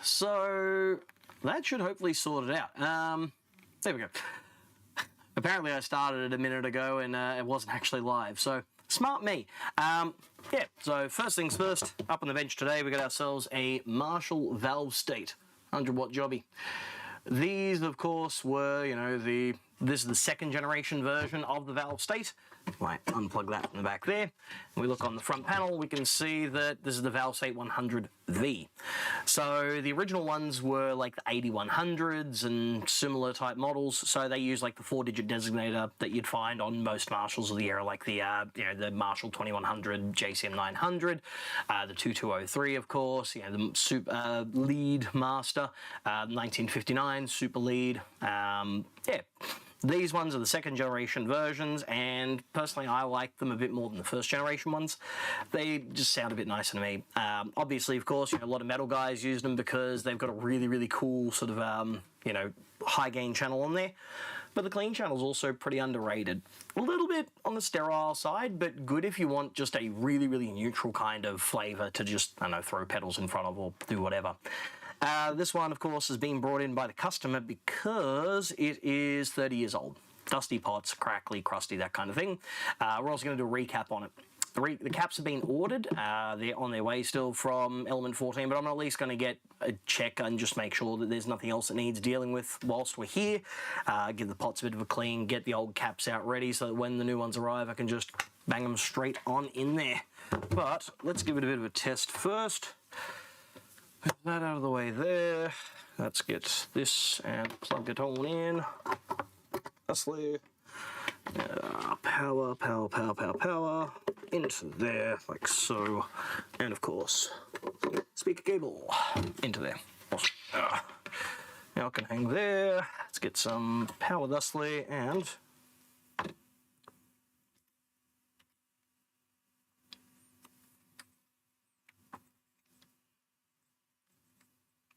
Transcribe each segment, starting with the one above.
so that should hopefully sort it out. There we go. Apparently I started it a minute ago and it wasn't actually live, so smart me. Yeah, so first things first, up on the bench today we got ourselves a Marshall ValveState 100-watt jobby. These, of course, were, you know, this is the second generation version of the ValveState. Might unplug that from the back there. We look on the front panel, we can see that this is the ValveState 100V. So the original ones were like the 8100s and similar type models. So they use like the 4-digit designator that you'd find on most Marshalls of the era, like the you know, the Marshall 2100, JCM 900, the 2203, of course. You know, the super lead master, 1959 super lead. Yeah. These ones are the second generation versions, and personally I like them a bit more than the first generation ones. They just sound a bit nicer to me. Obviously, of course, you know, a lot of metal guys use them because they've got a really cool sort of you know, high gain channel on there. But the clean channel is also pretty underrated. A little bit on the sterile side, but good if you want just a really neutral kind of flavour to just, I don't know, throw pedals in front of or do whatever. This one, of course, has been brought in by the customer because it is 30 years old. Dusty pots, crackly, crusty, that kind of thing. We're also going to do a recap on it. The caps have been ordered. They're on their way still from Element 14, but I'm at least going to get a check and just make sure that there's nothing else that needs dealing with whilst we're here. Give the pots a bit of a clean, get the old caps out ready so that when the new ones arrive, I can just bang them straight on in there. But let's give it a bit of a test first. Put that out of the way there. Let's get this and plug it on in. Thusly. Power into there, like so. And of course, speaker cable into there. Awesome. Now I can hang there. Let's get some power thusly and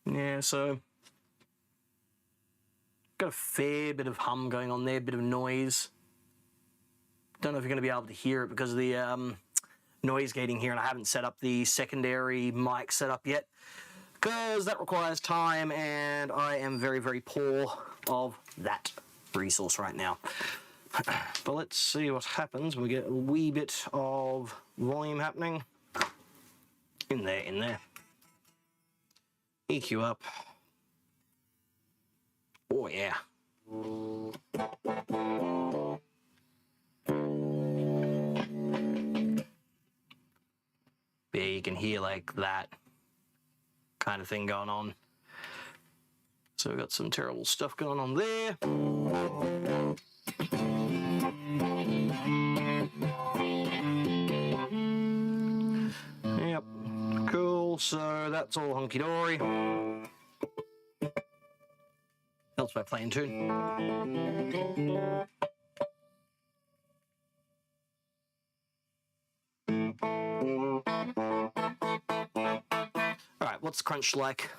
yeah, so got a fair bit of hum going on there, a bit of noise. Don't know if you're going to be able to hear it because of the noise gating here, and I haven't set up the secondary mic setup yet because that requires time, and I am very poor of that resource right now. But let's see what happens when we get a wee bit of volume happening. In there. EQ up. Oh yeah. Yeah, you can hear like that kind of thing going on. So we've got some terrible stuff going on there. Yep, cool, so that's all hunky-dory. Helps by playing tune. Alright, what's the crunch like?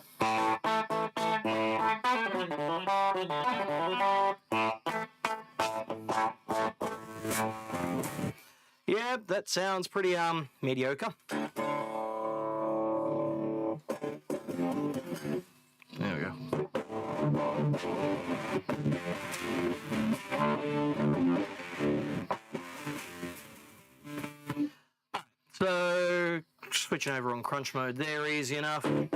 Yeah, that sounds pretty mediocre. There we go. So switching over on crunch mode there, easy enough. Yep,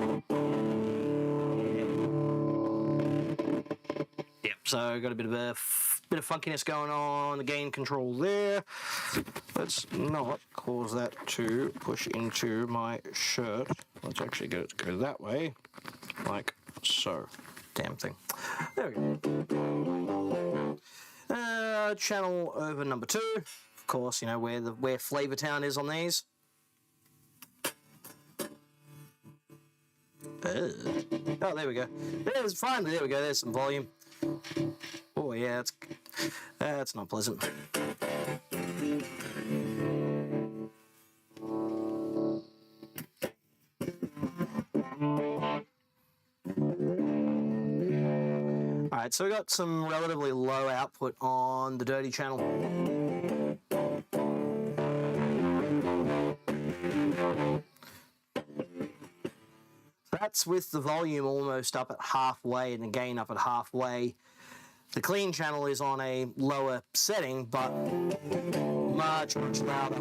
so got a bit of funkiness going on, the gain control there. Let's not cause that to push into my shirt. Let's actually get it to go that way, like so. Damn thing. There we go. Channel over number 2. Of course, you know where Flavortown is on these. Oh, there we go. There's finally, there we go. There's some volume. Oh yeah, that's not pleasant. Alright, so we got some relatively low output on the dirty channel. That that's with the volume almost up at halfway and the gain up at halfway. The clean channel is on a lower setting, but much, much louder.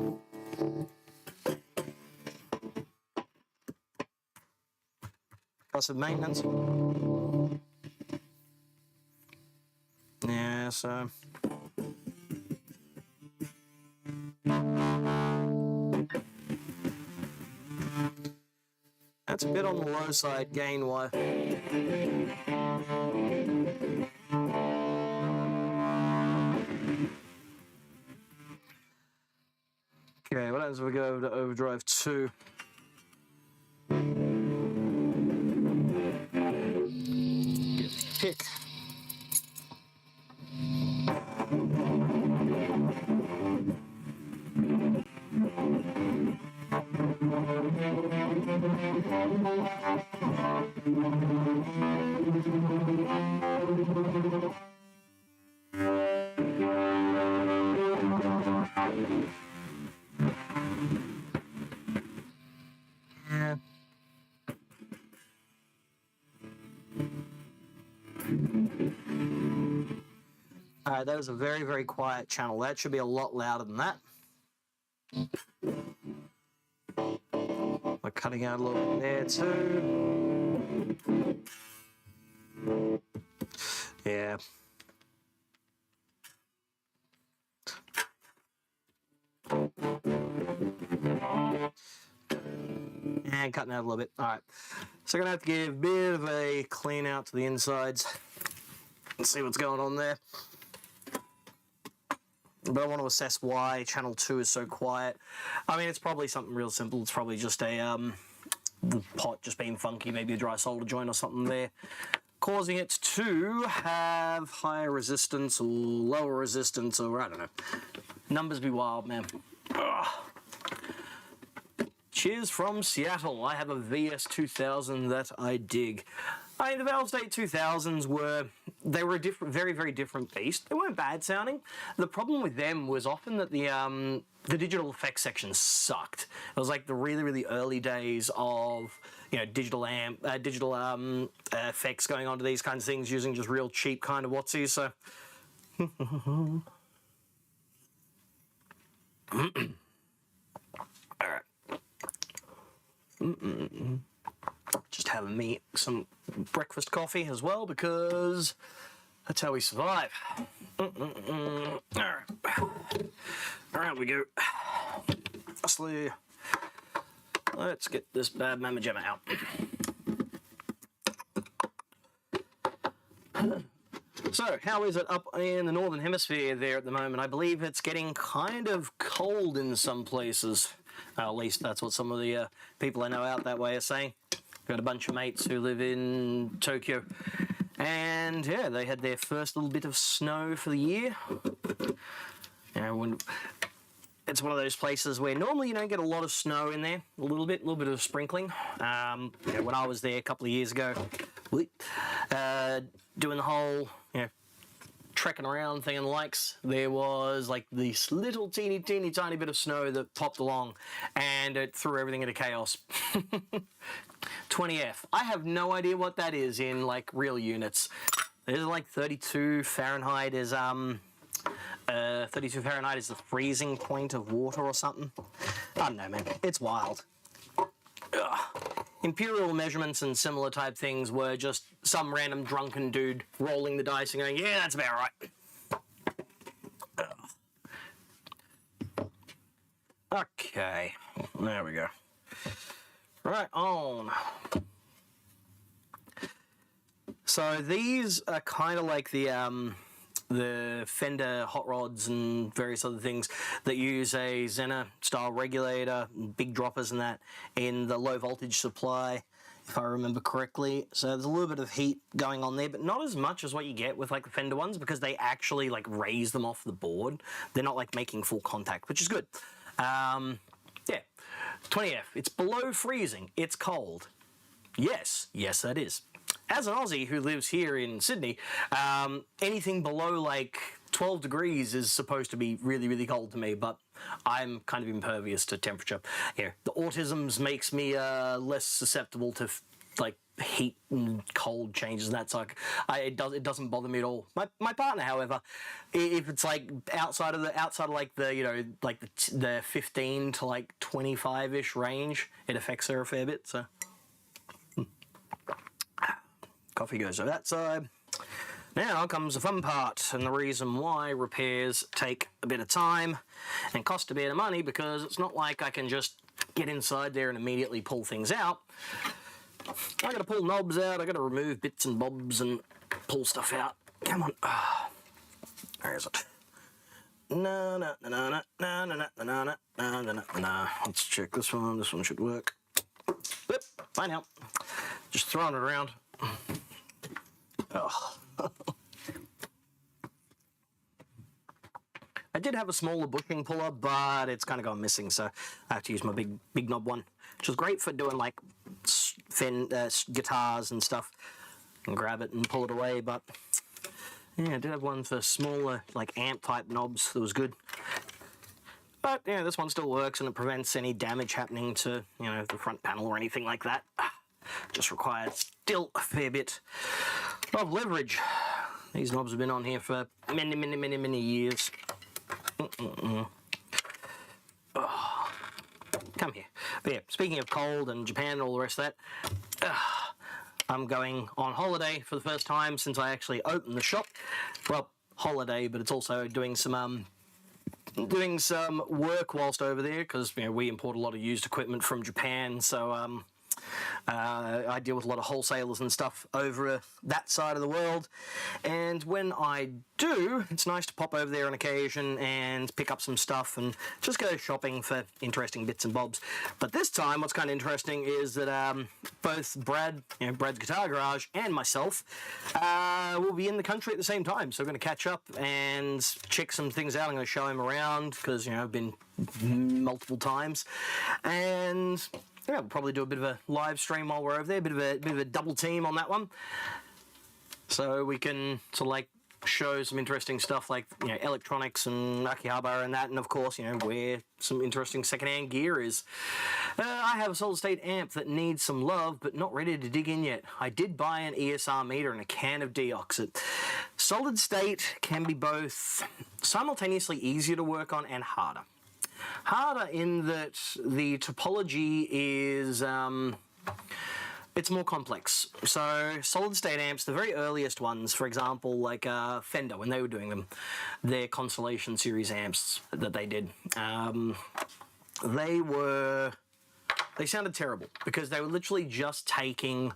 Cost of maintenance. Yeah, so... That's a bit on the low side gain-wise. Okay, what happens if we go over to overdrive 2? Pick. Yeah. Alright, that was a very, very quiet channel. That should be a lot louder than that. We're cutting out a little bit there too. Yeah. And cutting out a little bit. Alright. So I'm going to have to give a bit of a clean out to the insides and see what's going on there. But I want to assess why channel 2 is so quiet. I mean, it's probably something real simple. It's probably just a the pot just being funky, maybe a dry solder joint or something there, causing it to have higher resistance or lower resistance, or I don't know. Numbers be wild, man. Ugh. Cheers from Seattle. I have a VS2000 that I dig. I mean, the ValveState 2000s were a different, very, very different beast. They weren't bad sounding. The problem with them was often that the digital effects section sucked. It was like the really, really early days of, you know, digital effects going onto these kinds of things using just real cheap kind of whatsies. So, all right. Just having me some breakfast coffee as well, because that's how we survive. All right, we go. Lastly, let's get this bad mamma jamma out. So, how is it up in the northern hemisphere there at the moment? I believe it's getting kind of cold in some places. At least that's what some of the people I know out that way are saying. Got a bunch of mates who live in Tokyo, and yeah, they had their first little bit of snow for the year. You know, when it's one of those places where normally you don't get a lot of snow in there, a little bit of sprinkling. Yeah, when I was there a couple of years ago, doing the whole, you know, trekking around thing and likes, there was like this little teeny tiny bit of snow that popped along, and it threw everything into chaos. 20F. I have no idea what that is in like real units. There's like 32 Fahrenheit is 32 Fahrenheit is the freezing point of water or something. I don't know, man. It's wild. Ugh. Imperial measurements and similar type things were just some random drunken dude rolling the dice and going, yeah, that's about right. Ugh. Okay, there we go. Right on. So these are kind of like the Fender hot rods and various other things that use a Zener style regulator, big droppers and that in the low voltage supply, if I remember correctly. So there's a little bit of heat going on there, but not as much as what you get with like the Fender ones, because they actually like raise them off the board. They're not like making full contact, which is good. Yeah, 20F. It's below freezing. It's cold. Yes, that is. As an Aussie who lives here in Sydney, anything below like 12 degrees is supposed to be really, really cold to me, but I'm kind of impervious to temperature. Yeah, the autisms makes me less susceptible to like heat and cold changes and that, so it doesn't bother me at all. My partner, however, if it's like outside of like the like the 15 to like 25-ish range, it affects her a fair bit. So coffee goes to that side. Now comes the fun part, and the reason why repairs take a bit of time and cost a bit of money, because it's not like I can just get inside there and immediately pull things out. I gotta pull knobs out, I gotta remove bits and bobs and pull stuff out. Come on. Where is it? No. Let's check this one. This one should work. Yep, fine now. Just throwing it around. Oh. I did have a smaller bushing puller, but it's kind of gone missing, so I have to use my big knob one, which is great for doing like guitars and stuff, and grab it and pull it away. But yeah, I did have one for smaller like amp type knobs that was good. But yeah, this one still works, and it prevents any damage happening to the front panel or anything like that. Just requires still a fair bit of leverage. These knobs have been on here for many years. Oh, come here. But yeah, speaking of cold and Japan and all the rest of that, I'm going on holiday for the first time since I actually opened the shop. Well, holiday, but it's also doing some work whilst over there, because we import a lot of used equipment from Japan, so I deal with a lot of wholesalers and stuff over that side of the world, and when I do, it's nice to pop over there on occasion and pick up some stuff and just go shopping for interesting bits and bobs. But this time, what's kind of interesting is that both Brad's Guitar Garage and myself will be in the country at the same time, so we're going to catch up and check some things out. I'm going to show him around because I've been multiple times, and yeah, we'll probably do a bit of a live stream while we're over there, a bit of a double team on that one, so we can sort of like show some interesting stuff like electronics and Akihabara and that, and of course where some interesting secondhand gear is. I have a solid state amp that needs some love, but not ready to dig in yet. I did buy an ESR meter and a can of deoxit. Solid state can be both simultaneously easier to work on and harder. Harder in that the topology is it's more complex. So solid state amps, the very earliest ones, for example, like Fender, when they were doing them, their Constellation series amps that they did, they sounded terrible because they were literally just taking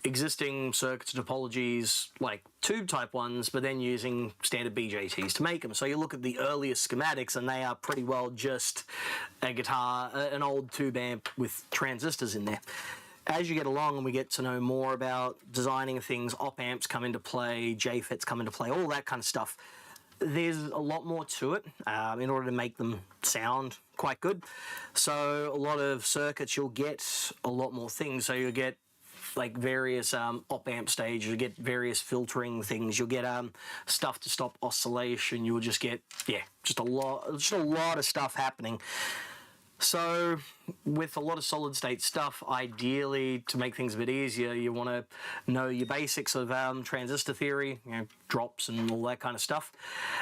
existing circuits topologies, like tube type ones, but then using standard BJTs to make them. So you look at the earliest schematics and they are pretty well just a guitar, an old tube amp with transistors in there. As you get along and we get to know more about designing things, op amps come into play, JFETs come into play, all that kind of stuff. There's a lot more to it in order to make them sound quite good. So a lot of circuits, you'll get a lot more things. So you'll get like various op amp stages, you get various filtering things, you'll get stuff to stop oscillation, you'll just get just a lot of stuff happening. So with a lot of solid state stuff, ideally to make things a bit easier, you want to know your basics of transistor theory, drops and all that kind of stuff.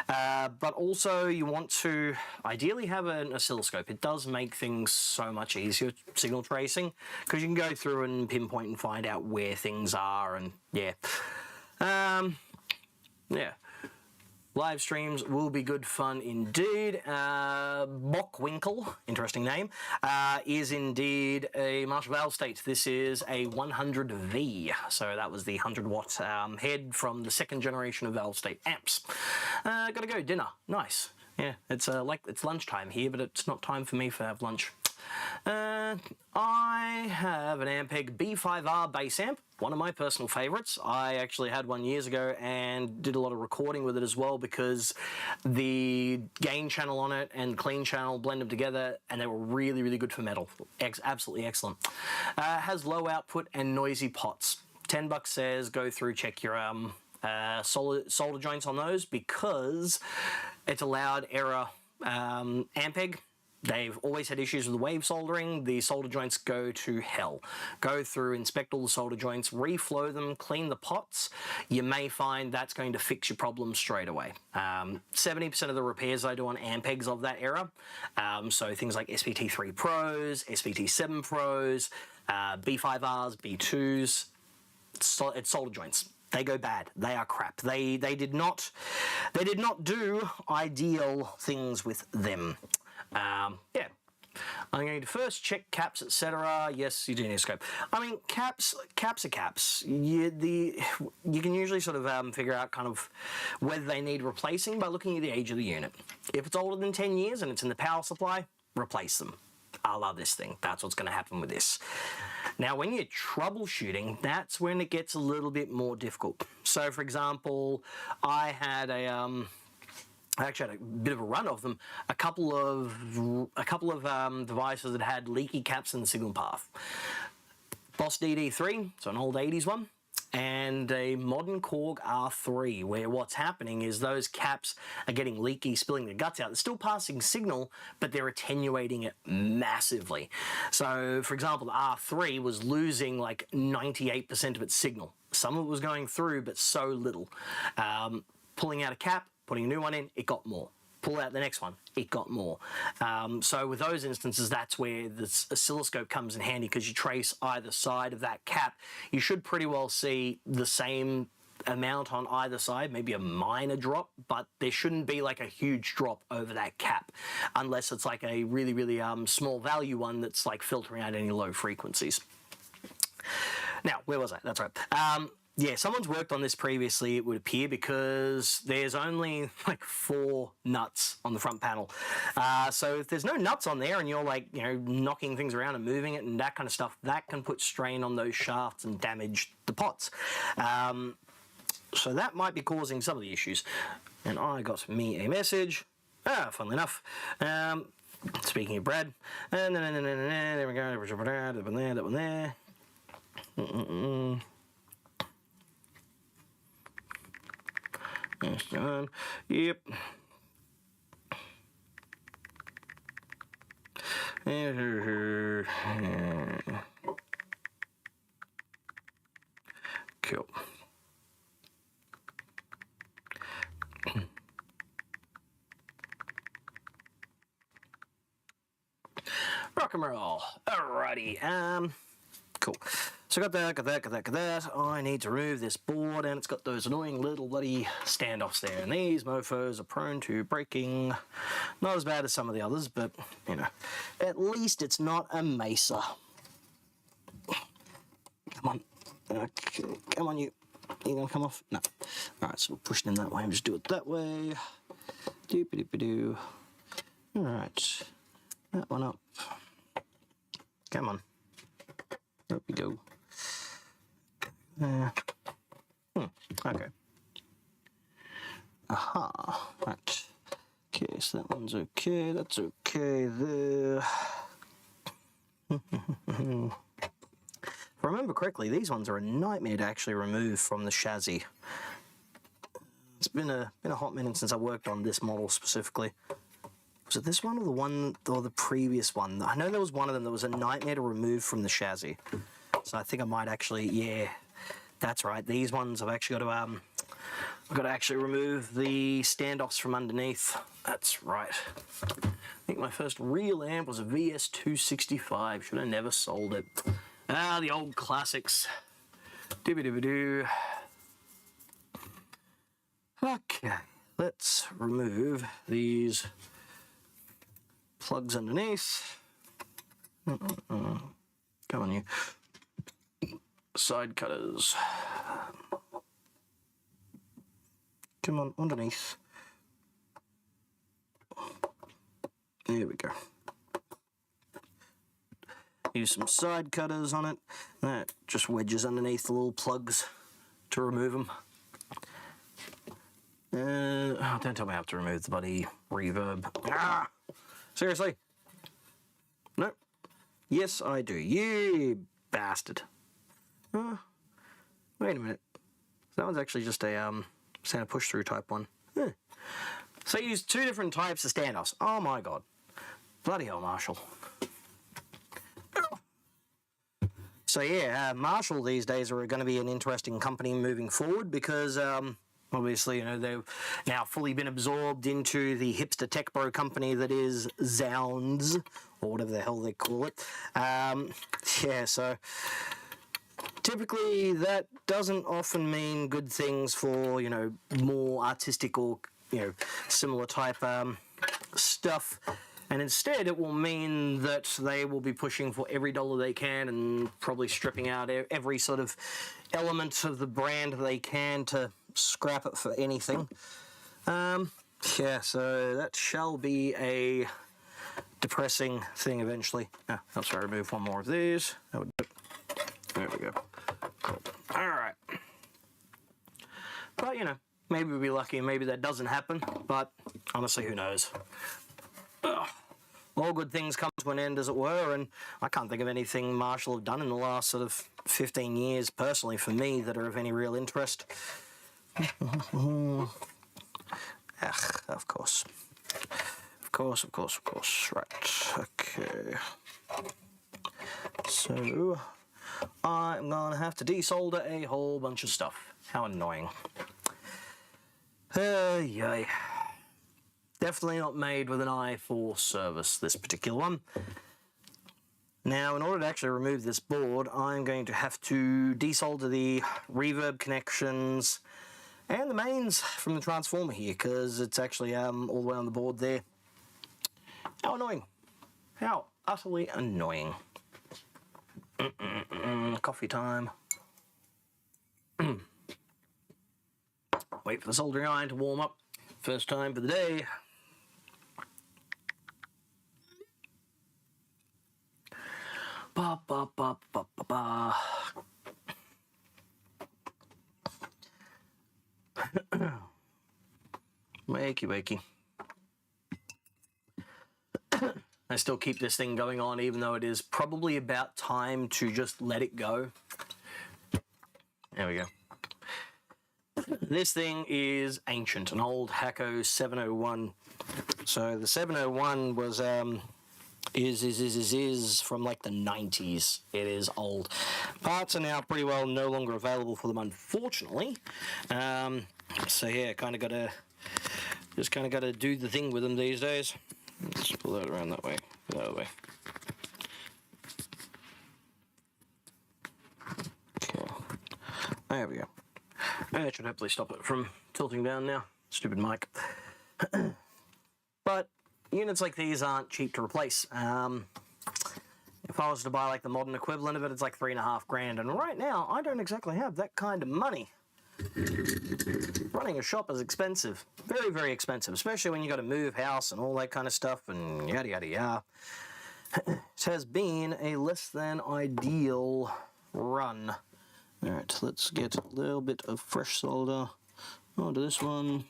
But also you want to ideally have an oscilloscope. It does make things so much easier, signal tracing, because you can go through and pinpoint and find out where things are, and live streams will be good fun indeed. Bockwinkle, interesting name, is indeed a Marshall ValveState. This is a 100V, so that was the 100-watt head from the second generation of ValveState amps. Gotta go, dinner, nice. Yeah, it's it's lunchtime here, but it's not time for me to have lunch. I have an Ampeg B5R bass amp, one of my personal favourites. I actually had one years ago and did a lot of recording with it as well, because the gain channel on it and clean channel blend them together, and they were really, really good for metal. Absolutely excellent. Has low output and noisy pots. $10 says go through, check your solder joints on those, because it's a loud error Ampeg. They've always had issues with the wave soldering. The solder joints go to hell. Go through, inspect all the solder joints, reflow them, clean the pots. You may find that's going to fix your problem straight away. 70% of the repairs I do on Ampegs of that era, so things like SVT3 Pros, SVT7 Pros, B5Rs, B2s, it's solder joints. They go bad. They are crap. They did not do ideal things with them. Yeah. I'm going to first check caps, etc. Yes, you do need a scope. I mean, caps are caps. You can usually sort of figure out kind of whether they need replacing by looking at the age of the unit. If it's older than 10 years and it's in the power supply, replace them. I love this thing. That's what's going to happen with this. Now, when you're troubleshooting, that's when it gets a little bit more difficult. So, for example, I actually had a bit of a run of them. A couple of devices that had leaky caps in the signal path. Boss DD3, so an old 80s one, and a modern Korg R3, where what's happening is those caps are getting leaky, spilling their guts out. They're still passing signal, but they're attenuating it massively. So, for example, the R3 was losing like 98% of its signal. Some of it was going through, but so little. Pulling out a cap, putting a new one in, it got more. Pull out the next one, it got more. So with those instances, that's where this oscilloscope comes in handy, because you trace either side of that cap. You should pretty well see the same amount on either side, maybe a minor drop, but there shouldn't be like a huge drop over that cap, unless it's like a really, really small value one that's like filtering out any low frequencies. Now, where was I? That's right. Yeah, someone's worked on this previously, it would appear, because there's only like 4 nuts on the front panel. So if there's no nuts on there and you're like, you know, knocking things around and moving it and that kind of stuff, that can put strain on those shafts and damage the pots. So that might be causing some of the issues. And I got me a message. Funnily enough. Speaking of Brad. There we go. That one there, that one there. That's done. Yep. Cool. Rock and roll. Alrighty. Cool. So got that. I need to remove this board, and it's got those annoying little bloody standoffs there. And these mofos are prone to breaking. Not as bad as some of the others, but, you know, at least it's not a Mesa. Come on. Okay, come on, you gonna come off? No. Alright, so we'll push it in that way and just do it that way. Doop-a-doop-a-doo. Alright. That one up. Come on. Up we go. Okay. Aha. Right. Okay, so that one's okay. That's okay there. If I remember correctly, these ones are a nightmare to actually remove from the chassis. It's been a hot minute since I worked on this model specifically. Was it this one or the previous one? I know there was one of them that was a nightmare to remove from the chassis. So I think I might actually, yeah, that's right. These ones I've actually got to actually remove the standoffs from underneath. That's right. I think my first real amp was a VS265. Should have never sold it. Ah, the old classics. Dibby-dibby-doo. Okay, let's remove these plugs underneath. Come on, you. Side cutters. Come on, underneath. There we go. Use some side cutters on it. That just wedges underneath the little plugs to remove them. Don't tell me I have to remove the bloody reverb. Ah! Seriously? Nope. Yes, I do. You bastard. Wait a minute. That one's actually just a standard push-through type one. So I used 2 different types of standoffs. Oh my god. Bloody hell, Marshall. So yeah, Marshall these days are going to be an interesting company moving forward because obviously, you know, they've now fully been absorbed into the hipster tech bro company that is Zounds, or whatever the hell they call it. Yeah, so typically that doesn't often mean good things for, you know, more artistic or, you know, similar type stuff. And instead, it will mean that they will be pushing for every dollar they can and probably stripping out every sort of element of the brand they can to scrap it for anything. Yeah, so that shall be a depressing thing eventually. Oh, let's remove one more of these. There we go. Cool. All right. But, you know, maybe we'll be lucky and maybe that doesn't happen. But honestly, who knows? Ugh. All good things come to an end, as it were, and I can't think of anything Marshall have done in the last sort of 15 years, personally, for me, that are of any real interest. Ugh, of course. Of course. Right, okay. So, I'm going to have to desolder a whole bunch of stuff. How annoying. Yay. Definitely not made with an eye for service, this particular one. Now, in order to actually remove this board, I'm going to have to desolder the reverb connections and the mains from the transformer here, because it's actually all the way on the board there. How annoying. How utterly annoying. Coffee time. Wait for the soldering iron to warm up. First time for the day. Ba ba ba ba ba ba. Wakey. I still keep this thing going on even though it is probably about time to just let it go. There we go. This thing is ancient, an old Hacko 701. So the 701 was is from like the 90s. It is old. Parts are now pretty well no longer available for them, unfortunately. So yeah, kind of gotta do the thing with them these days. Let's pull that around that way. The other way. Okay. There we go. That should hopefully stop it from tilting down now. Stupid mic. But units like these aren't cheap to replace. If I was to buy like the modern equivalent of it, it's like $3.5 grand. And right now, I don't exactly have that kind of money. Running a shop is expensive. Very, very expensive. Especially when you got to move house and all that kind of stuff and yada, yada, yada. It has been a less than ideal run. Alright, let's get a little bit of fresh solder onto this one.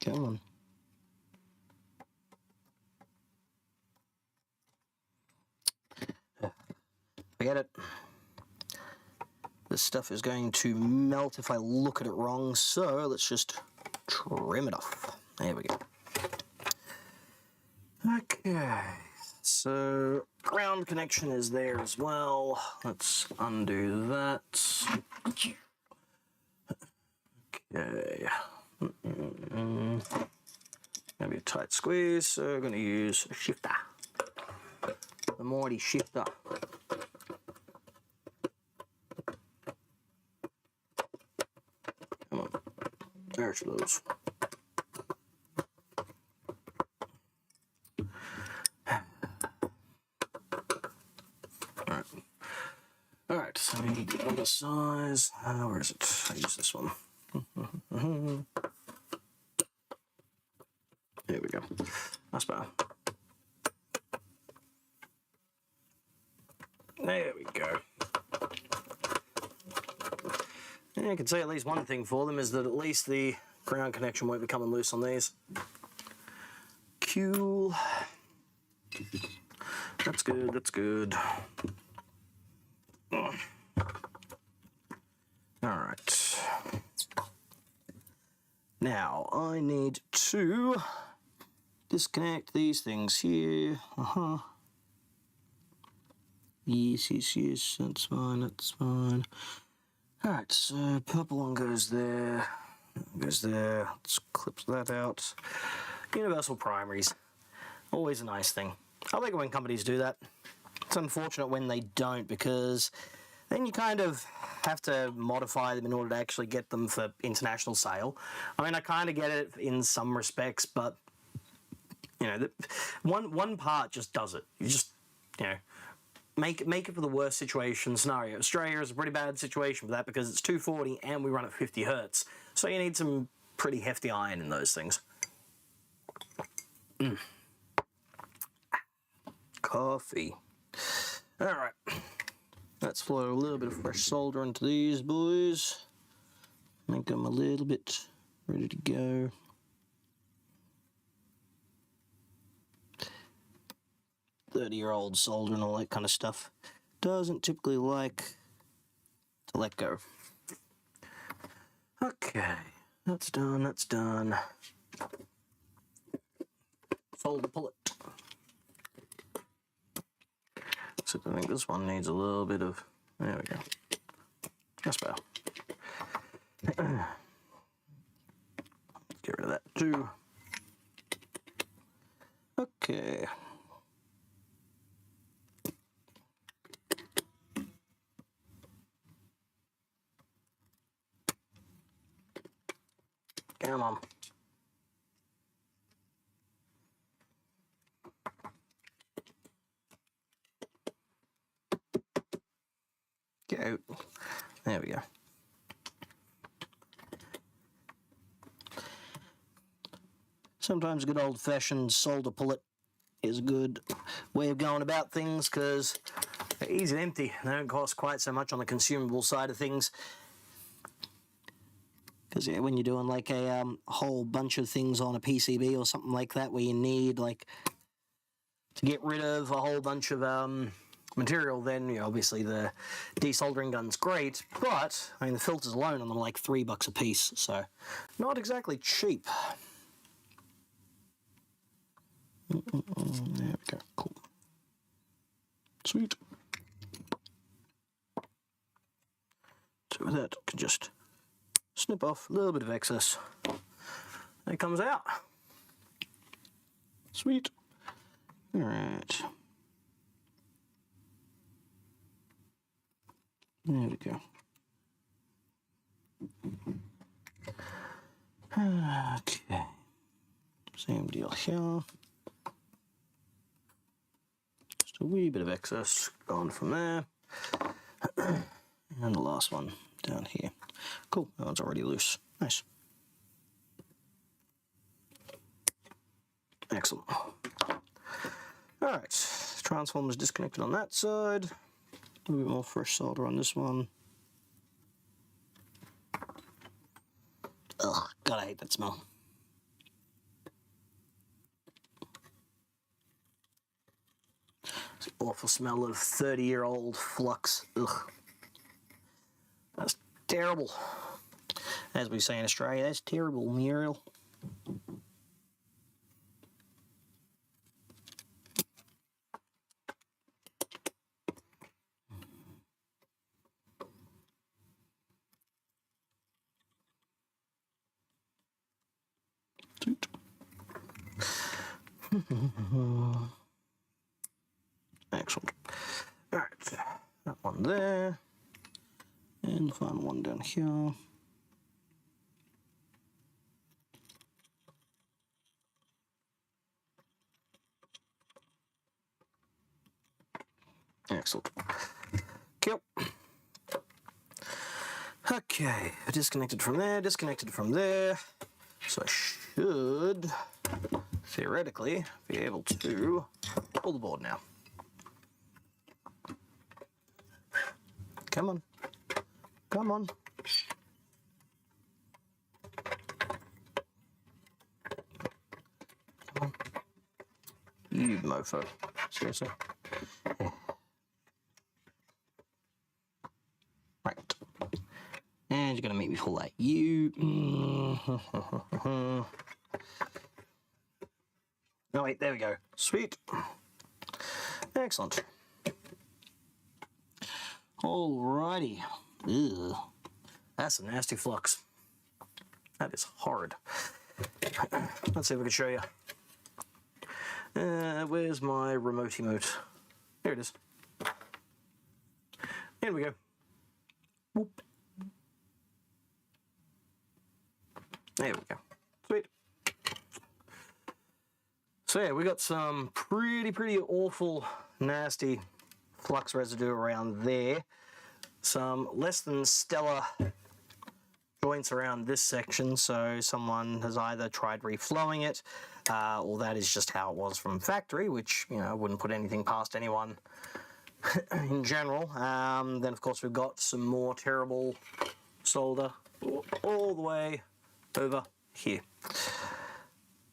Come on. Forget it. This stuff is going to melt if I look at it wrong, so let's just trim it off. There we go. Okay, so ground connection is there as well. Let's undo that. Okay. Gonna be a tight squeeze, so we're gonna use a shifter. The mighty shifter. Come on. There's those. Alright, so we need the other size. Where is it? I use this one. There we go. That's better. There we go. Yeah, I can say at least one thing for them is that at least the ground connection won't be coming loose on these. Cool. That's good, that's good. Alright. Now, I need to disconnect these things here. Yes, that's fine, that's fine. Alright, so purple one goes there, goes there. Let's clip that out. Universal primaries. Always a nice thing. I like it when companies do that. It's unfortunate when they don't, because then you kind of have to modify them in order to actually get them for international sale. I mean, I kind of get it in some respects, but you know, one part just does it. You just, you know, make it for the worst situation scenario. Australia is a pretty bad situation for that because it's 240 and we run at 50 hertz. So you need some pretty hefty iron in those things. Coffee. All right. Let's flow a little bit of fresh solder into these boys. Make them a little bit ready to go. "30-year-old solder and all that kind of stuff doesn't typically like to let go." Okay, that's done, that's done. Solder pullet. So I think this one needs a little bit of, there we go. That's better. Get rid of that too. Okay. Come on. Get out. There we go. Sometimes a good old-fashioned solder pullet is a good way of going about things because they're easy and empty. They don't cost quite so much on the consumable side of things. Because when you're doing like a whole bunch of things on a PCB or something like that, where you need like to get rid of a whole bunch of material, then you know, obviously the desoldering gun's great, but I mean the filters alone on them are like $3 a piece, so not exactly cheap. There we go, cool. Sweet. So with that, I can just snip off a little bit of excess. And it comes out. Sweet. All right. There we go. Okay. Same deal here. Just a wee bit of excess gone from there. And the last one down here. Cool, that one's already loose. Nice. Excellent. Alright, transformer's disconnected on that side. A little bit more fresh solder on this one. Ugh, God, I hate that smell. It's the awful smell of 30-year-old flux. Ugh. That's terrible. As we say in Australia, that's terrible, Muriel. Excellent. All right, that one there, and the final one down here. Excellent. Cool. Okay, disconnected from there, so I should theoretically be able to pull the board now. Come on. Come on. Come on. You mofo. Seriously. Right. And you're going to make me pull that U. Oh wait, there we go. Sweet. Excellent. Alrighty. Ugh. That's a nasty flux. That is horrid. Let's see if we can show you. Where's my remote emote? Here it is. Here we go. Whoop. There we go. Sweet. So yeah, we got some pretty awful, nasty flux residue around there. Some less than stellar joints around this section, so someone has either tried reflowing it, or that is just how it was from factory, which, you know, I wouldn't put anything past anyone in general. Then of course we've got some more terrible solder all the way over here.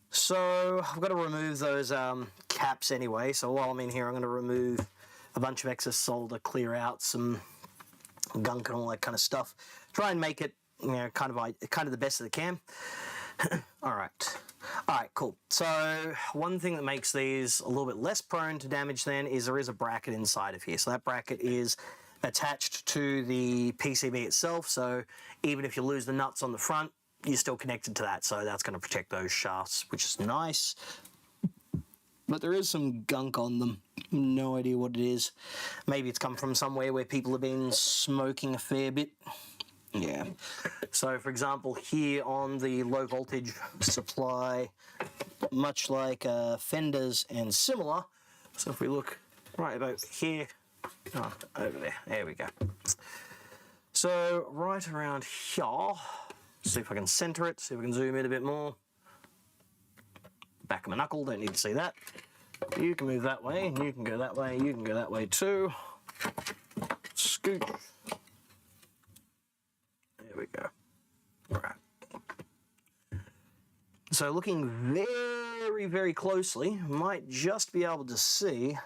So I've got to remove those caps anyway, so while I'm in here I'm going to remove a bunch of excess solder, clear out some gunk and all that kind of stuff. Try and make it, you know, kind of the best that I can. All right, cool. So one thing that makes these a little bit less prone to damage then is there is a bracket inside of here. So that bracket is attached to the PCB itself. So even if you lose the nuts on the front, you're still connected to that. So that's going to protect those shafts, which is nice. But there is some gunk on them. No idea what it is. Maybe it's come from somewhere where people have been smoking a fair bit. Yeah. So for example, here on the low voltage supply, much like fenders and similar, so if we look right about here, over there we go. So right around here, see if I can center it, see if I can zoom in a bit more. Back of my knuckle, don't need to see that. You can move that way, you can go that way, you can go that way too. Scoot. There we go. All right. So looking very closely, might just be able to see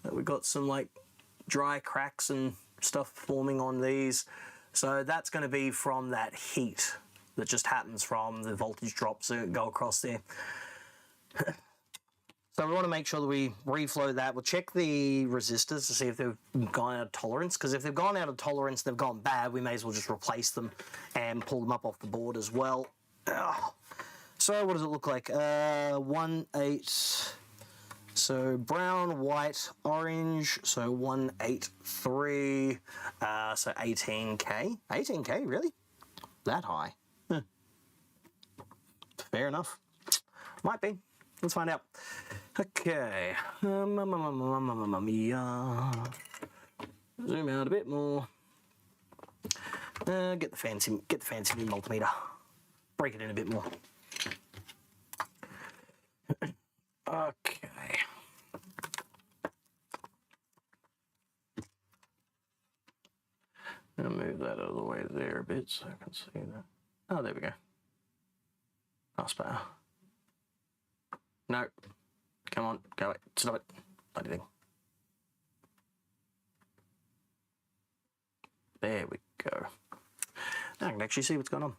that we've got some like dry cracks and stuff forming on these. So that's going to be from that heat that just happens from the voltage drops that go across there. So we want to make sure that we reflow that. We'll check the resistors to see if they've gone out of tolerance, because if they've gone out of tolerance, they've gone bad, we may as well just replace them and pull them up off the board as well. So what does it look like? 1.8, so brown, white, orange, so 183, so 18K. 18K, really? That high? Huh. Fair enough. Might be. Let's find out. Okay. Zoom out a bit more. Get the fancy new multimeter. Break it in a bit more. Okay. I'll move that out of the way there a bit so I can see that. Oh, there we go. That's better. No. Come on, go away. Stop it. Bloody thing. There we go. Now I can actually see what's going on.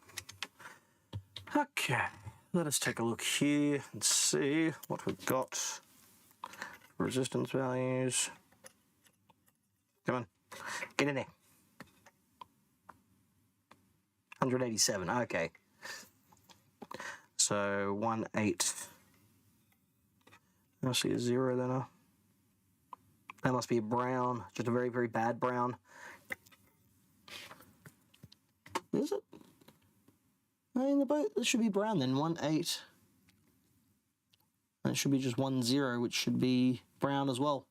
Okay. Let us take a look here and see what we've got. Resistance values. Come on. Get in there. 187. Okay. So 1.8. I see a 0 then. That must be a brown, just a very bad brown. Is it? I mean, it should be brown then. 1.8. And it should be just 1.0, which should be brown as well.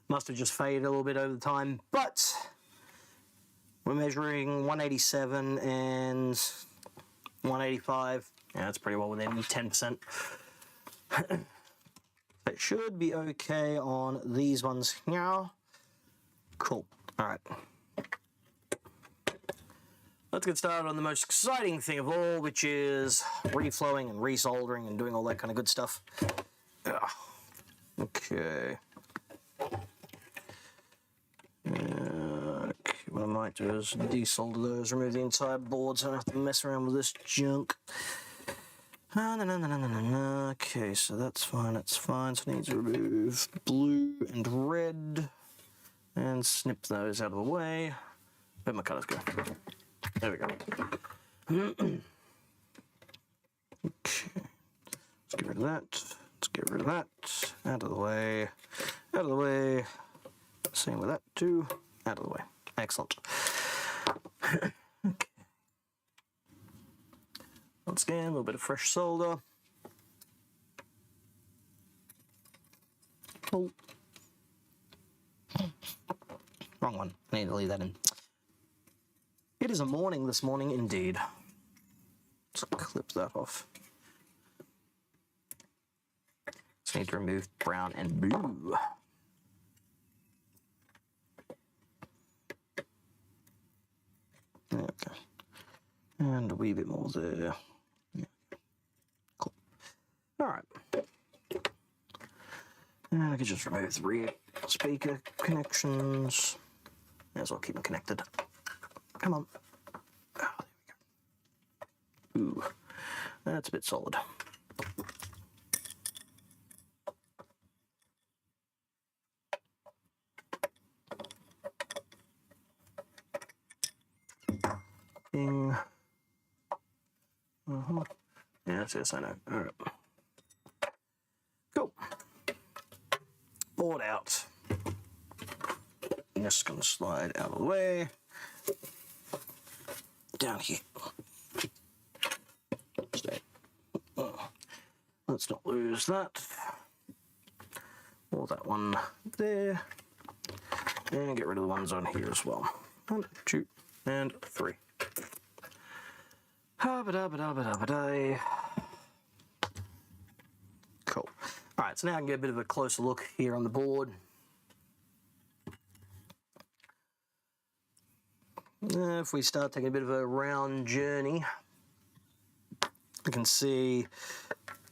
Must have just faded a little bit over the time, but we're measuring 187 and 185. Yeah, that's pretty well within 10%. It should be okay on these ones now. Cool. All right. Let's get started on the most exciting thing of all, which is reflowing and resoldering and doing all that kind of good stuff. Okay. 1 what I might do is desolder those, remove the entire board so I don't have to mess around with this junk. Okay, so that's fine, that's fine. So I need to remove blue and red and snip those out of the way. Where'd my cutters go? There we go. Okay, let's get rid of that. Let's get rid of that. Out of the way. Out of the way. Same with that too. Out of the way. Excellent. Okay. Once again, a little bit of fresh solder. Oh. Wrong one. I need to leave that in. It is a morning this morning indeed. Let's clip that off. Just need to remove brown and blue. There we go. And a wee bit more there. Yeah. Cool. Alright. And I can just remove the rear speaker connections. May as well keep them connected. Come on. Oh, there we go. Ooh, that's a bit solid. Ding. Yes, I know. All right. Cool. Board out. Just gonna slide out of the way. Down here. Stay. Let's not lose that. Or that one there. And get rid of the ones on here as well. 1, 2, and 3. Cool. Alright, so now I can get a bit of a closer look here on the board. If we start taking a bit of a round journey, you can see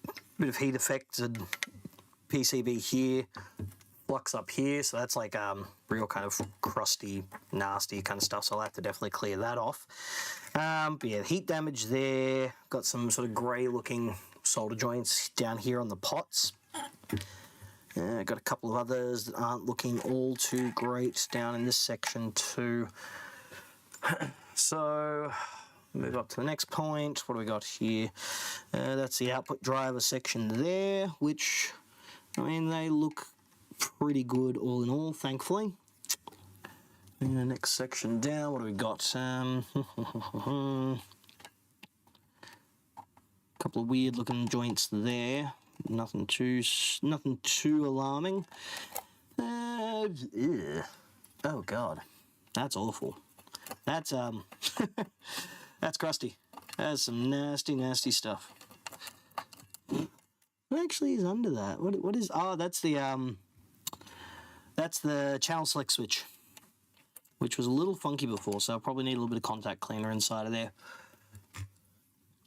a bit of heat affected PCB here, flux up here, so that's like real kind of crusty, nasty kind of stuff, so I'll have to definitely clear that off. But yeah, heat damage there, got some sort of grey looking solder joints down here on the pots. Got a couple of others that aren't looking all too great down in this section too. So, move up to the next point. What do we got here? That's the output driver section there, which, I mean, they look pretty good all in all, thankfully. And the next section down, what do we got? Couple of weird looking joints there. Nothing too alarming. Oh God, that's awful. That's that's crusty. That's some nasty, nasty stuff. What actually is under that? What is? Oh, that's the channel select switch, which was a little funky before, so I'll probably need a little bit of contact cleaner inside of there.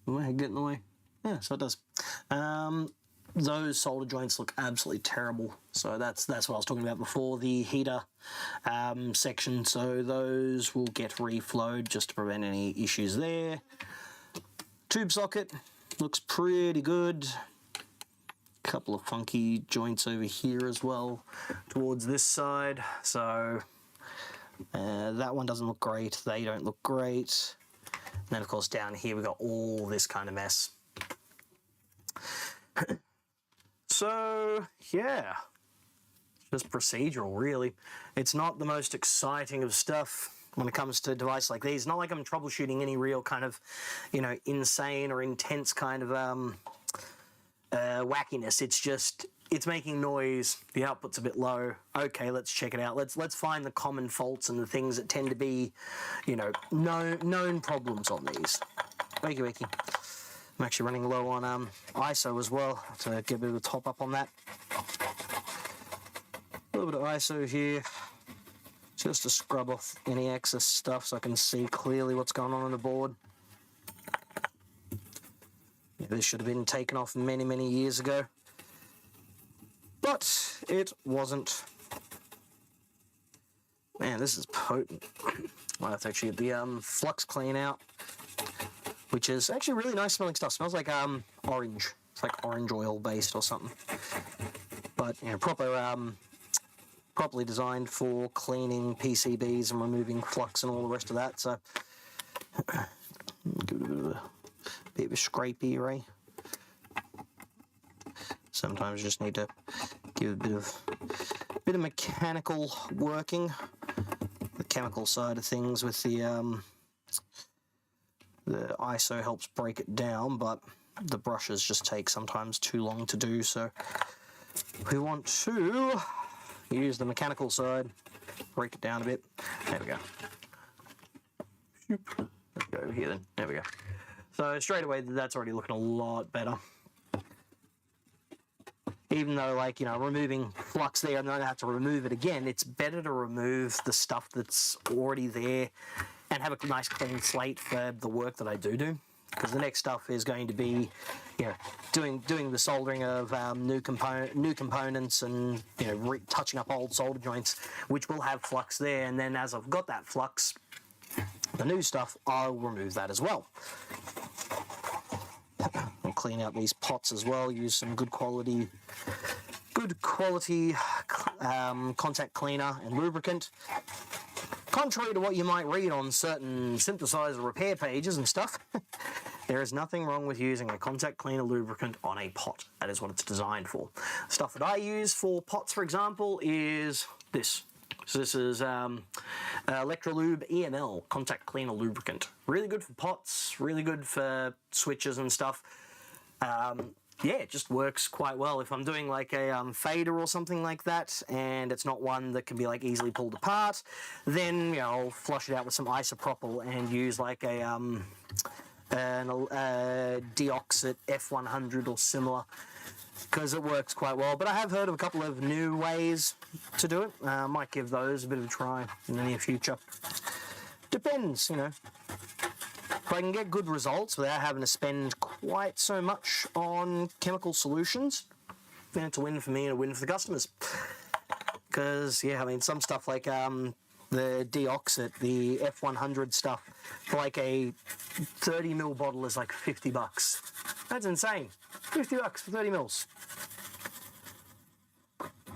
Will my head get in the way? Yeah, so it does. Those solder joints look absolutely terrible. So that's what I was talking about before, the heater section. So those will get reflowed just to prevent any issues there. Tube socket looks pretty good. Couple of funky joints over here as well towards this side. So that one doesn't look great. They don't look great. And then of course down here we've got all this kind of mess. So, yeah, just procedural, really. It's not the most exciting of stuff when it comes to a device like these. Not like I'm troubleshooting any real kind of, insane or intense kind of wackiness. It's just, it's making noise, the output's a bit low. Okay, let's check it out. Let's find the common faults and the things that tend to be, known problems on these. Wakey, wakey. I'm actually running low on ISO as well, to get a bit of a top up on that. A little bit of ISO here, just to scrub off any excess stuff so I can see clearly what's going on the board. Yeah, this should have been taken off many, many years ago, but it wasn't. Man, this is potent. I have to actually get the flux clean out, which is actually really nice smelling stuff. Smells like orange. It's like orange oil based or something. But you know, properly designed for cleaning PCBs and removing flux and all the rest of that. So give it a bit of a scrapey, right? Sometimes you just need to give a bit of mechanical working, the chemical side of things with the ISO helps break it down, but the brushes just take sometimes too long to do. So we want to use the mechanical side, break it down a bit. There we go. Let's go over here then. There we go. So straight away, that's already looking a lot better. Even though, like, you know, removing flux there and then I have to remove it again, it's better to remove the stuff that's already there and have a nice clean slate for the work that I do. Because the next stuff is going to be, you know, doing the soldering of new components and, you know, touching up old solder joints, which will have flux there. And then as I've got that flux, the new stuff, I'll remove that as well. And clean out these pots as well. Use some good quality contact cleaner and lubricant. Contrary to what you might read on certain synthesizer repair pages and stuff, there is nothing wrong with using a contact cleaner lubricant on a pot. That is what it's designed for. Stuff that I use for pots, for example, is this. So this is Electrolube EML contact cleaner lubricant. Really good for pots, really good for switches and stuff. Yeah, it just works quite well. If I'm doing like a fader or something like that, and it's not one that can be like easily pulled apart, then, you know, I'll flush it out with some isopropyl and use like a deoxit F100 or similar, because it works quite well. But I have heard of a couple of new ways to do it. I might give those a bit of a try in the near future. Depends, you know. If I can get good results without having to spend quite so much on chemical solutions, then it's a win for me and a win for the customers. Because, yeah, I mean, some stuff like the deoxit, the F100 stuff, for like a 30ml bottle is like $50. That's insane. $50 for 30 mils.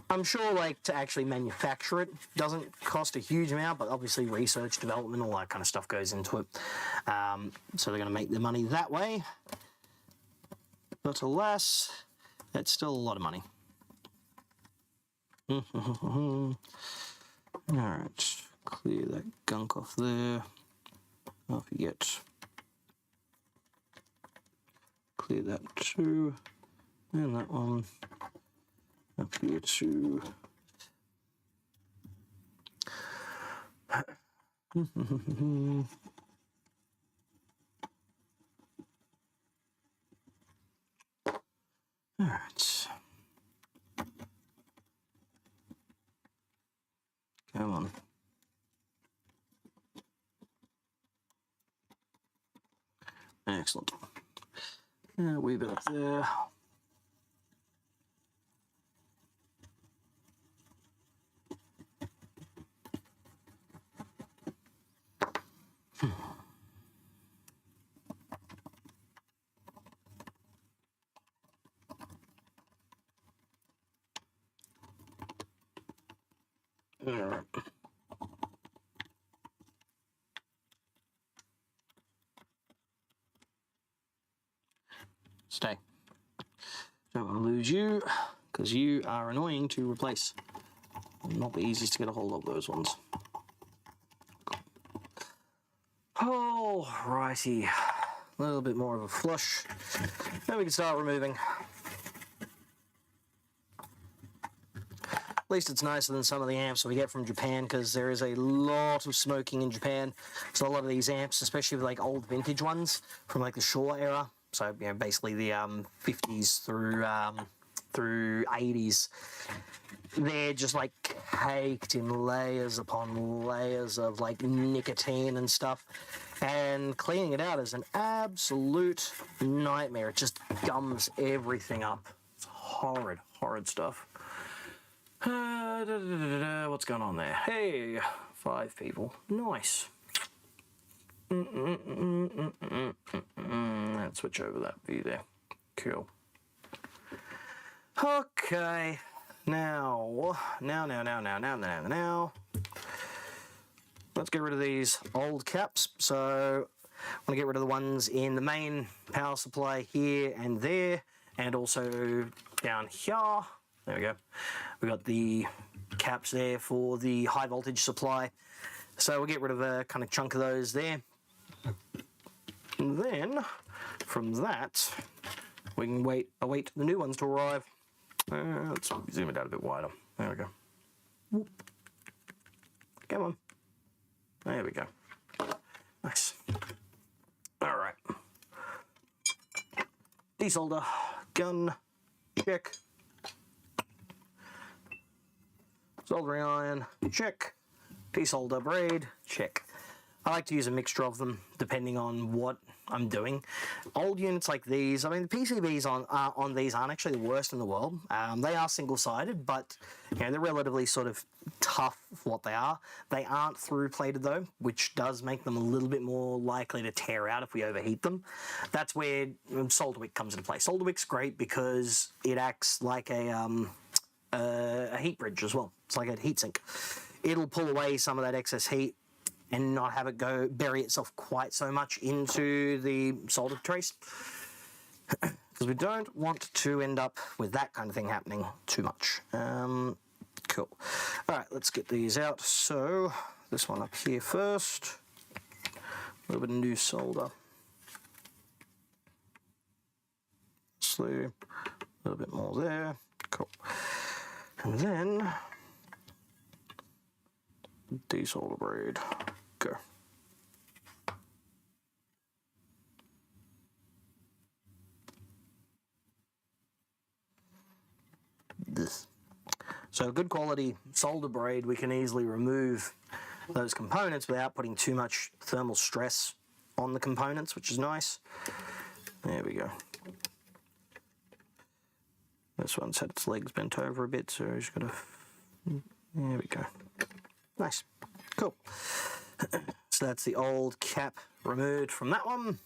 I'm sure, like, to actually manufacture it doesn't cost a huge amount, but obviously research, development, all that kind of stuff goes into it. So they're going to make their money that way. But alas, that's still a lot of money. Alright, clear that gunk off there. Don't forget. Clear that too. And that one. Up here too. All right. Come on. Excellent. A wee bit up there. All right. Stay. Don't want to lose you, because you are annoying to replace. Not the easiest to get a hold of, those ones. Oh, righty. A little bit more of a flush. Now we can start removing. At least it's nicer than some of the amps we get from Japan, because there is a lot of smoking in Japan. So a lot of these amps, especially like old vintage ones from like the Shaw era, so you know, basically the 50s through 80s, they're just like caked in layers upon layers of like nicotine and stuff, and cleaning it out is an absolute nightmare. It just gums everything up. It's horrid stuff. What's going on there? Hey, 5 people. Nice. Let's switch over that view there. Cool. Okay. Now. Let's get rid of these old caps. So I want to get rid of the ones in the main power supply here and there, and also down here. There we go. We got the caps there for the high voltage supply. So we'll get rid of a kind of chunk of those there. And then from that, we can await the new ones to arrive. Let's zoom it out a bit wider. There we go. Whoop. Come on. There we go. Nice. All right. Desolder, gun, check. Soldering iron, check. Desolder braid, check. I like to use a mixture of them depending on what I'm doing. Old units like these, I mean, the PCBs on these aren't actually the worst in the world. They are single-sided, but you know, they're relatively sort of tough for what they are. They aren't through-plated though, which does make them a little bit more likely to tear out if we overheat them. That's where solder wick comes into play. Solder wick's great because it acts like a heat bridge as well. It's like a heat sink. It'll pull away some of that excess heat and not have it bury itself quite so much into the solder trace. Because we don't want to end up with that kind of thing happening too much. Cool. All right, let's get these out. So this one up here first. A little bit of new solder. Slew. A little bit more there. Cool. And then desolder braid. Go. This. So good quality solder braid, we can easily remove those components without putting too much thermal stress on the components, which is nice. There we go. This one's had its legs bent over a bit, so just gotta. There we go. Nice. Cool. So that's the old cap removed from that one.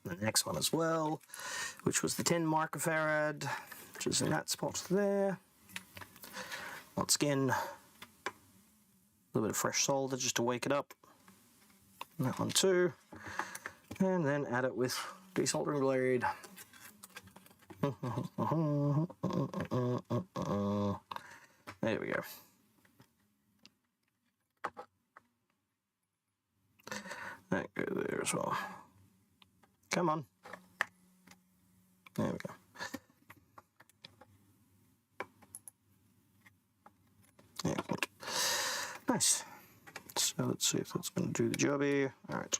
The next one as well, which was the 10 microfarad, which is in that spot there. Once again, a little bit of fresh solder just to wake it up. And that one too. And then add it with desoldering blade. There we go. That go there as well. Come on. There we go. Excellent. Nice. So let's see if that's going to do the job here. All right.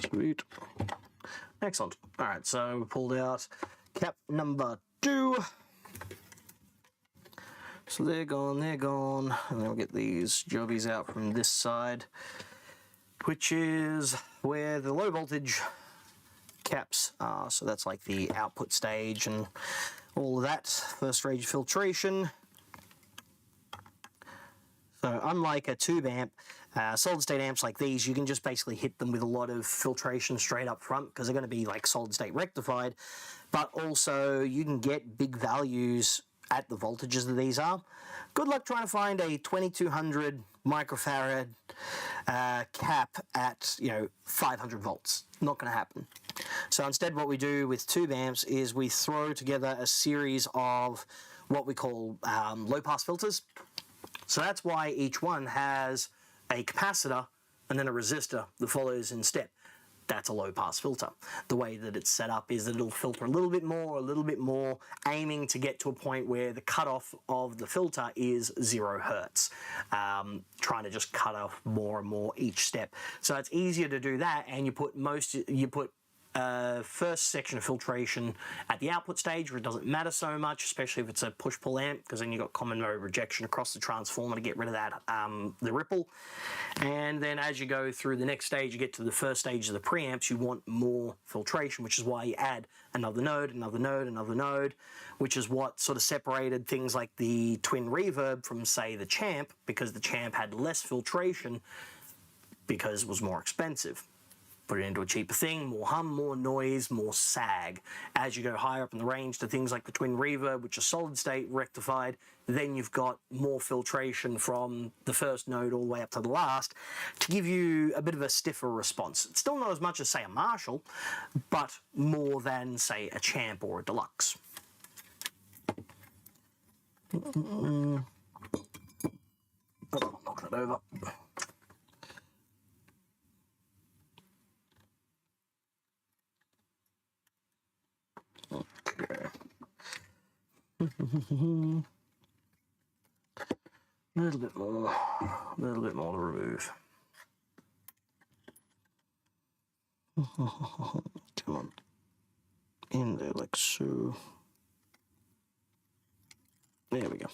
Sweet. Excellent. All right, so we pulled out cap number 2. So they're gone, and then we'll get these jobbies out from this side, which is where the low voltage caps are. So that's like the output stage and all of that, first stage filtration. So unlike a tube amp, solid state amps like these, you can just basically hit them with a lot of filtration straight up front because they're going to be like solid state rectified, but also you can get big values at the voltages that these are. Good luck trying to find a 2200 microfarad cap at 500 volts. Not going to happen. So instead what we do with tube amps is we throw together a series of what we call low pass filters. So that's why each one has a capacitor and then a resistor that follows in step. That's a low pass filter. The way that it's set up is that it'll filter a little bit more, aiming to get to a point where the cutoff of the filter is 0 hertz. Trying to just cut off more and more each step. So it's easier to do that, and you put first section of filtration at the output stage, where it doesn't matter so much, especially if it's a push-pull amp, because then you've got common mode rejection across the transformer to get rid of that, the ripple. And then as you go through the next stage, you get to the first stage of the preamps, you want more filtration, which is why you add another node, another node, another node, which is what sort of separated things like the twin reverb from, say, the Champ, because the Champ had less filtration because it was more expensive. Put it into a cheaper thing, more hum, more noise, more sag. As you go higher up in the range to things like the twin reverb, which are solid state rectified, then you've got more filtration from the first node all the way up to the last to give you a bit of a stiffer response. It's still not as much as, say, a Marshall, but more than, say, a Champ or a Deluxe. Oh, knock that over. Okay. A little bit more to remove. Come on. In there like so. There we go.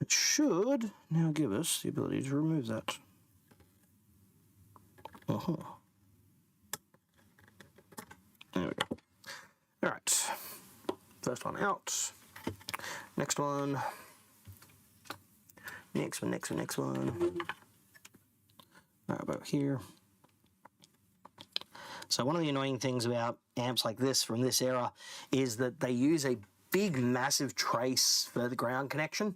It should now give us the ability to remove that. There we go. All right. First one out. Next one. Next one. How about here? So one of the annoying things about amps like this from this era is that they use a big, massive trace for the ground connection.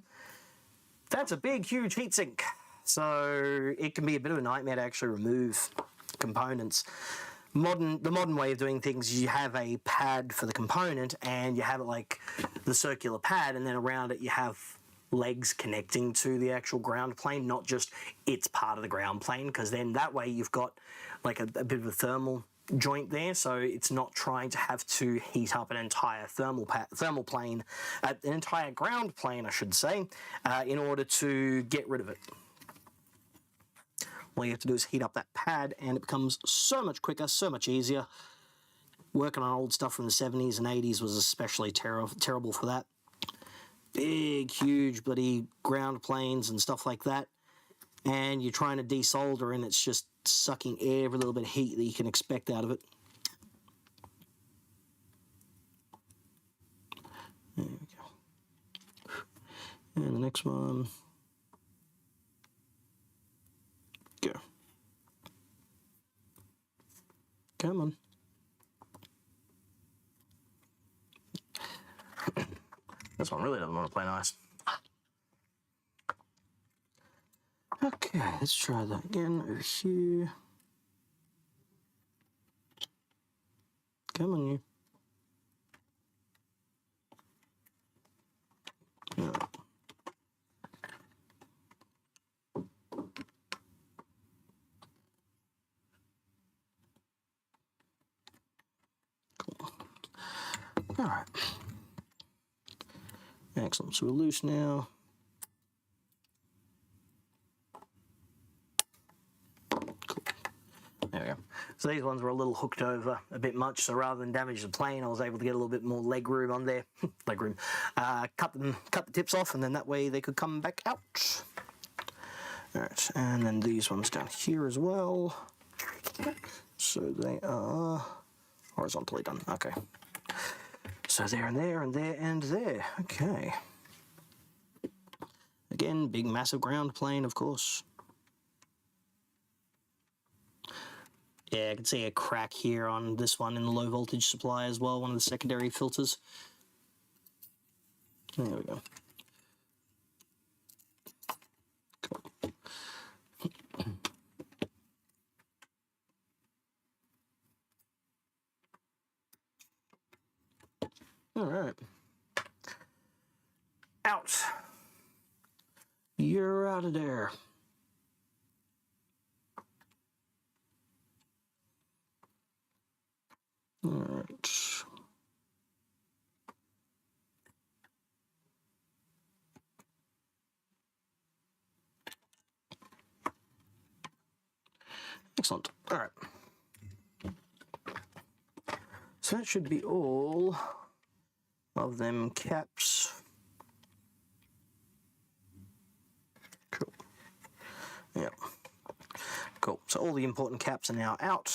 That's a big, huge heatsink. So it can be a bit of a nightmare to actually remove components. The modern way of doing things is you have a pad for the component and you have it like the circular pad, and then around it you have legs connecting to the actual ground plane, not just it's part of the ground plane, because then that way you've got like a bit of a thermal joint there, so it's not trying to have to heat up an entire thermal plane, an entire ground plane, I should say, in order to get rid of it. All you have to do is heat up that pad and it becomes so much quicker, so much easier. Working on old stuff from the 70s and 80s was especially terrible for that. Big, huge bloody ground planes and stuff like that. And you're trying to desolder and it's just sucking every little bit of heat that you can expect out of it. There we go. And the next one. Go. Come on. This one really doesn't want to play nice. Okay, let's try that again over here. Come on, you. No. Cool. All right. Excellent. So we're loose now. There we go. So these ones were a little hooked over a bit much, so rather than damage the plane, I was able to get a little bit more leg room on there. Leg room. Cut the tips off, and then that way they could come back out. Alright, and then these ones down here as well. So they are horizontally done. Okay. So there and there and there and there. Okay. Again, big massive ground plane, of course. Yeah, I can see a crack here on this one in the low voltage supply as well, one of the secondary filters. There we go. Cool. All right. Out. You're out of there. All right. Excellent. All right. So that should be all of them caps. Cool. Yep. Cool. So all the important caps are now out.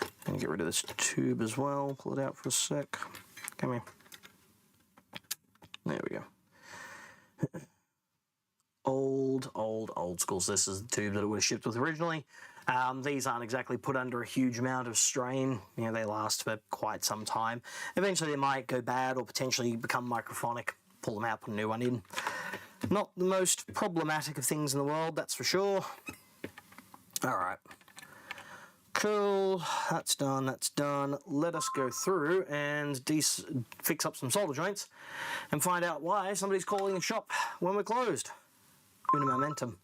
I'm going to get rid of this tube as well. Pull it out for a sec. Come here. There we go. Old school. So this is the tube that it would have shipped with originally. These aren't exactly put under a huge amount of strain. You know, they last for quite some time. Eventually they might go bad or potentially become microphonic. Pull them out, put a new one in. Not the most problematic of things in the world, that's for sure. Alright. Cool. That's done, that's done. Let us go through and fix up some solder joints and find out why somebody's calling the shop when we're closed. Una momentum.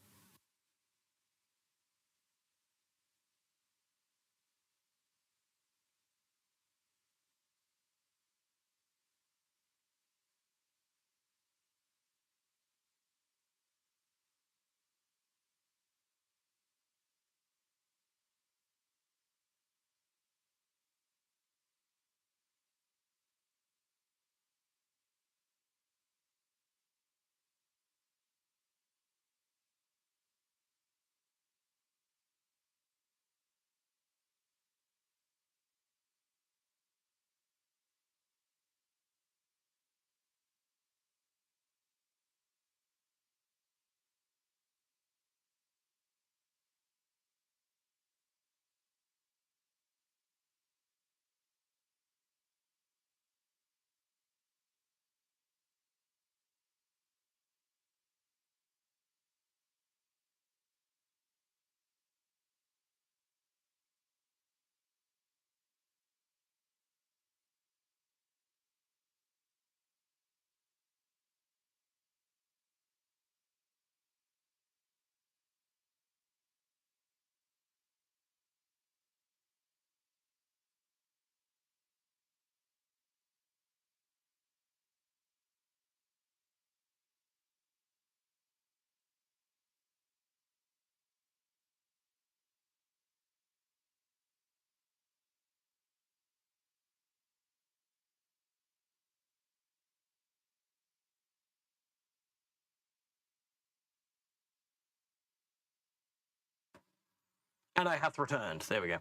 And I hath returned. There we go.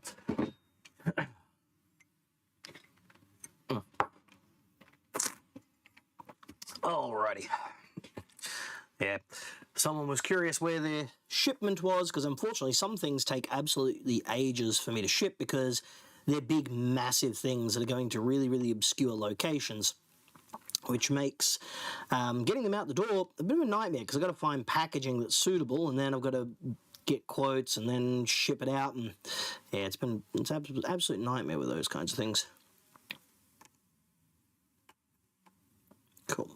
Alrighty. Yeah. Someone was curious where their shipment was, because unfortunately some things take absolutely ages for me to ship because they're big, massive things that are going to really, really obscure locations, which makes getting them out the door a bit of a nightmare because I've got to find packaging that's suitable, and then I've got to get quotes and then ship it out, and yeah, it's an absolute nightmare with those kinds of things. Cool.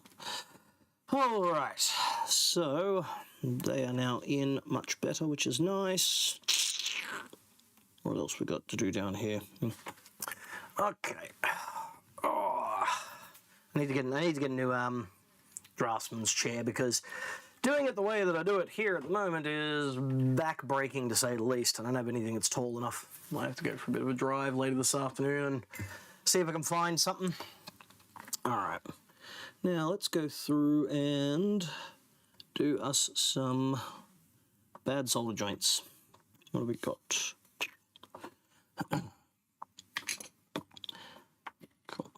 All right, so they are now in much better, which is nice. What else we got to do down here? Okay. Oh, I need to get a new draftsman's chair, because doing it the way that I do it here at the moment is back-breaking, to say the least. I don't have anything that's tall enough. Might have to go for a bit of a drive later this afternoon and see if I can find something. All right. Now let's go through and do us some bad solder joints. What have we got? Cool.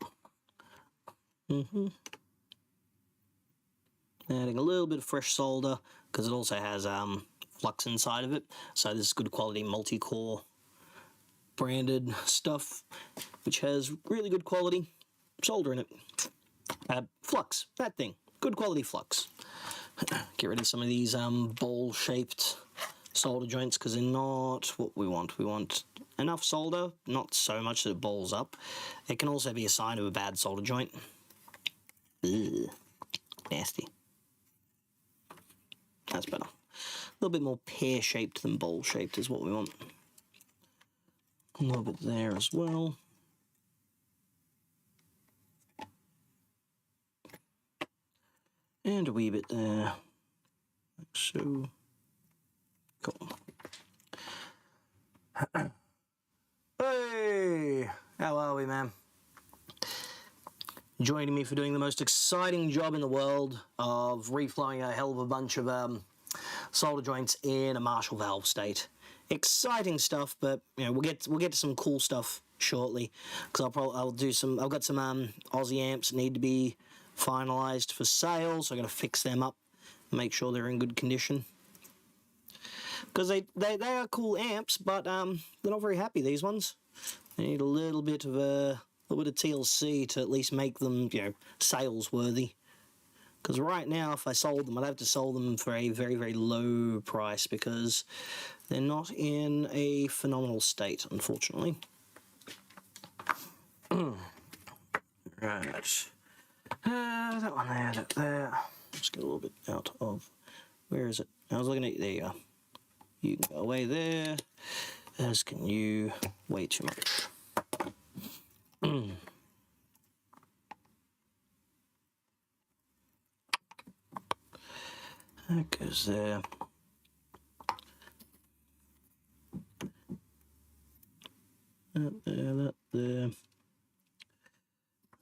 Adding a little bit of fresh solder, because it also has flux inside of it. So this is good quality multi-core branded stuff, which has really good quality solder in it. Flux, that thing, good quality flux. Get rid of some of these bowl-shaped solder joints, because they're not what we want. We want enough solder, not so much that it bowls up. It can also be a sign of a bad solder joint. Ugh, nasty. That's better. A little bit more pear-shaped than bowl-shaped is what we want. A little bit there as well. And a wee bit there, like so. Cool. Hey! How are we, man? joining me for doing the most exciting job in the world of reflowing a hell of a bunch of solder joints in a Marshall ValveState. Exciting stuff, but you know we'll get to some cool stuff shortly because I've got some Aussie amps that need to be finalized for sale, so I'm going to fix them up, make sure they're in good condition. Because they are cool amps, but they're not very happy, these ones. They need a little bit of TLC to at least make them, you know, sales worthy. Because right now, if I sold them, I'd have to sell them for a very, very low price because they're not in a phenomenal state, unfortunately. Right. That one there, that there. Let's get a little bit out of... Where is it? I was looking at... There you are. You can go away there, as can you. Way too much. That goes there. That there, that there.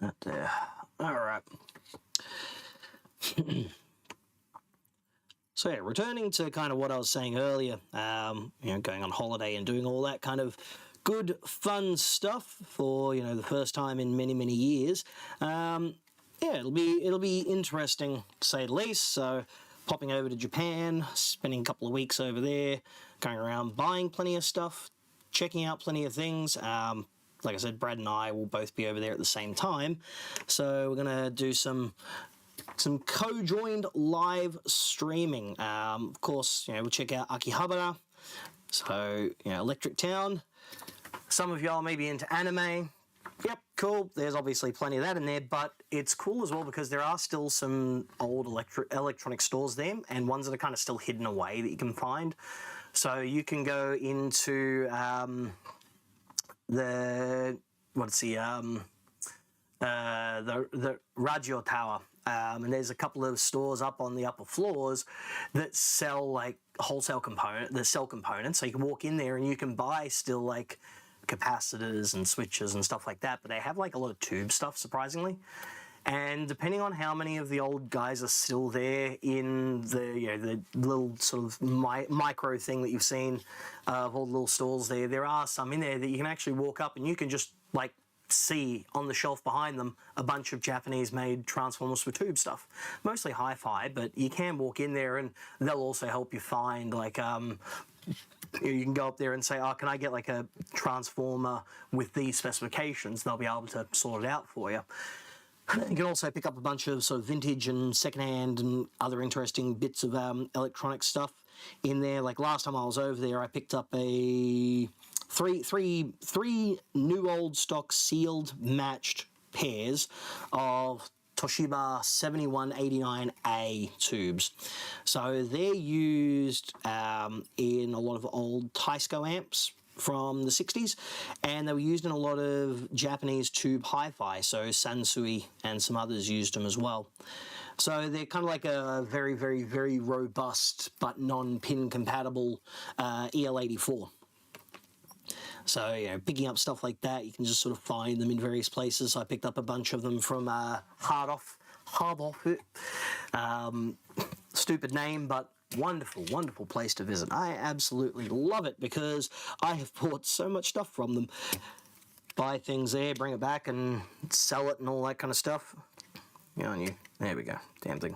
That there. All right. So yeah, returning to kind of what I was saying earlier, you know, going on holiday and doing all that kind of good, fun stuff for, you know, the first time in many, many years. Yeah, it'll be interesting to say the least. So popping over to Japan, spending a couple of weeks over there, going around buying plenty of stuff, checking out plenty of things. Like I said, Brad and I will both be over there at the same time. So we're gonna do some co-joined live streaming. Of course, you know, we'll check out Akihabara. So, you know, Electric Town. Some of y'all may be into anime. Yep, cool. There's obviously plenty of that in there, but it's cool as well because there are still some old electronic stores there and ones that are kind of still hidden away that you can find. So you can go into the Radio Tower. And there's a couple of stores up on the upper floors that sell like wholesale components. So you can walk in there and you can buy still like capacitors and switches and stuff like that. But they have like a lot of tube stuff, surprisingly. And depending on how many of the old guys are still there in the, you know, the little sort of micro thing that you've seen of all the little stalls there are some in there that you can actually walk up and you can just like see on the shelf behind them a bunch of Japanese-made transformers for tube stuff, mostly hi-fi, but you can walk in there and they'll also help you find like you can go up there and say, oh, can I get like a transformer with these specifications? They'll be able to sort it out for you. You can also pick up a bunch of sort of vintage and secondhand and other interesting bits of electronic stuff in there. Like last time I was over there, I picked up a three new old stock sealed matched pairs of Toshiba 7189A tubes. So they're used in a lot of old Taisco amps from the 60s, and they were used in a lot of Japanese tube hi-fi, so Sansui and some others used them as well. So they're kind of like a very, very, very robust but non-pin compatible EL84. So, you know, picking up stuff like that, you can just sort of find them in various places. I picked up a bunch of them from Hard Off. Stupid name, but wonderful, wonderful place to visit. I absolutely love it because I have bought so much stuff from them. Buy things there, bring it back and sell it and all that kind of stuff. You know, there we go. Damn thing.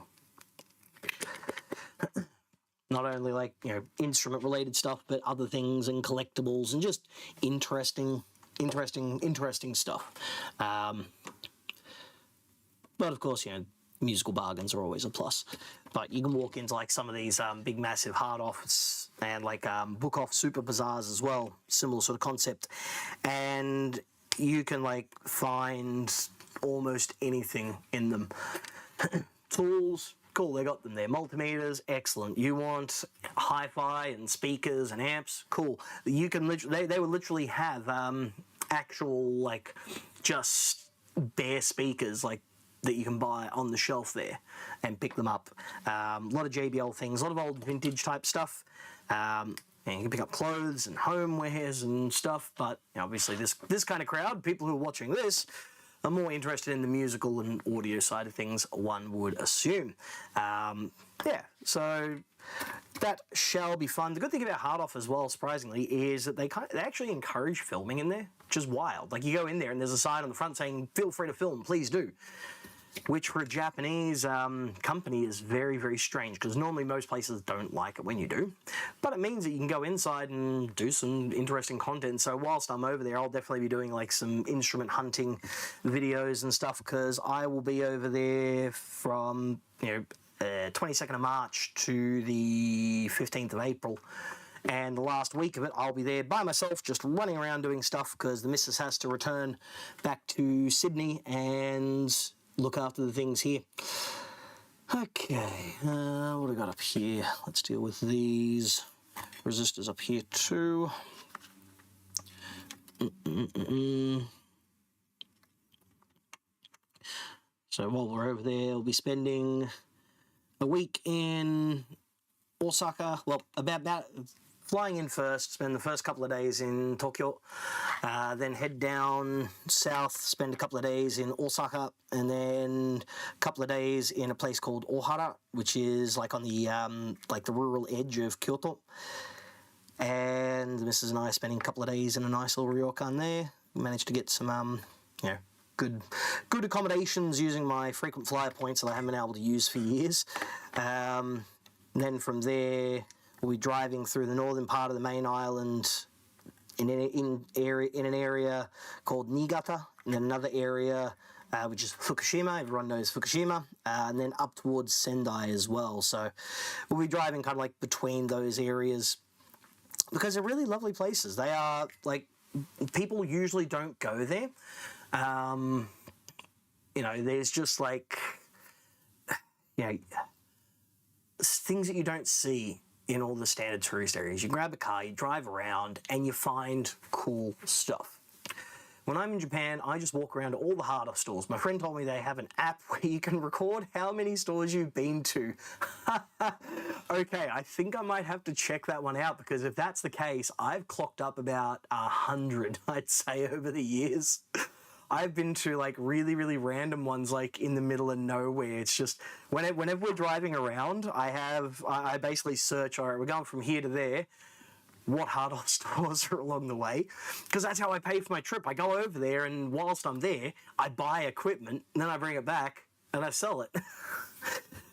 Not only like, you know, instrument related stuff, but other things and collectibles and just interesting stuff. But of course, you know, musical bargains are always a plus. But you can walk into like some of these big massive hard offs and like book off super bazaars as well, similar sort of concept, and you can like find almost anything in them. Tools, cool, they got them there. Multimeters, excellent. You want hi-fi and speakers and amps, cool. You can literally, they would literally have actual like just bare speakers like that you can buy on the shelf there and pick them up. A lot of JBL things, a lot of old vintage type stuff. And you can pick up clothes and homewares and stuff, but you know, obviously this kind of crowd, people who are watching this, are more interested in the musical and audio side of things, one would assume. Yeah, so that shall be fun. The good thing about Hard Off as well, surprisingly, is that they actually encourage filming in there, which is wild. Like, you go in there and there's a sign on the front saying, feel free to film, please do. Which for a Japanese company is very, very strange, because normally most places don't like it when you do. But it means that you can go inside and do some interesting content. So whilst I'm over there, I'll definitely be doing like some instrument hunting videos and stuff, because I will be over there from, 22nd of March to the 15th of April. And the last week of it, I'll be there by myself, just running around doing stuff, because the missus has to return back to Sydney and look after the things here. Okay, what do we got up here? Let's deal with these resistors up here too. So while we're over there, we'll be spending a week in Osaka. Well, about flying in first, spend the first couple of days in Tokyo, then head down south, spend a couple of days in Osaka, and then a couple of days in a place called Ohara, which is like on the the rural edge of Kyoto. And the missus and I are spending a couple of days in a nice little ryokan there. We managed to get some good accommodations using my frequent flyer points that I haven't been able to use for years. Then from there, we'll be driving through the northern part of the main island in an area called Niigata, in another area which is Fukushima. Everyone knows Fukushima, and then up towards Sendai as well. So we'll be driving kind of like between those areas, because they're really lovely places. They are, like, people usually don't go there. There's just like, things that you don't see in all the standard tourist areas. You grab a car, you drive around, and you find cool stuff. When I'm in Japan, I just walk around to all the Hard Off stores. My friend told me they have an app where you can record how many stores you've been to. Okay, I think I might have to check that one out, because if that's the case, I've clocked up about 100, I'd say, over the years. I've been to like really, really random ones, like in the middle of nowhere. It's just whenever we're driving around, I basically search, all right, we're going from here to there, what Hard Off stores are along the way, because that's how I pay for my trip. I go over there, and whilst I'm there, I buy equipment, and then I bring it back and I sell it.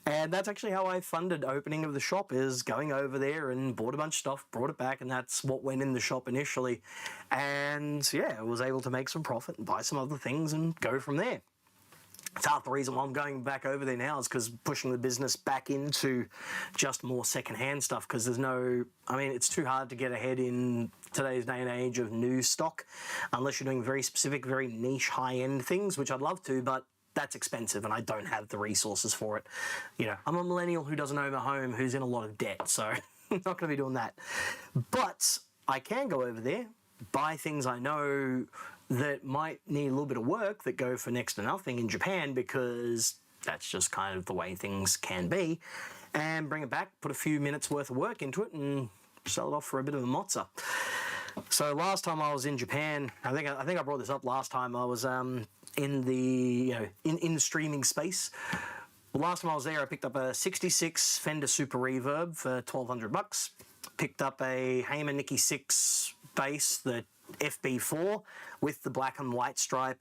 And that's actually how I funded opening of the shop, is going over there and bought a bunch of stuff, brought it back, and that's what went in the shop initially. And yeah, I was able to make some profit and buy some other things and go from there. It's half the reason why I'm going back over there now, is because pushing the business back into just more secondhand stuff, because it's too hard to get ahead in today's day and age of new stock, unless you're doing very specific, very niche, high-end things, which I'd love to, but that's expensive and I don't have the resources for it. I'm a millennial who doesn't own a home, who's in a lot of debt, so I'm not going to be doing that. But I can go over there, buy things I know that might need a little bit of work that go for next to nothing in Japan, because that's just kind of the way things can be, and bring it back, put a few minutes worth of work into it, and sell it off for a bit of a mozza. So last time I was in Japan, I think I brought this up last time, I was in the in the streaming space. Well, last time I was there, I picked up a 66 Fender Super Reverb for $1,200. Picked up a Hayman Nicky 6 bass, the FB4, with the black and white stripe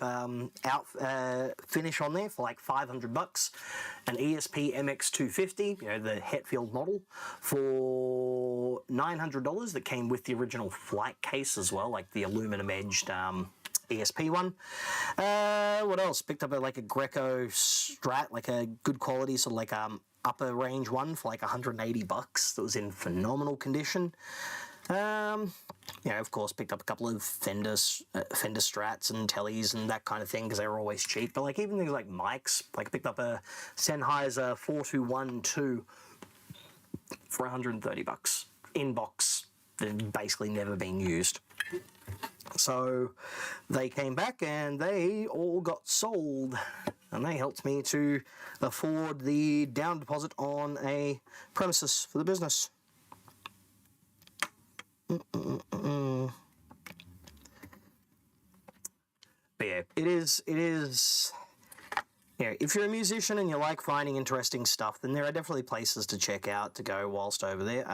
finish on there for like $500. An ESP MX250, the Hetfield model, for $900. That came with the original flight case as well, like the aluminum edged ESP one. What else? Picked up a Greco Strat, like a good quality, sort of like upper range one for like $180. That was in phenomenal condition. Of course, picked up a couple of Fender Strats and Tellys and that kind of thing, because they were always cheap. But like even things like mics, like I picked up a Sennheiser 4212 for $130 in box. They've basically never been used. So they came back and they all got sold, and they helped me to afford the down deposit on a premises for the business. But But yeah, it is, yeah, if you're a musician and you like finding interesting stuff, then there are definitely places to check out to go whilst over there.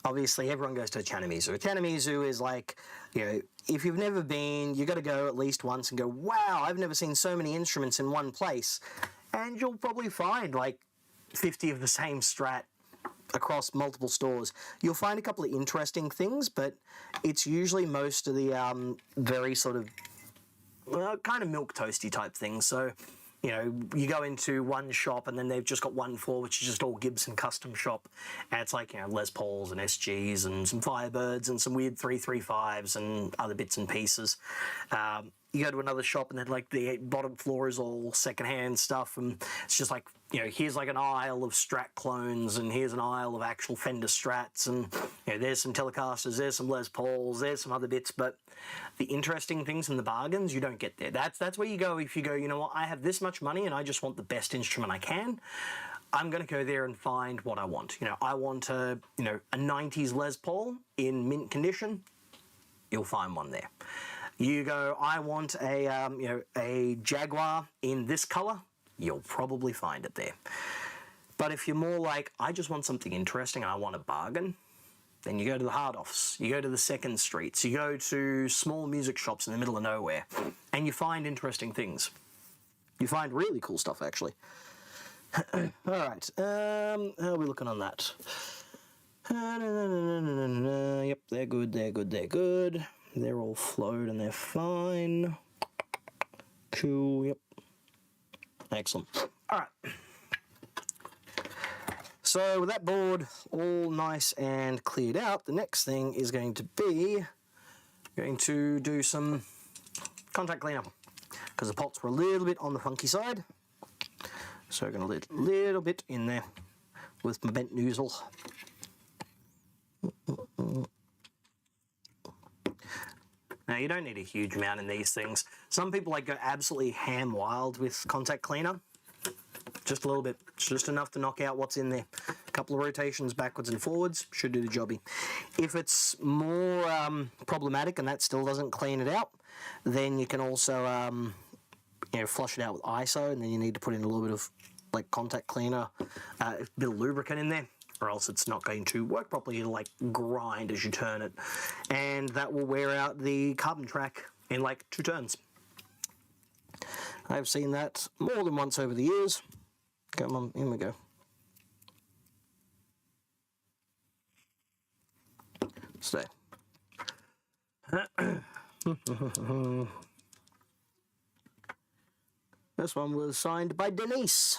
Obviously, everyone goes to Chanamizu. Chanamizu is like, you know, if you've never been, you got to go at least once and go, wow, I've never seen so many instruments in one place. And you'll probably find like 50 of the same Strat across multiple stores. You'll find a couple of interesting things, but it's usually most of the very sort of kind of milquetoasty type things. So, you know, you go into one shop and then they've just got one floor which is just all Gibson custom shop, and it's like, you know, Les Pauls and SGs and some Firebirds and some weird 335s and other bits and pieces. You go to another shop and then like the bottom floor is all secondhand stuff, and it's just like, you know, here's like an aisle of Strat clones and here's an aisle of actual Fender Strats, and you know, there's some Telecasters, there's some Les Pauls, there's some other bits, but the interesting things and the bargains you don't get there. That's where you go if you go, you know what, I have this much money and I just want the best instrument I can. I'm going to go there and find what I want. You know, I want a 90s Les Paul in mint condition. You'll find one there. You go, I want a Jaguar in this color. You'll probably find it there. But if you're more like, I just want something interesting and I want a bargain, then you go to the hard offs, you go to the second streets, you go to small music shops in the middle of nowhere, and you find interesting things. You find really cool stuff, actually. All right, how are we looking on that? Yep, they're good, they're good, they're good. They're all flowed and they're fine. Cool, yep. Excellent. All right. So with that board all nice and cleared out, the next thing is going to be do some contact cleanup, because the pots were a little bit on the funky side. So we're going to let a little bit in there with my bent noozle. Now, you don't need a huge amount in these things. Some people like go absolutely ham wild with contact cleaner. Just a little bit. It's just enough to knock out what's in there. A couple of rotations backwards and forwards should do the jobby. If it's more problematic and that still doesn't clean it out, then you can also flush it out with ISO, and then you need to put in a little bit of like contact cleaner, a bit of lubricant in there, or else it's not going to work properly. It'll like grind as you turn it, and that will wear out the carbon track in like 2 turns. I've seen that more than once over the years. Come on, in we go. Stay. This one was signed by Denise.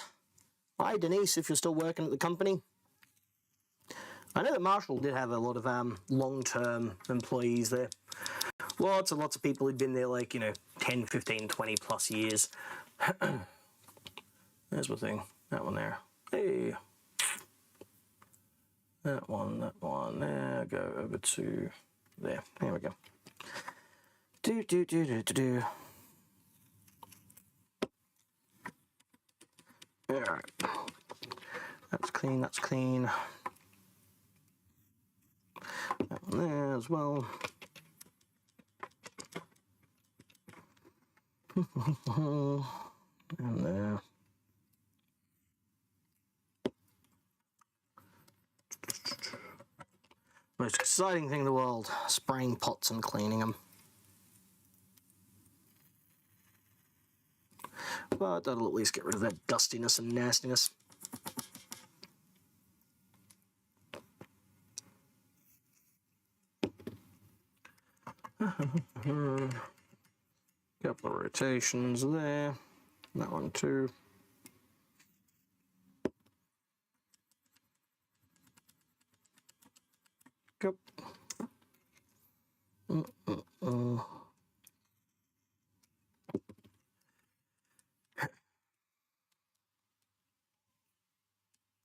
Hi Denise, if you're still working at the company. I know that Marshall did have a lot of long-term employees there. Lots and lots of people who'd been there like, 10, 15, 20 plus years. There's my thing. That one there. Hey. That one there. Go over to there. There we go. Do. Alright. That's clean, that's clean. That one there as well. And there. Most exciting thing in the world, spraying pots and cleaning them. But that'll at least get rid of that dustiness and nastiness. Couple of rotations there. That one too. Yep.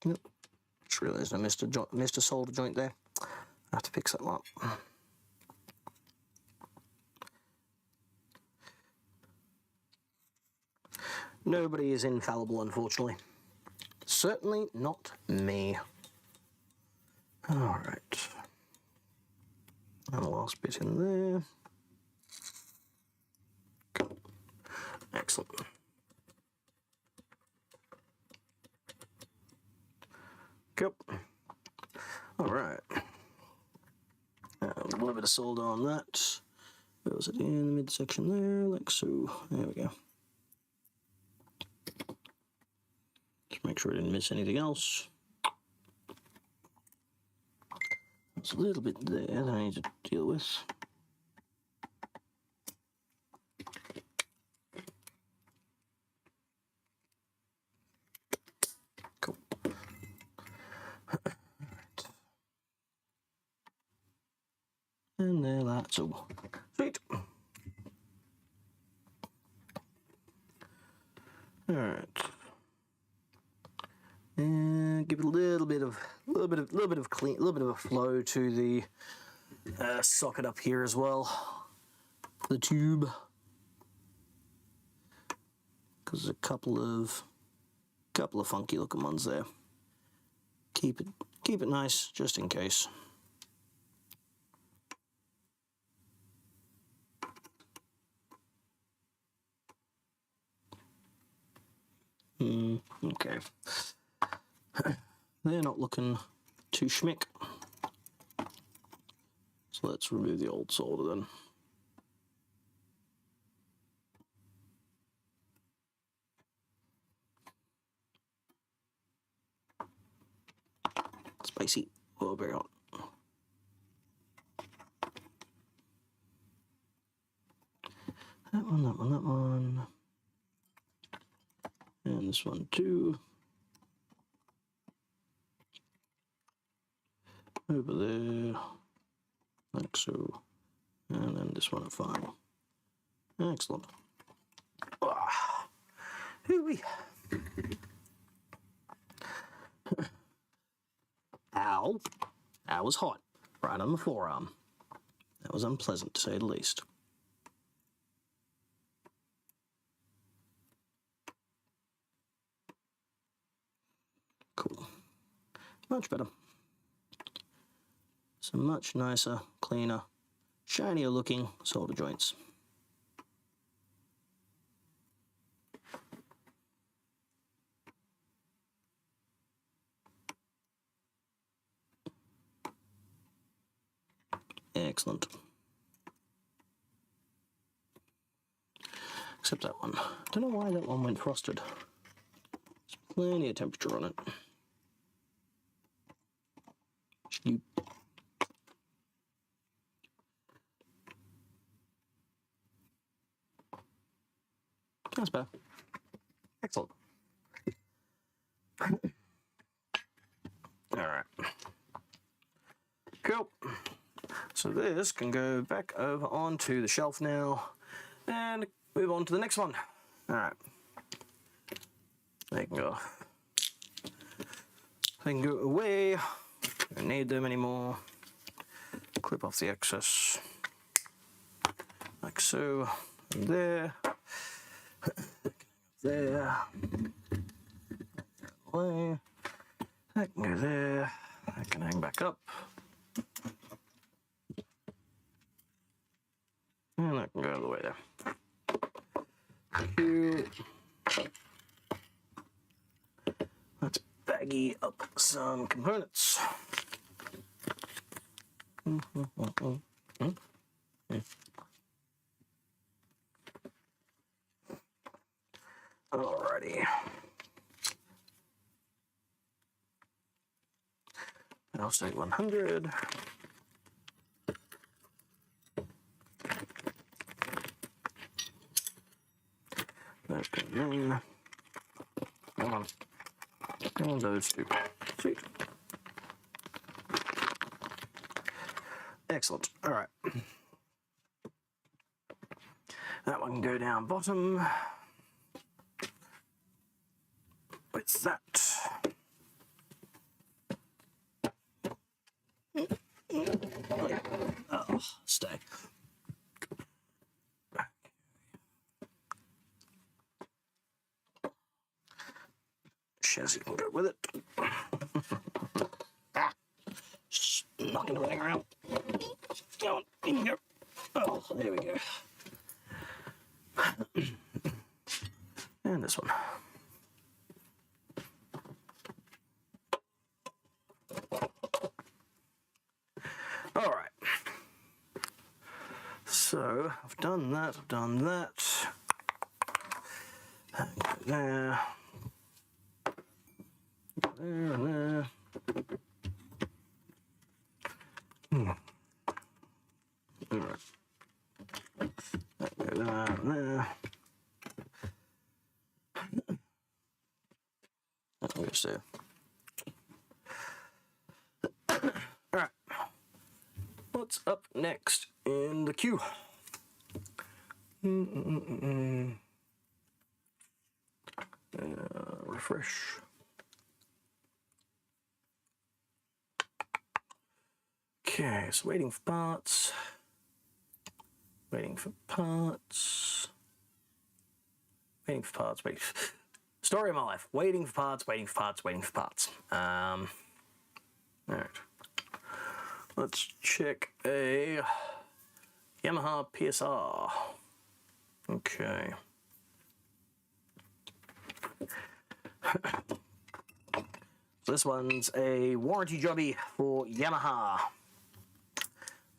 Yep. Just realised I missed a solder joint there. I have to fix that one up. Nobody is infallible, unfortunately. Certainly not me. Alright. And the last bit in there. Excellent. Cool. All right. A little bit of solder on that. Where was it? In the midsection there, like so. There we go. Just make sure I didn't miss anything else. There's a little bit there that I need to deal with. Cool. And there, that's all. Sweet. All right. And give it a little bit of a flow to the socket up here as well, the tube, because there's a couple of funky looking ones there. Keep it nice just in case. Okay. They're not looking too schmick. So let's remove the old solder then. Spicy. Oh, very hot. That one, that one, that one. And this one too. Over there, like so. And then this one at 5. Excellent. Ah, hooey. Ow. That was hot. Right on the forearm. That was unpleasant, to say the least. Cool. Much better. Some much nicer, cleaner, shinier looking solder joints. Excellent. Except that one. Don't know why that one went frosted. There's plenty of temperature on it. Shoot. That's better. Excellent. Alright. Cool. So this can go back over onto the shelf now and move on to the next one. Alright. They can go. They can go away. Don't need them anymore. Clip off the excess. Like so. And there. There. Away. That can go there. That can hang back up. And that can go all the way there. Let's baggy up some components. Alrighty. ValveState 100. That's good. Come on. Come on, those two. Sweet. Excellent. All right. That one can go down bottom. What's that? Oh, stay. Chassis can go with it. Ah, just knocking everything around. Go on, in here. Oh, there we go. And this one. All right. So I've done that. There. There. All right. There. So. All right. What's up next in the queue? Refresh. Okay, so waiting for parts. Story of my life. Waiting for parts. All right. Let's check a Yamaha PSR. Okay. So this one's a warranty jobby for Yamaha.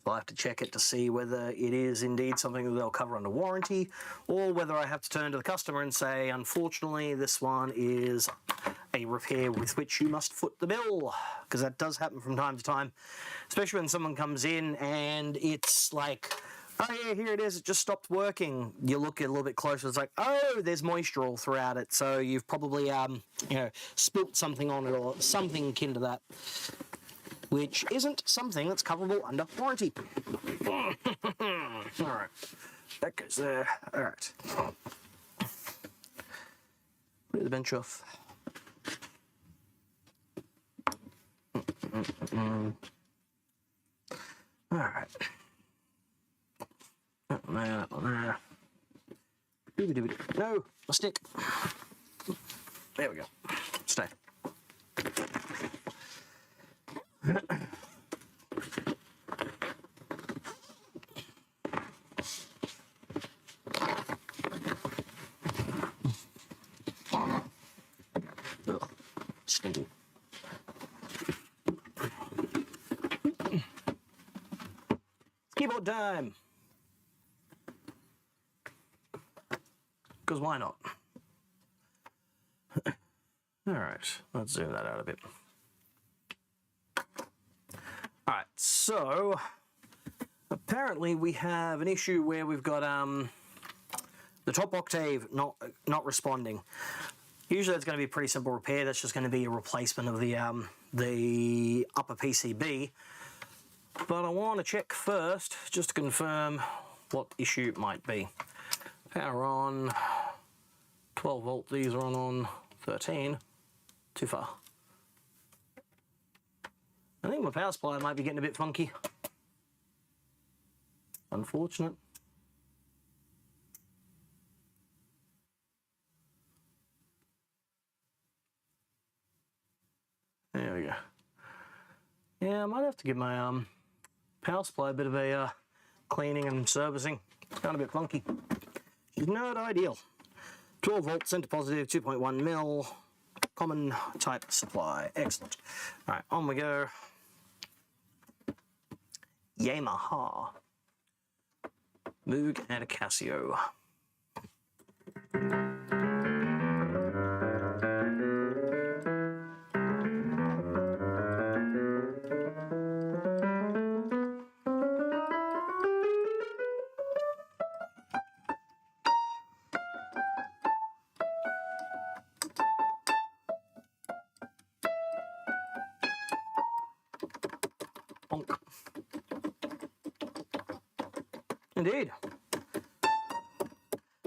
I'll have to check it to see whether it is indeed something that they'll cover under warranty, or whether I have to turn to the customer and say, unfortunately, this one is a repair with which you must foot the bill, because that does happen from time to time, especially when someone comes in and it's like, oh yeah, here it is, it just stopped working. You look a little bit closer, it's like, oh, there's moisture all throughout it, so you've probably, spilt something on it or something akin to that, which isn't something that's coverable under warranty. All right, that goes there. All right, put the bench off. All right. There. No, a stick. There we go. Stay. Stinky. Keyboard time. Because why not? All right, let's zoom that out a bit. All right, so apparently we have an issue where we've got the top octave not responding. Usually it's going to be a pretty simple repair. That's just going to be a replacement of the upper PCB. But I want to check first just to confirm what issue it might be. Power on, 12 volt, these are on 13, too far. I think my power supply might be getting a bit funky. Unfortunate. There we go. Yeah, I might have to give my power supply a bit of a cleaning and servicing. It's kind of a bit funky. It's not ideal. 12 volt, center positive, 2.1 mil, common type supply. Excellent. All right, on we go. Yamaha. Moog and a Casio. Bonk. Indeed.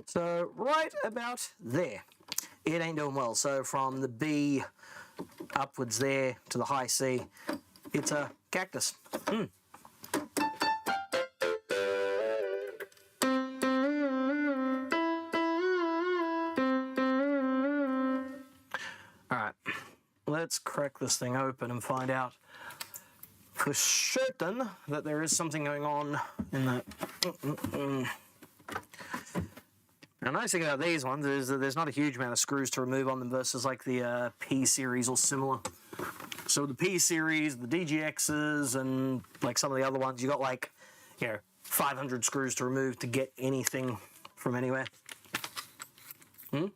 So right about there, it ain't doing well. So from the B upwards there to the high C, it's a cactus. All right, let's crack this thing open and find out for certain that there is something going on in that. Now, the nice thing about these ones is that there's not a huge amount of screws to remove on them versus like the P series or similar. So the P series, the DGXs, and like some of the other ones, you got like, 500 screws to remove to get anything from anywhere. Oh,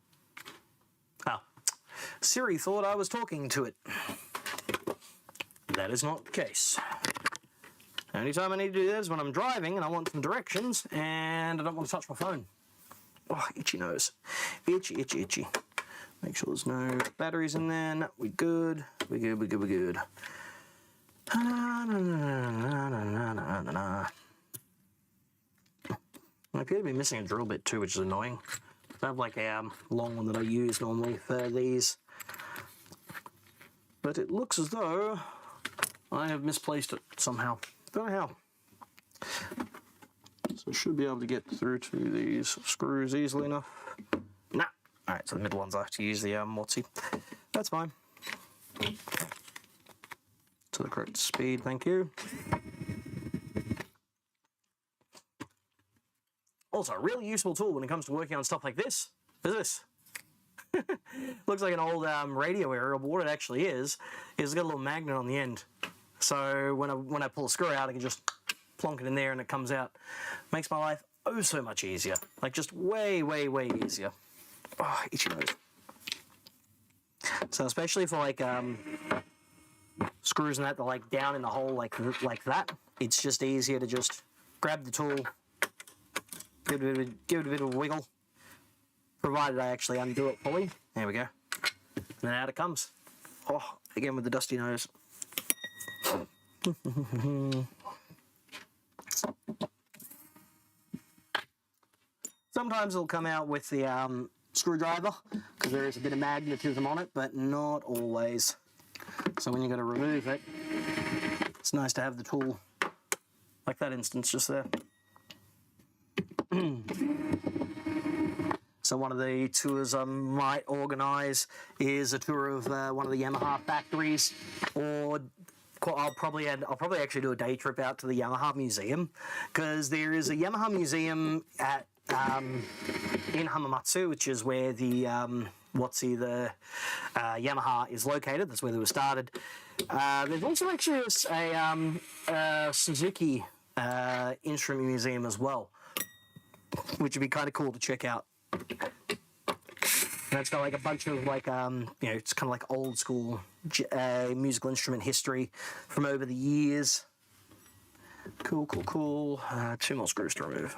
Siri thought I was talking to it. That is not the case. The only time I need to do that is when I'm driving and I want some directions and I don't want to touch my phone. Oh, itchy nose. Itchy, itchy, itchy. Make sure there's no batteries in there. No, we good. We good, we good, we good. I appear to be missing a drill bit too, which is annoying. I have like a long one that I use normally for these. But it looks as though I have misplaced it somehow. Don't know how. So I should be able to get through to these screws easily enough. Nah. Alright, so the middle ones I have to use the Mortzi. That's fine. To the correct speed, thank you. Also, a really useful tool when it comes to working on stuff like this is this. Looks like an old radio aerial, but what it actually is it's got a little magnet on the end. So when I pull a screw out, I can just plonk it in there and it comes out. Makes my life oh so much easier. Like just way, way, way easier. Oh, itchy nose. So especially for like screws and that, they're like down in the hole like that. It's just easier to just grab the tool, give it a bit of a wiggle, provided I actually undo it fully. There we go. And then out it comes. Oh, again with the dusty nose. Sometimes it'll come out with the screwdriver because there is a bit of magnetism on it, but not always. So when you're going to remove it, it's nice to have the tool, like that instance just there. So one of the tours I might organise is a tour of one of the Yamaha factories, or I'll probably actually do a day trip out to the Yamaha museum, because there is a Yamaha museum at in Hamamatsu, which is where the Yamaha is located. That's where they were started. There's also actually a Suzuki instrument museum as well, which would be kind of cool to check out. And it's got like a bunch of like it's kind of like old school musical instrument history from over the years. Cool, cool, cool. 2 more screws to remove.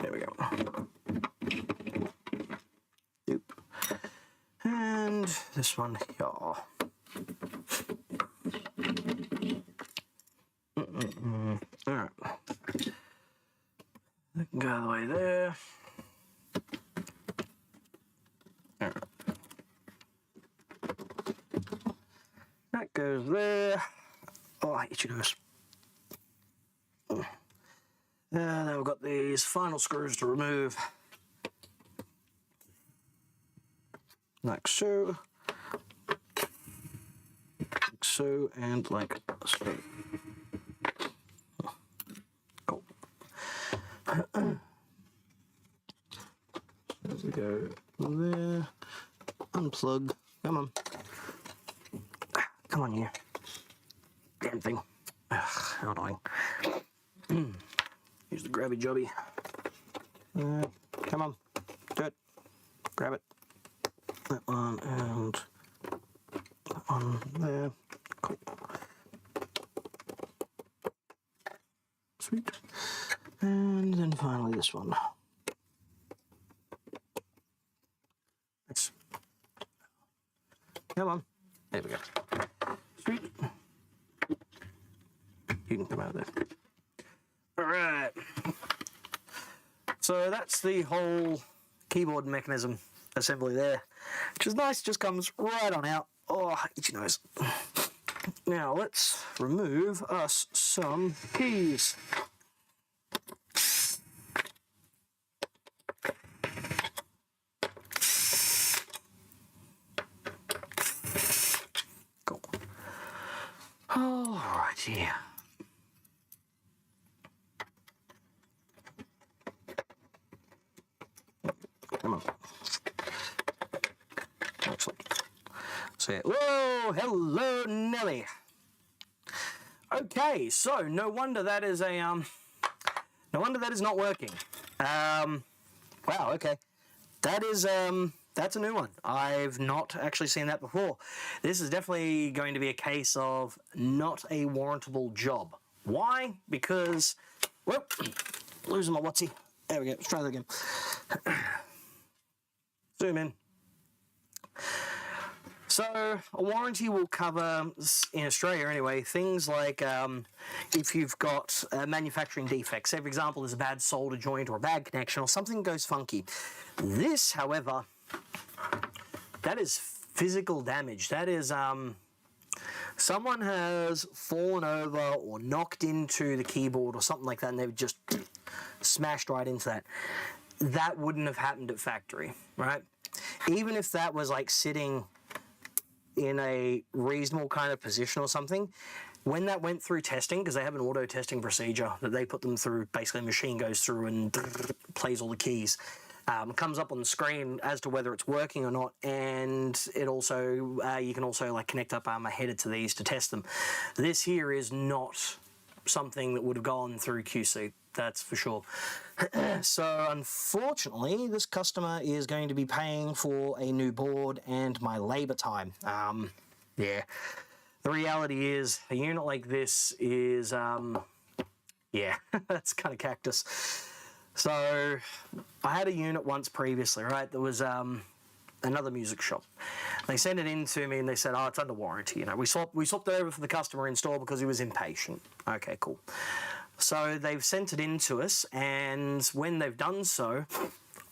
There we go. Doop. And this one here. Alright. That can go all the way there. Alright. That goes there. Oh, I itchy nose. And then we've got these final screws to remove. Like so. Like so, and like so. Cool. As we go there. Unplug. Come on. Come on, you. Damn thing. Ugh, how annoying. Use the grabby jobby. Come on. Do it. Grab it. That one and that one there. Cool. Sweet. And then finally this one. Nice. Come on. There we go. Sweet. You can come out of there. Alright. So that's the whole keyboard mechanism assembly there, which is nice, just comes right on out. Oh, itchy nose. Now let's remove us some keys. Cool. Alrighty. Come on. Excellent. So, whoa, hello, Nelly. Okay, so no wonder that is a no wonder that is not working. Wow, okay, that is that's a new one. I've not actually seen that before. This is definitely going to be a case of not a warrantable job. Why? Because, well, losing my whatsy. There we go. Let's try that again. Zoom in. So a warranty will cover, in Australia anyway, things like if you've got manufacturing defects. Say, for example, there's a bad solder joint or a bad connection or something goes funky. This, however, that is physical damage. That is someone has fallen over or knocked into the keyboard or something like that, and they've just smashed right into that. That wouldn't have happened at factory, right? Even if that was like sitting in a reasonable kind of position or something, when that went through testing, because they have an auto testing procedure that they put them through, basically a machine goes through and plays all the keys. Comes up on the screen as to whether it's working or not, and it also you can also like connect up a header to these to test them. This here is not something that would have gone through QC, that's for sure. So unfortunately, this customer is going to be paying for a new board and my labor time. Yeah, the reality is a unit like this is yeah, that's kind of cactus. So I had a unit once previously, right? There was another music shop. They sent it in to me and they said, oh, it's under warranty. You know, we swapped it over for the customer install because he was impatient. Okay, cool. So they've sent it in to us, and when they've done so,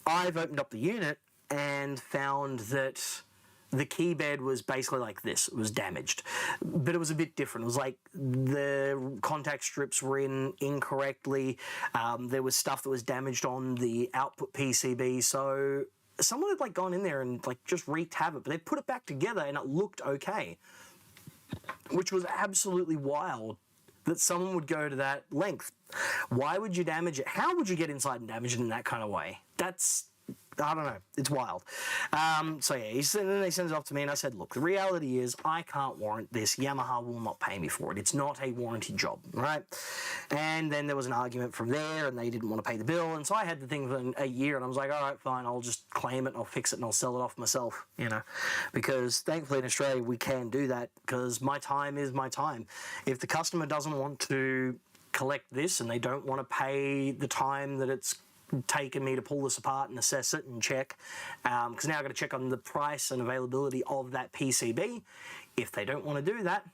I've opened up the unit and found that the key bed was basically like this. It was damaged, but it was a bit different. It was like the contact strips were in incorrectly. There was stuff that was damaged on the output PCB. So someone had like gone in there and like just wreaked havoc, but they put it back together and it looked okay, which was absolutely wild that someone would go to that length. Why would you damage it? How would you get inside and damage it in that kind of way? That's, I don't know. It's wild. So yeah, then they sent it off to me and I said, look, the reality is I can't warrant this. Yamaha will not pay me for it. It's not a warranty job, right? And then there was an argument from there and they didn't want to pay the bill. And so I had the thing for a year and I was like, all right, fine, I'll just claim it and I'll fix it and I'll sell it off myself, you know, because thankfully in Australia we can do that because my time is my time. If the customer doesn't want to collect this and they don't want to pay the time that it's taken me to pull this apart and assess it and check, because now I've got to check on the price and availability of that PCB. If they don't want to do that,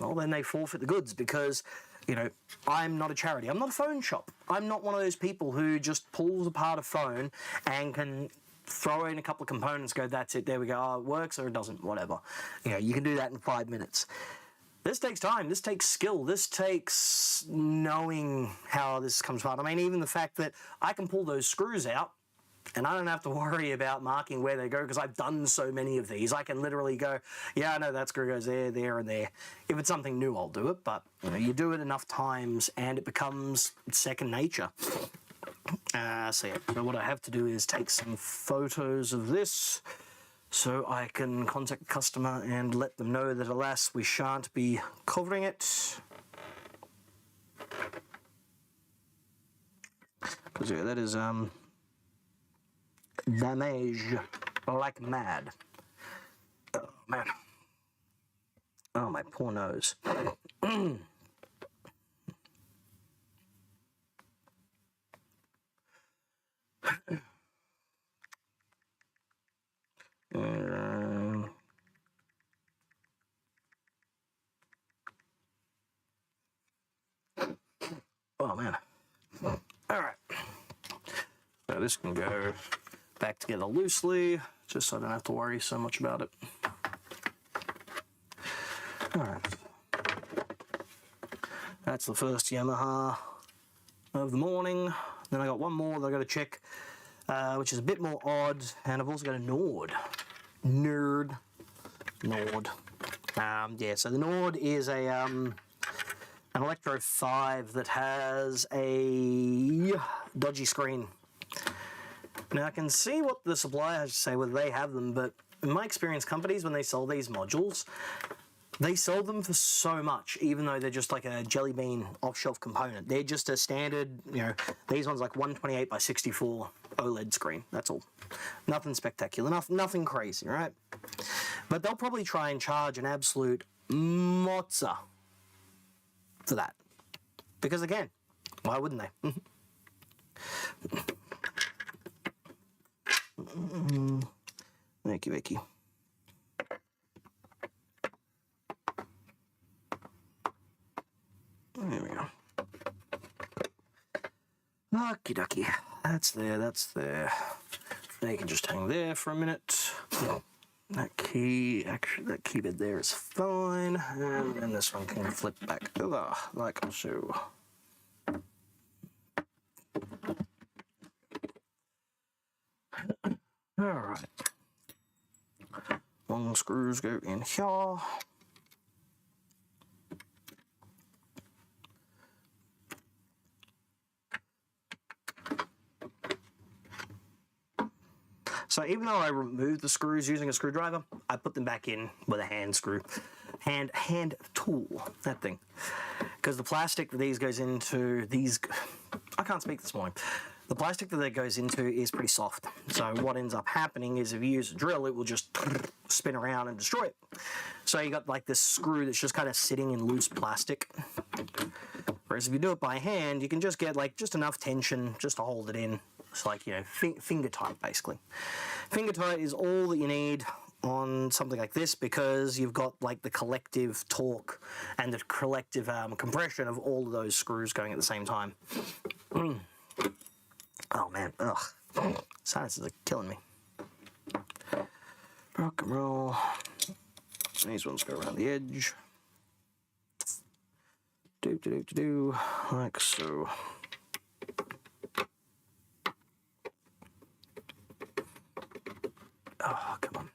well, then they forfeit the goods because, you know, I'm not a charity. I'm not a phone shop. I'm not one of those people who just pulls apart a phone and can throw in a couple of components, go, that's it, there we go, oh, it works or it doesn't, whatever. You know, you can do that in 5 minutes. This takes time, this takes skill, this takes knowing how this comes apart. I mean, even the fact that I can pull those screws out and I don't have to worry about marking where they go because I've done so many of these. I can literally go, yeah, I know that screw goes there, there, and there. If it's something new, I'll do it, but you know, you do it enough times and it becomes second nature. So yeah, so what I have to do is take some photos of this so I can contact the customer and let them know that, alas, we shan't be covering it. Because yeah, that is damage like mad. Oh man. Oh, my poor nose. Oh man. All right. So this can go back together loosely, just so I don't have to worry so much about it. All right. That's the first Yamaha of the morning. Then I got one more that I got to check, which is a bit more odd, and I've also got a Nord. Nord. Yeah, so the Nord is a an Electro 5 that has a dodgy screen. Now I can see what the supplier has to say, whether they have them, but in my experience, companies, when they sell these modules, they sell them for so much, even though they're just like a jelly bean off-shelf component. They're just a standard, you know, these ones like 128 by 64 OLED screen. That's all. Nothing spectacular, nothing crazy, right? But they'll probably try and charge an absolute mozza for that. Because again, why wouldn't they? Wakey. There we go. Okie dokie. That's there. They can just hang there for a minute. That keyboard there is fine. And then this one can flip back over, like so. Alright. Long screws go in here. So even though I removed the screws using a screwdriver, I put them back in with a hand screw. Hand tool, that thing. Because the plastic that these goes into, I can't speak this morning. The plastic that goes into is pretty soft. So what ends up happening is if you use a drill, it will just spin around and destroy it. So you got like this screw that's just kind of sitting in loose plastic. Whereas if you do it by hand, you can just get like just enough tension just to hold it in. It's like, you know, finger tight basically. Finger tight is all that you need on something like this because you've got like the collective torque and the collective compression of all of those screws going at the same time. Oh man, ugh. Sinuses are killing me. Rock and roll. These ones go around the edge. Like so. Oh, come on.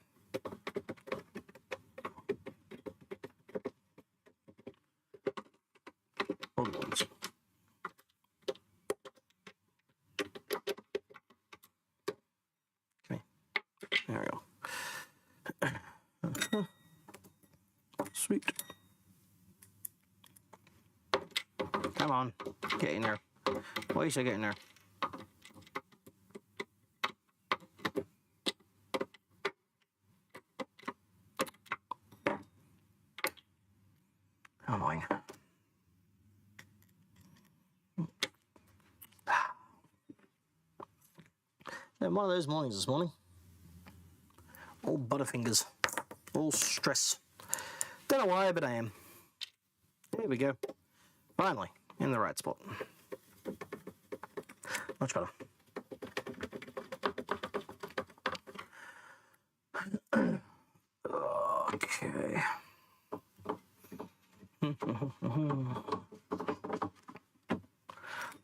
Hold on. Okay. There we go. Sweet. Come on. Get in there. Why should I get in there? Annoying. And one of those mornings this morning. All butterfingers. All stress. Don't know why, but I am. There we go. Finally, in the right spot. Much better. Okay.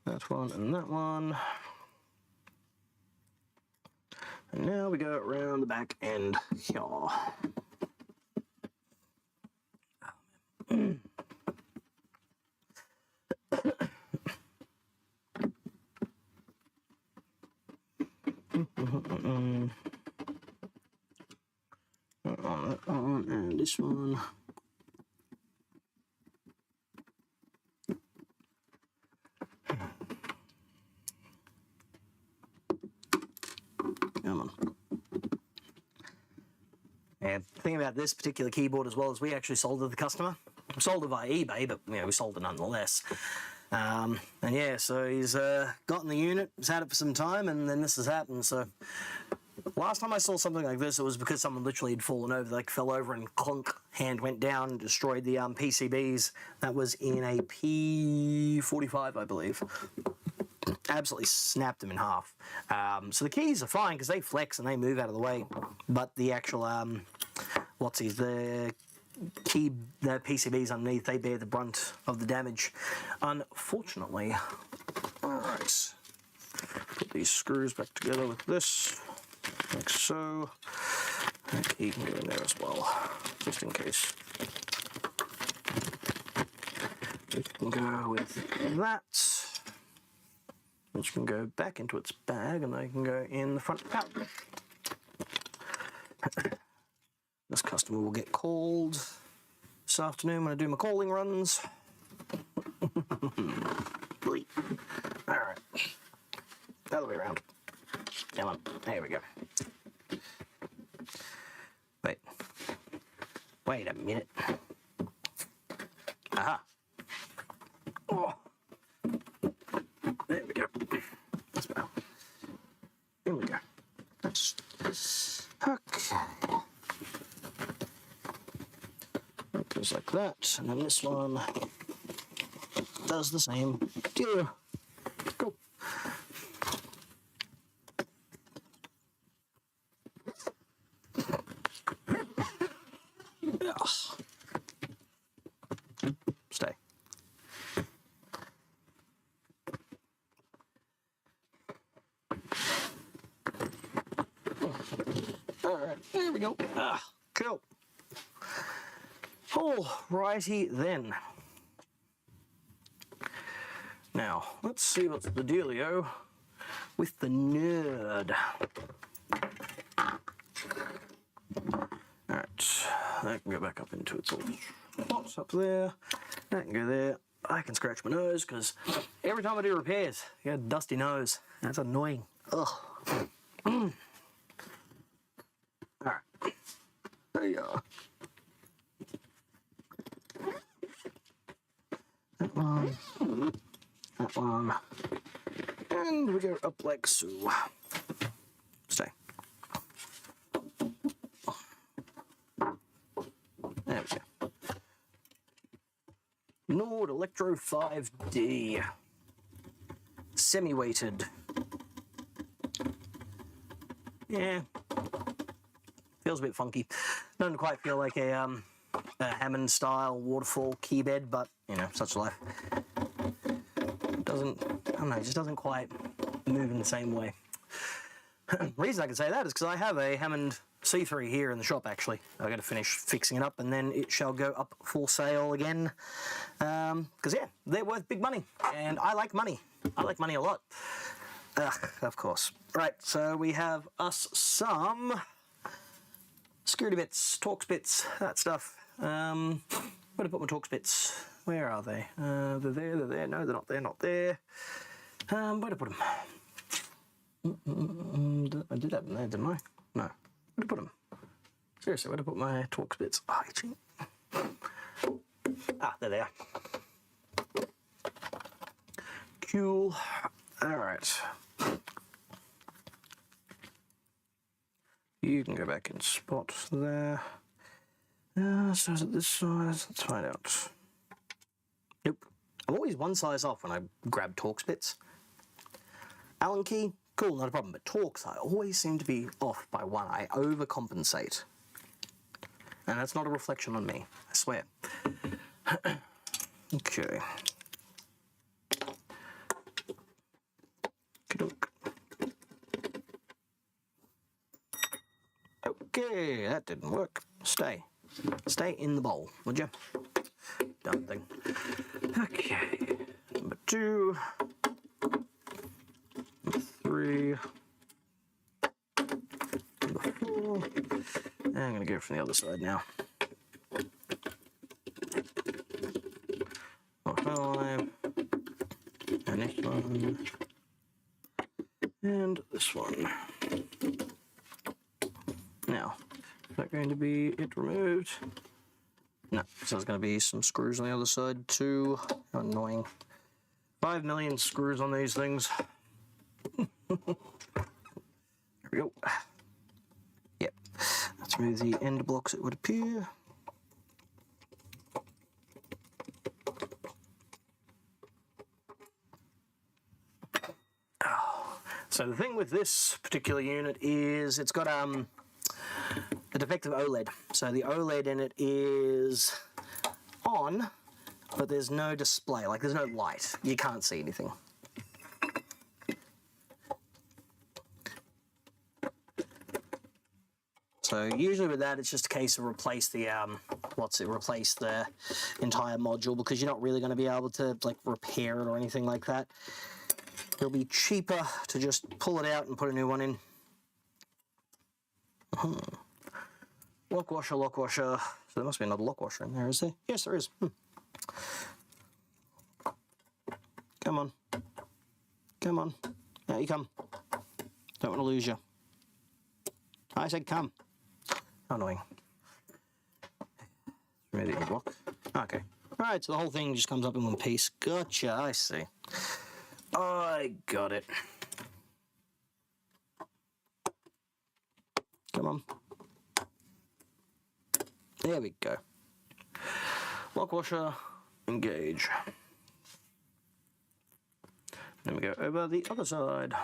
That one and that one. And now we go around the back end here. That one and this one. Come on. And the thing about this particular keyboard as well is we actually sold it to the customer. We sold it via eBay, but you know, we sold it nonetheless. And yeah, so he's gotten the unit, he's had it for some time, and then this has happened. So last time I saw something like this, it was because someone literally had fallen over, like fell over and clunk, hand went down, destroyed the PCBs. That was in a P45, I believe. Absolutely snapped them in half. So the keys are fine because they flex and they move out of the way, but the actual the PCBs underneath, they bear the brunt of the damage, unfortunately. All right, put these screws back together with this, like so. That key can go in there as well, just in case. We can go with that. which can go back into its bag, and they can go in the front pouch. This customer will get called this afternoon when I do my calling runs. Alright. Other way around. Come on. There we go. Wait a minute. Aha. Oh. There we go. That's better. Here we go. Okay. It goes like that, and then this one does the same deal. Cool. Stay. All right, there we go. Cool. Alrighty then. Now, let's see what's the dealio with the nerd. Alright, that can go back up into its little spots up there. That can go there. I can scratch my nose because every time I do repairs, I get a dusty nose. That's annoying. Ugh. Alright. There you are. That one. That one. And we go up like so. Stay. There we go. Nord Electro 5D. Semi-weighted. Yeah. Feels a bit funky. Doesn't quite feel like a Hammond style waterfall key bed, but you know, such life. Doesn't, I don't know, it just doesn't quite move in the same way. The reason I can say that is because I have a Hammond C3 here in the shop actually. I got to finish fixing it up and then it shall go up for sale again. Because yeah, they're worth big money and I like money. I like money a lot. Of course. Right, so we have us some security bits, Torx bits, that stuff. Where to put my Torx bits? Where are they? They're there, they're there. No, they're not there, not there. Where to put them? I did have them there, didn't I? No. Where to put them? Seriously, where to put my Torx bits? Oh, itchy. Ah, there they are. Cool. Alright. You can go back in spot there. So is it this size? Let's find out. Nope. I'm always one size off when I grab Torx bits. Allen key, cool, not a problem. But Torx, I always seem to be off by one. I overcompensate. And that's not a reflection on me, I swear. Okay. Okay, that didn't work. Stay. Stay in the bowl, would you? Dumb thing. Okay. Number 2. Number 3. Number 4. And I'm going to go from the other side now. Number 5. And this one. And this one. Now, is that going to be it removed? No, so there's going to be some screws on the other side too. How annoying. 5 million screws on these things. There we go. Yep. Let's remove the end blocks, it would appear. So the thing with this particular unit is it's got a defective OLED. So the OLED in it is on, but there's no display, like there's no light. You can't see anything. So usually with that, it's just a case of replace the replace the entire module, because you're not really going to be able to like repair it or anything like that. it'll be cheaper to just pull it out and put a new one in. Lock washer, lock washer. So there must be another lock washer in there, is there? Yes, there is. Come on. Come on. Out you come. Don't want to lose you. I said come. How annoying. Ready to block. Okay. Alright, so the whole thing just comes up in one piece. Gotcha, I see. I got it. Come on. There we go. Lock washer, engage. Then we go over the other side.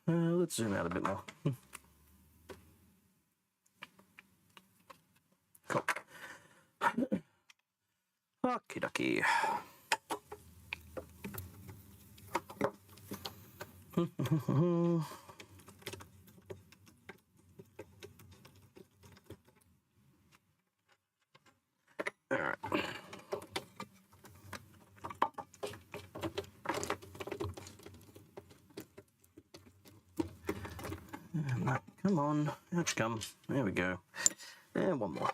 Let's zoom out a bit more. Cool. Okie dokie. Alright. Come on, out you come. There we go. And one more.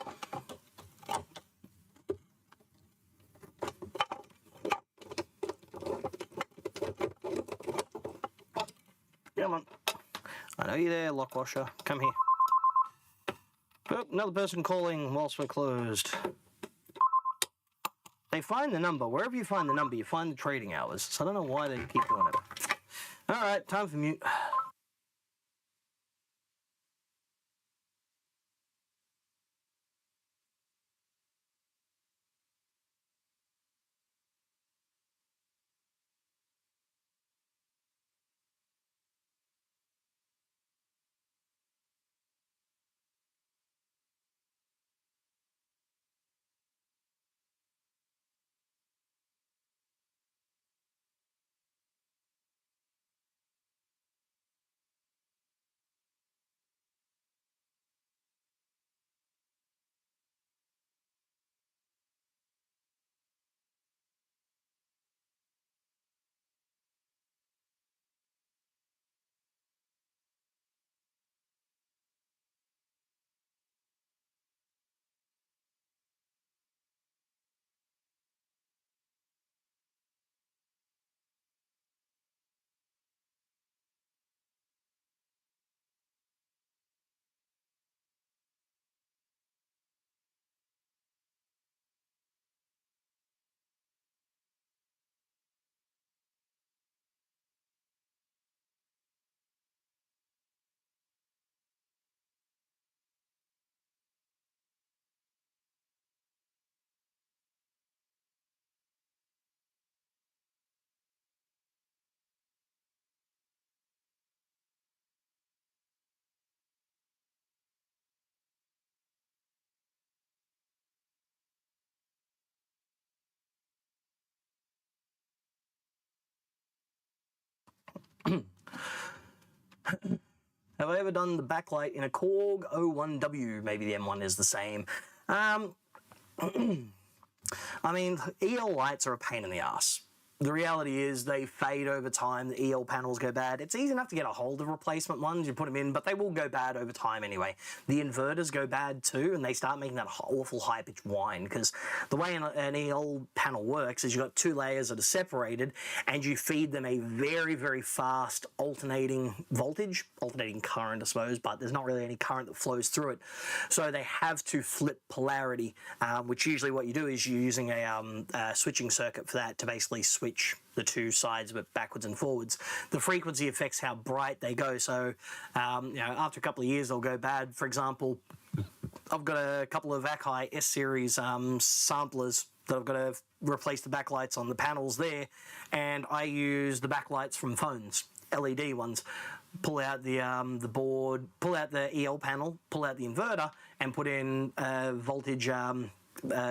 Come on. I know you're there, lock washer. Come here. Oh, another person calling whilst we're closed. They find the number. Wherever you find the number, you find the trading hours. So I don't know why they keep doing it. Alright, time for mute. Have I ever done the backlight in a Korg 01W? Maybe the M1 is the same. I mean, EL lights are a pain in the ass. The reality is they fade over time, the EL panels go bad. It's easy enough to get a hold of replacement ones, you put them in, but they will go bad over time anyway. The inverters go bad too, and they start making that awful high-pitched whine, because the way an EL panel works is you've got two layers that are separated, and you feed them a very, very fast alternating voltage, alternating current, I suppose, but there's not really any current that flows through it. So they have to flip polarity, which usually what you do is you're using a switching circuit for that to basically switch the two sides but backwards and forwards. The frequency affects how bright they go, so after a couple of years they'll go bad. For example, I've got a couple of Akai S-series samplers that I've got to replace the backlights on the panels there, and I use the backlights from phones, LED ones. Pull out the board, pull out the EL panel, pull out the inverter, and put in a voltage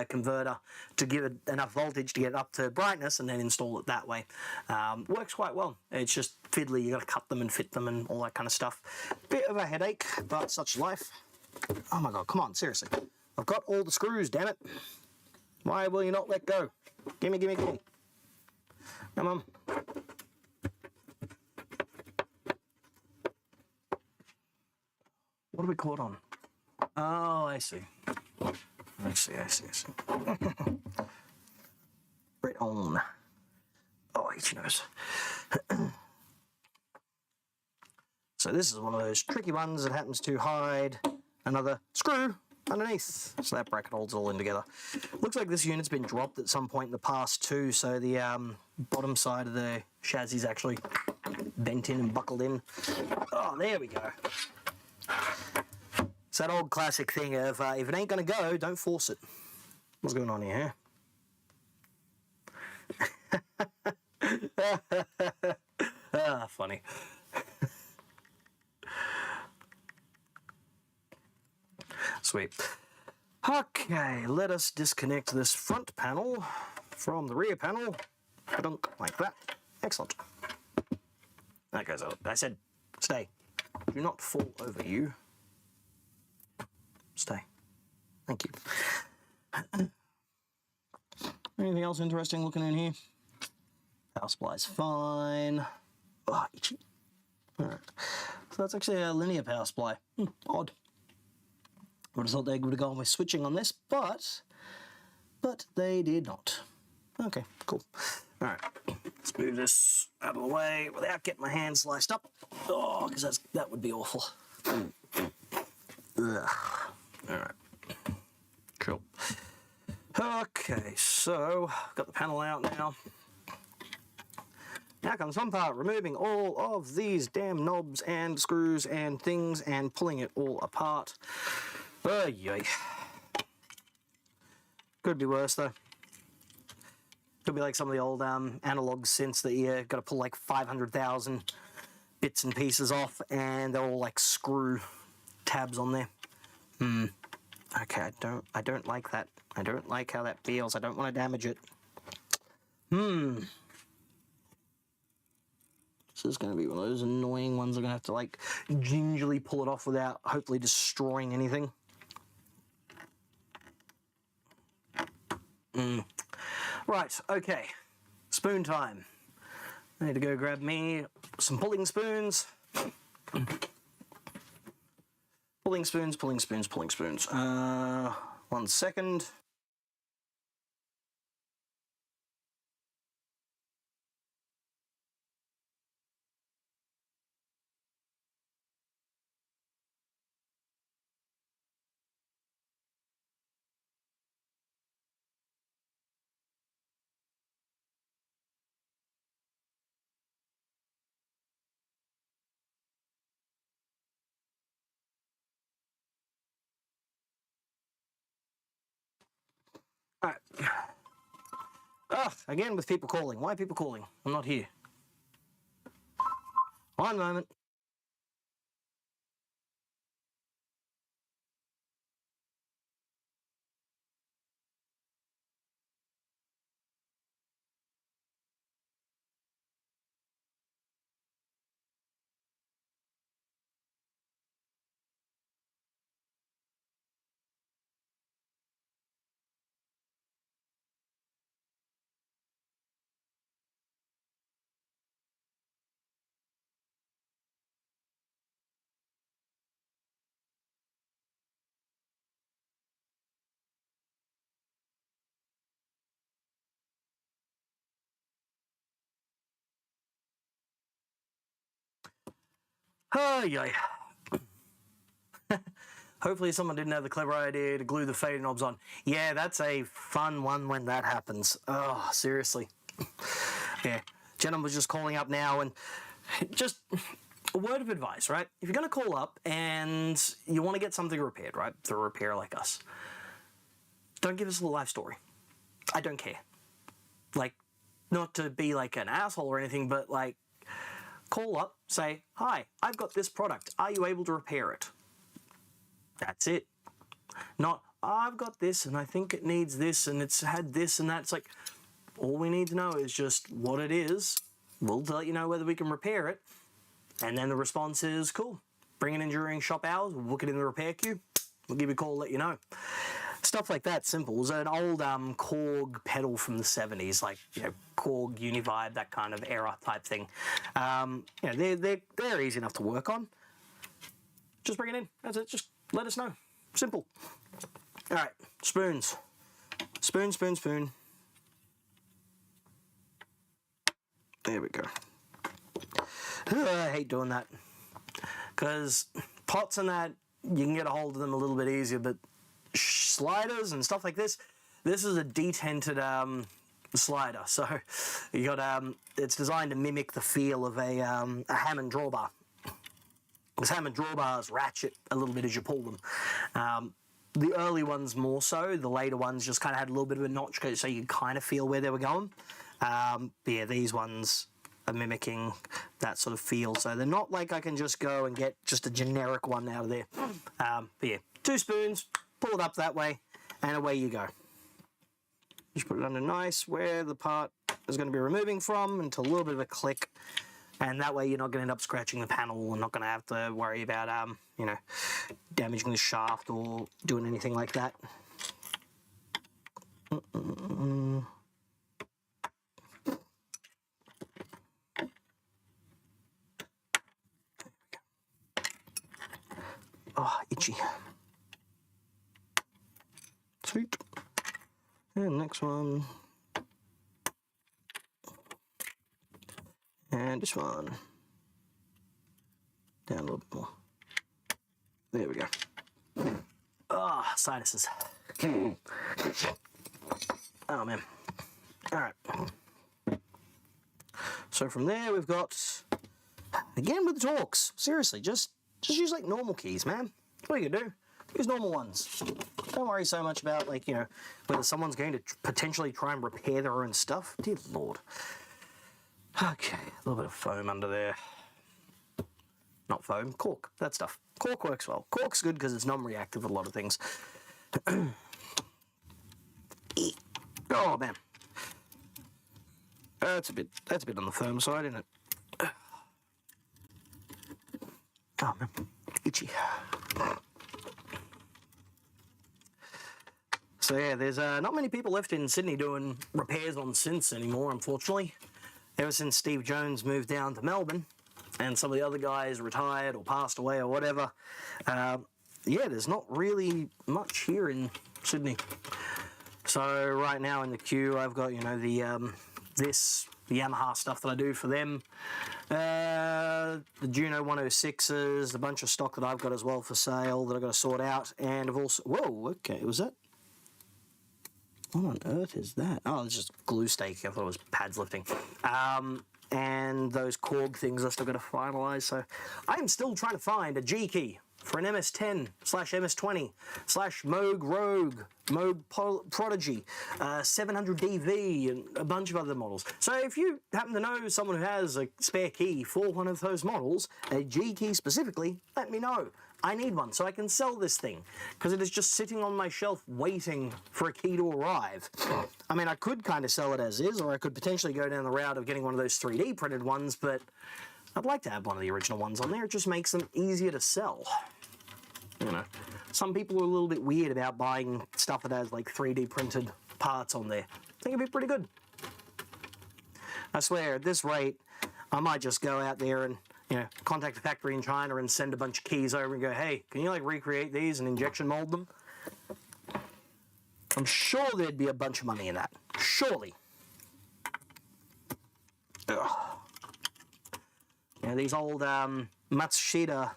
converter to give it enough voltage to get it up to brightness, and then install it that way. Works quite well. It's just fiddly. You got to cut them and fit them and all that kind of stuff. Bit of a headache, but such life. Oh my god, come on, seriously. I've got all the screws, damn it. Why will you not let go? Gimme, gimme, gimme. Come on. What are we caught on? Oh, I see. I see. Right on. Oh, itchy nose. So this is one of those tricky ones that happens to hide another screw underneath. So that bracket holds it all in together. Looks like this unit's been dropped at some point in the past too, so the bottom side of the chassis is actually bent in and buckled in. Oh, there we go. It's that old classic thing of if it ain't gonna go, don't force it. What's going on here? Ah, funny. Sweet. Okay, let us disconnect this front panel from the rear panel. Like that. Excellent. That goes out. I said, stay. Do not fall over, you. Stay. Thank you. Anything else interesting looking in here? Power supply's fine. Oh, itchy. Alright. So that's actually a linear power supply. Odd. I would have thought they would have gone with switching on this, but they did not. Okay, cool. Alright. Let's move this out of the way without getting my hand sliced up. Oh, because that would be awful. Ugh. Alright. Cool. Okay, so got the panel out now. Now comes one part, removing all of these damn knobs and screws and things and pulling it all apart. Oh, yay. Could be worse though. Could be like some of the old analog synths that you got to pull like 500,000 bits and pieces off, and they're all like screw tabs on there. Okay, I don't like that. I don't like how that feels. I don't want to damage it. This is going to be one of those annoying ones. I'm going to have to like gingerly pull it off without hopefully destroying anything. Right, okay. Spoon time. I need to go grab me some pulling spoons. Pulling spoons. 1 second. Alright. Again with people calling. Why are people calling? I'm not here. One moment. Oh, yay. Hopefully someone didn't have the clever idea to glue the fader knobs on. Yeah, that's a fun one when that happens. Oh, seriously. Yeah, gentleman was just calling up now, and just a word of advice, right? If you're going to call up and you want to get something repaired, right, through a repairer like us, don't give us a life story. I don't care. Like, not to be like an asshole or anything, but like, call up, say, hi, I've got this product. Are you able to repair it? That's it. Not, I've got this and I think it needs this and it's had this and that. It's like, all we need to know is just what it is. We'll let you know whether we can repair it. And then the response is, cool. Bring it in during shop hours. We'll book it in the repair queue. We'll give you a call, let you know. stuff like that. Simple. It was an old Korg pedal from the 70s, like, you know, Korg Univibe, that kind of era type thing. You know, they're easy enough to work on. Just bring it in. That's it. Just let us know. Simple. All right, spoons. Spoon, spoon, spoon. There we go. I hate doing that, because pots and that, you can get a hold of them a little bit easier, but sliders and stuff like this is a detented slider, so you got it's designed to mimic the feel of a Hammond drawbar. Because Hammond drawbars ratchet a little bit as you pull them. The early ones more so, the later ones just kind of had a little bit of a notch, so you kind of feel where they were going. But yeah, these ones are mimicking that sort of feel, so they're not like I can just go and get just a generic one out of there. But yeah, 2 spoons, pull it up that way, and away you go. Just put it under nice where the part is going to be removing from, until a little bit of a click, and that way you're not going to end up scratching the panel and not going to have to worry about you know, damaging the shaft or doing anything like that. Oh, itchy. Sweet. And next one. And this one. Down a little bit more. There we go. Ah, sinuses. Oh, man. All right. So from there, we've got, again with the Torx, seriously, just use like normal keys, man. What are you gonna do? Use normal ones. Don't worry so much about, like, you know, whether someone's going to potentially try and repair their own stuff. Dear Lord. Okay, a little bit of foam under there. Not foam, cork, that stuff. Cork works well. Cork's good because it's non-reactive with a lot of things. Oh, man. That's a bit on the firm side, isn't it? Oh, man. Itchy. So, yeah, there's not many people left in Sydney doing repairs on synths anymore, unfortunately. Ever since Steve Jones moved down to Melbourne and some of the other guys retired or passed away or whatever, yeah, there's not really much here in Sydney. So, right now in the queue, I've got, you know, the Yamaha stuff that I do for them, the Juno 106s, a bunch of stock that I've got as well for sale that I've got to sort out, and I've also, whoa, okay, was that, what on earth is that? Oh, it's just glue staking. I thought it was pads lifting. And those Korg things I've still got to finalise, so I am still trying to find a G key for an MS10/MS20/Moog Rogue, Moog Prodigy, 700DV, and a bunch of other models. So if you happen to know someone who has a spare key for one of those models, a G key specifically, let me know. I need one so I can sell this thing, because it is just sitting on my shelf waiting for a key to arrive. I mean, I could kind of sell it as is, or I could potentially go down the route of getting one of those 3D printed ones, but I'd like to have one of the original ones on there. It just makes them easier to sell. You know, some people are a little bit weird about buying stuff that has like 3D printed parts on there. I think it'd be pretty good. I swear, at this rate, I might just go out there and, you know, contact a factory in China and send a bunch of keys over and go, hey, can you like recreate these and injection mold them? I'm sure there'd be a bunch of money in that. Surely. Ugh. Yeah, these old Matsushita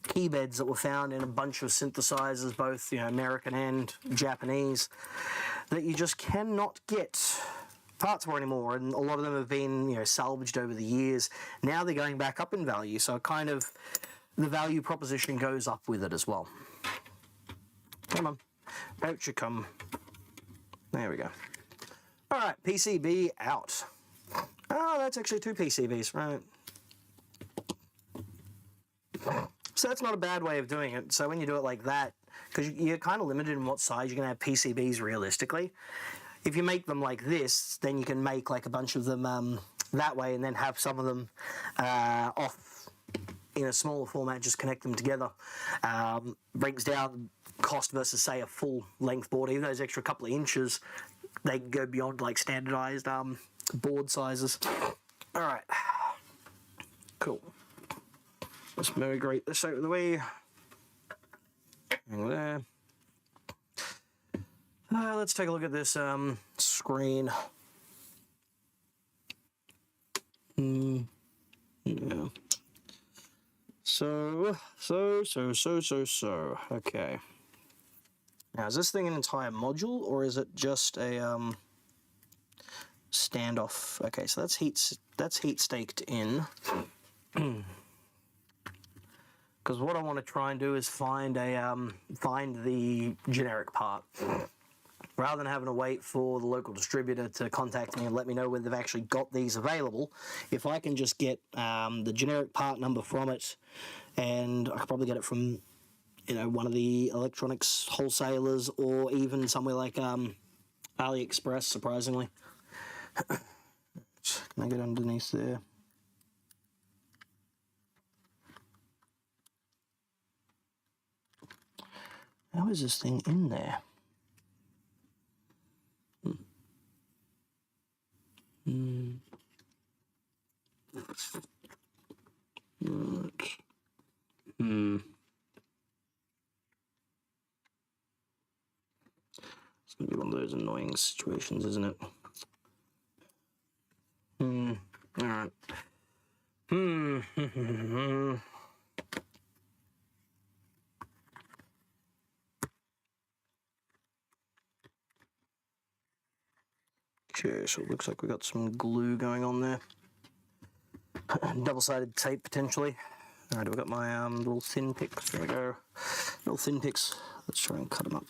key beds that were found in a bunch of synthesizers, both, you know, American and Japanese, that you just cannot get parts for anymore, and a lot of them have been, you know, salvaged over the years. Now they're going back up in value, so kind of the value proposition goes up with it as well. Come on, out you come. There we go. All right, PCB out. Oh, that's actually 2 PCBs, right? So that's not a bad way of doing it. So when you do it like that, because you're kind of limited in what size you can have PCBs realistically. If you make them like this, then you can make like a bunch of them that way, and then have some of them off in a smaller format, just connect them together. Brings down cost versus, say, a full length board. Even those extra couple of inches, they can go beyond like standardized board sizes. All right, cool. Let's migrate this out of the way. And there. Let's take a look at this screen. Yeah. So. Okay. Now, is this thing an entire module, or is it just a standoff? Okay, so that's heat staked in. Because what I want to try and do is find the generic part, rather than having to wait for the local distributor to contact me and let me know when they've actually got these available. If I can just get the generic part number from it, and I could probably get it from, you know, one of the electronics wholesalers, or even somewhere like AliExpress, surprisingly. Can I get underneath there? How is this thing in there? It's going to be one of those annoying situations, isn't it? Alright. Okay, so it looks like we got some glue going on there. Double-sided tape, potentially. Alright, I've got my little thin picks. There we go. Little thin picks. Let's try and cut them up.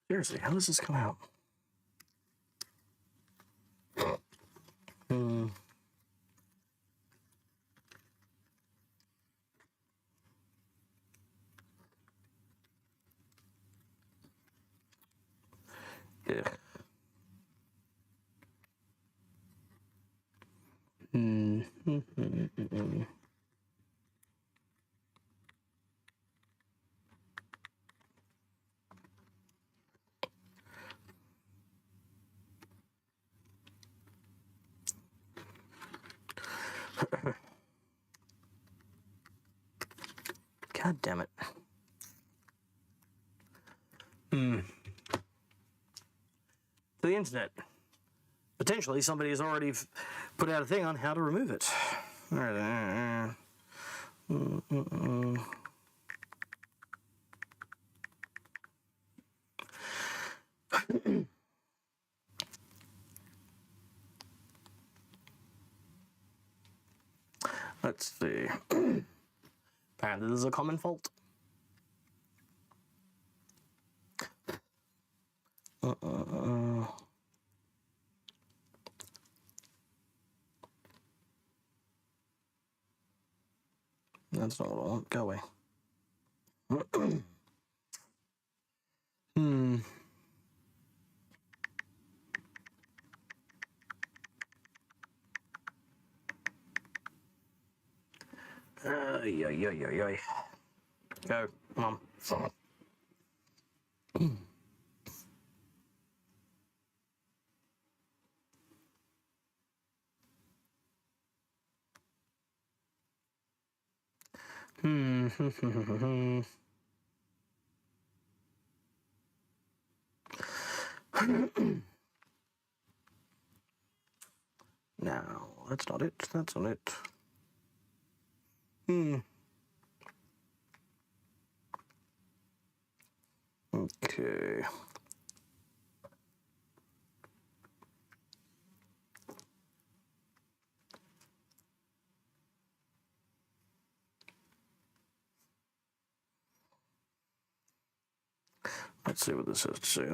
Seriously, how does this come out? Yeah. God damn it. To the internet. Potentially somebody has already put out a thing on how to remove it. All right. Let's see. Apparently this is a common fault. That's not what I want. Go away. Go, Mom. No, that's not it. That's not it. Okay. Let's see what this has to say.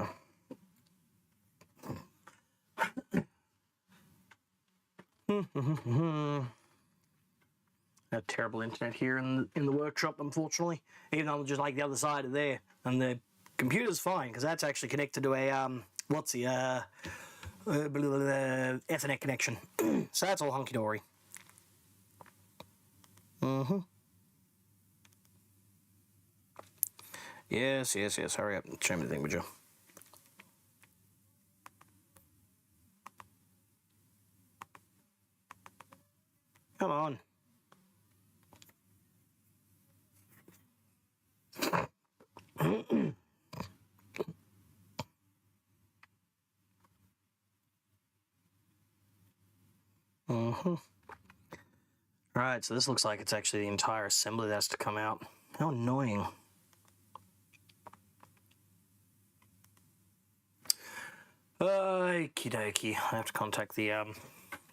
Have terrible internet here in the workshop, unfortunately. Even though I'm just like the other side of there, and the computer's fine because that's actually connected to a Ethernet connection. So that's all hunky dory. Yes. Hurry up. Show me the thing, would you? Come on. Right, so this looks like it's actually the entire assembly that has to come out. How annoying. Okie dokie. I have to contact the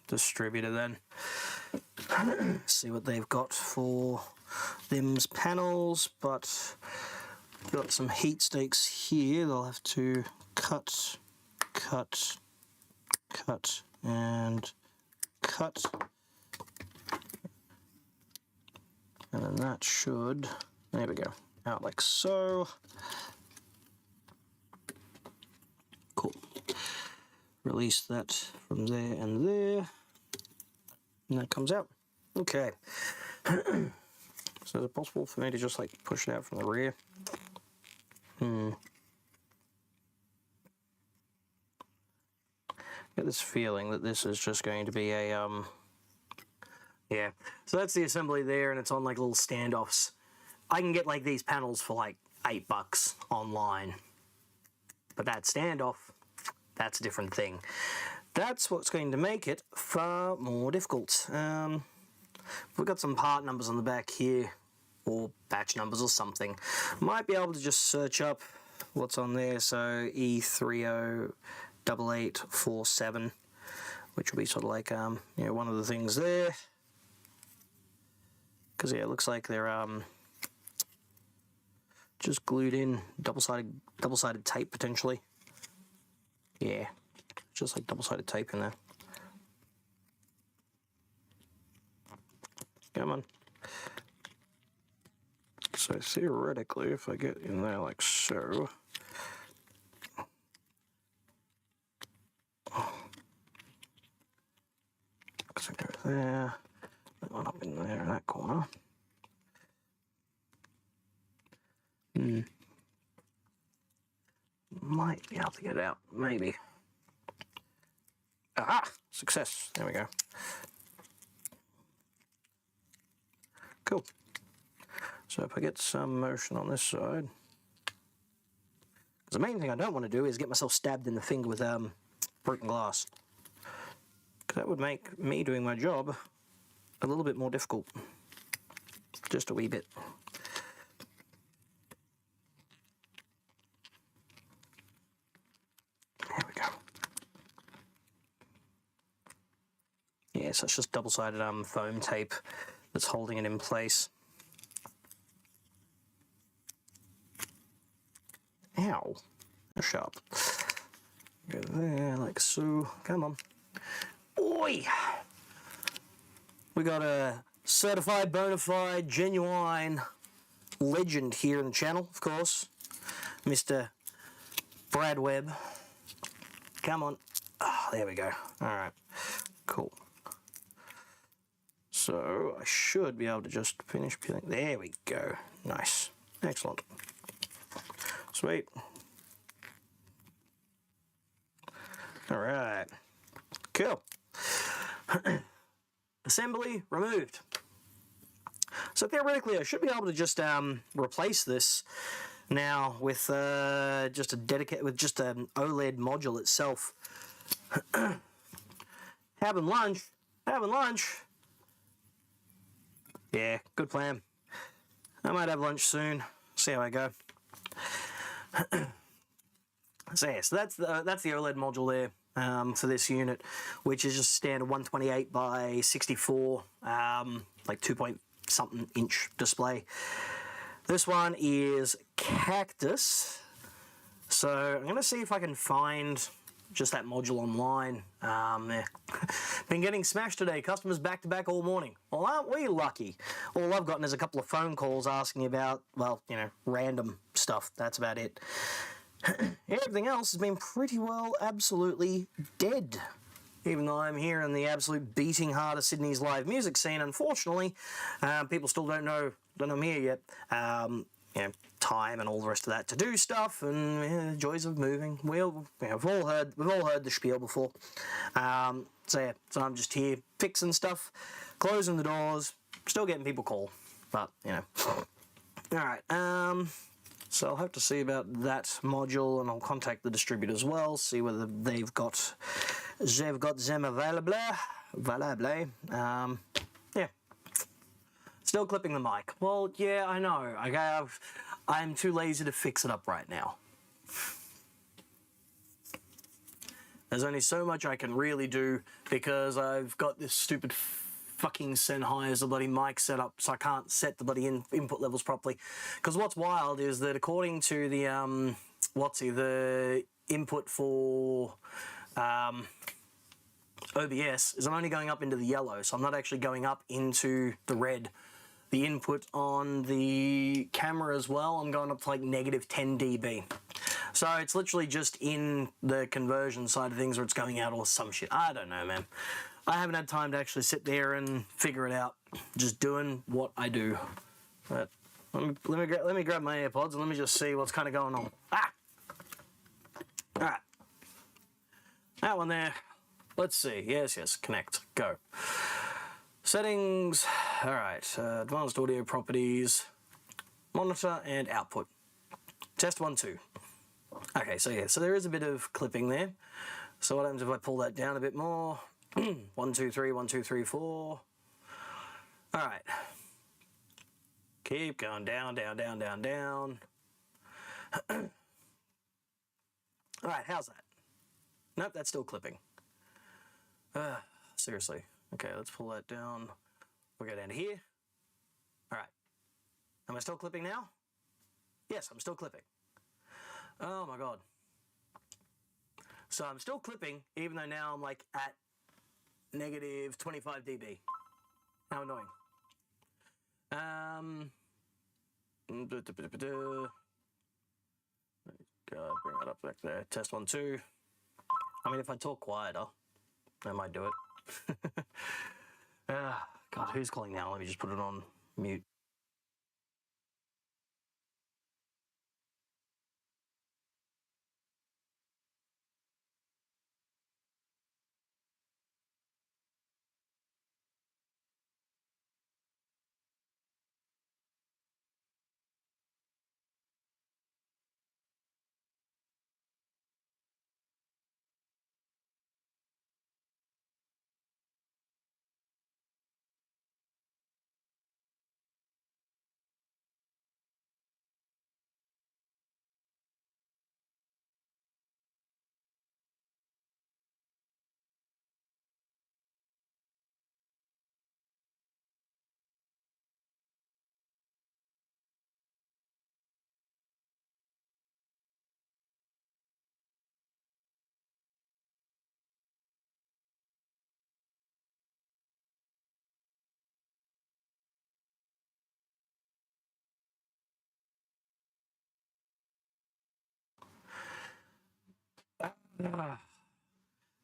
distributor then. See what they've got for them's panels, but got some heat stakes here. They'll have to cut, and cut. And then that should, there we go, out like so. Cool. Release that from there and there. And that comes out. Okay. So is it possible for me to just like push it out from the rear? Get this feeling that this is just going to be a yeah. So that's the assembly there, and it's on like little standoffs. I can get like these panels for like $8 online. But that standoff, that's a different thing. That's what's going to make it far more difficult. We've got some part numbers on the back here, or batch numbers or something. Might be able to just search up what's on there. So E308847, which will be sort of like one of the things there. Because yeah, it looks like they're just glued in, double-sided tape potentially. Yeah, just like double-sided tape in there. Come on. So theoretically, if I get in there like so, so go there, that one up in there in that corner. Might be able to get it out, maybe. Aha! Success. There we go. Cool. So if I get some motion on this side, because the main thing I don't want to do is get myself stabbed in the finger with broken glass. Because that would make me doing my job a little bit more difficult. Just a wee bit. There we go. Yeah, so it's just double-sided foam tape that's holding it in place. Ow. Sharp. Go there, like so. Come on. Oi! We got a certified, bona fide, genuine legend here in the channel, of course. Mr. Brad Webb. Come on. Oh, there we go. Alright. Cool. So I should be able to just finish peeling. There we go. Nice. Excellent. Sweet. Alright. Cool. Assembly removed. So theoretically I should be able to just replace this now with just an OLED module itself. Having lunch. Yeah, good plan. I might have lunch soon. See how I go. So yeah, so that's the OLED module there for this unit, which is just standard 128 by 64, like 2-point-something inch display. This one is Cactus. So I'm going to see if I can find just that module online. Yeah. Been getting smashed today. Customers back to back all morning. Well, aren't we lucky? All I've gotten is a couple of phone calls asking about, well, you know, random stuff. That's about it. Everything else has been pretty well absolutely dead. Even though I'm here in the absolute beating heart of Sydney's live music scene, unfortunately, people still don't know that I'm here yet. You know, time and all the rest of that to do stuff, and joys of moving. We've all heard the spiel before. So I'm just here fixing stuff, closing the doors, still getting people call, but you know. All right. So I'll have to see about that module, and I'll contact the distributor as well, see whether they've got them available. Yeah. Still clipping the mic. Well, yeah, I know. I'm too lazy to fix it up right now. There's only so much I can really do because I've got this stupid fucking Sennheiser bloody mic set up, so I can't set the bloody input levels properly. Because what's wild is that according to the the input for OBS is I'm only going up into the yellow, so I'm not actually going up into the red. The input on the camera as well, I'm going up to like negative 10 dB. So it's literally just in the conversion side of things where it's going out or some shit. I don't know, man. I haven't had time to actually sit there and figure it out. Just doing what I do. But let me grab my AirPods and let me just see what's kind of going on. Ah! All right. That one there. Let's see. Yes, connect. Go. Settings. All right. Advanced audio properties. Monitor and output. Test 1, 2. Okay, so yeah, so there is a bit of clipping there. So what happens if I pull that down a bit more? 1, 2, 3, 1, 2, 3, 4. All right. Keep going down, down, down, down, down. All right, how's that? Nope, that's still clipping. Seriously. Okay, let's pull that down. We'll go down to here. All right. Am I still clipping now? Yes, I'm still clipping. Oh my God. So I'm still clipping, even though now I'm like at negative 25 dB. How annoying. God, bring that up back there. Test 1, 2. I mean, if I talk quieter, I might do it. God, who's calling now? Let me just put it on mute.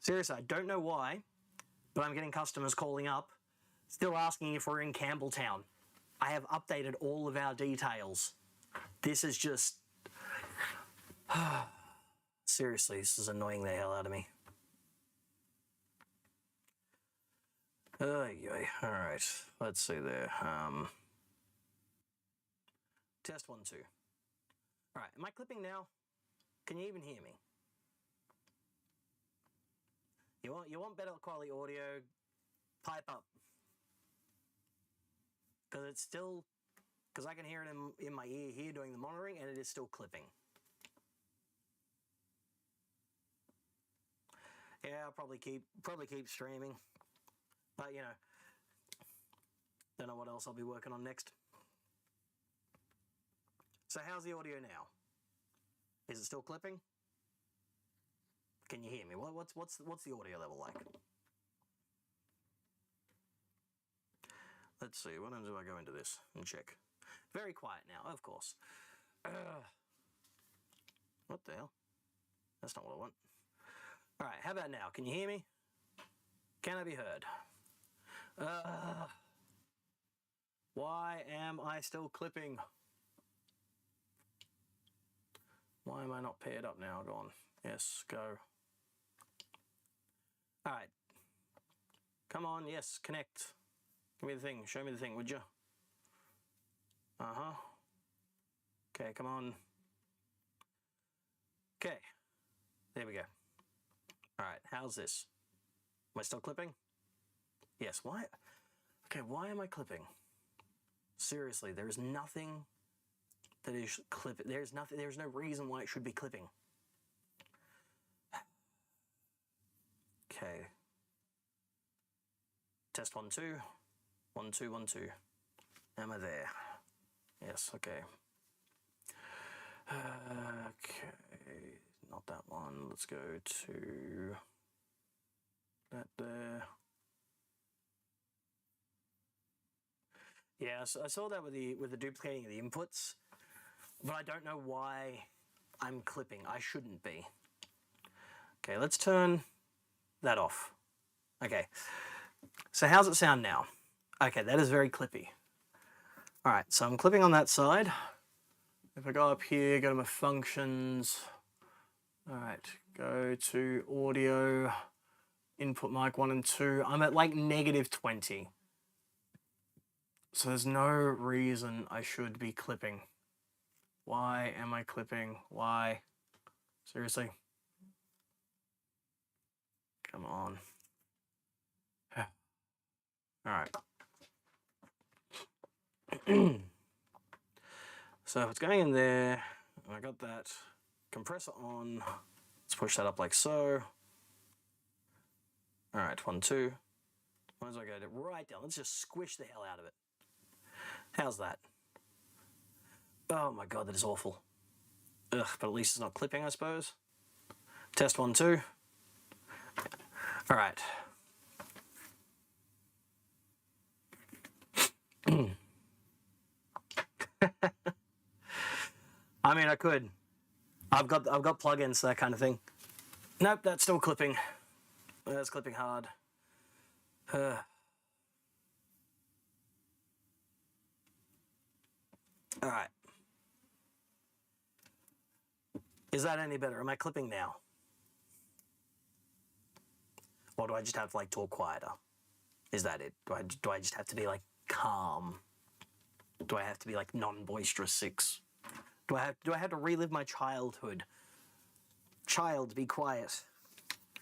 Seriously, I don't know why, but I'm getting customers calling up, still asking if we're in Campbelltown. I have updated all of our details. This is just... Seriously, this is annoying the hell out of me. Alright, let's see there. Test 1, 2. Alright, am I clipping now? Can you even hear me? You want better quality audio? Pipe up. Because it's still... Because I can hear it in my ear here doing the monitoring, and it is still clipping. Yeah, I'll probably keep streaming. But, you know, don't know what else I'll be working on next. So how's the audio now? Is it still clipping? Can you hear me? What's the audio level like? Let's see. What do I go into this and check? Very quiet now, of course. What the hell? That's not what I want. All right. How about now? Can you hear me? Can I be heard? Why am I still clipping? Why am I not paired up now? Go on. Yes, go. All right. Come on, yes, connect. Give me the thing. Show me the thing, would you? Uh-huh. Okay, come on. Okay. There we go. All right, how's this? Am I still clipping? Yes, why? Okay, why am I clipping? Seriously, there is nothing that is clipping. There's no reason why it should be clipping. Okay. Test 1, 2. 1, 2, 1, 2. Am I there? Yes, okay. Okay, not that one. Let's go to that there. Yeah, so I saw that with the duplicating of the inputs, but I don't know why I'm clipping. I shouldn't be. Okay, let's turn that off. Okay, so how's it sound now? Okay, that is very clippy. All right, so I'm clipping on that side. If I go up here, go to my functions. All right, go to audio, input mic 1 and 2. I'm at like -20. So there's no reason I should be clipping. Why am I clipping? Why? Seriously? Come on. All right. So if it's going in there, and I got that compressor on, let's push that up like so. All right, 1, 2. Might as well go right down. Let's just squish the hell out of it. How's that? Oh my God, that is awful. Ugh, but at least it's not clipping, I suppose. Test 1, 2. All right. I mean, I could. I've got plugins, that kind of thing. Nope, that's still clipping. That's clipping hard. All right. Is that any better? Am I clipping now? Or do I just have to like talk quieter? Is that it? Do I just have to be like calm? Do I have to be like non-boisterous 6? Do I have to relive my childhood? Child, be quiet.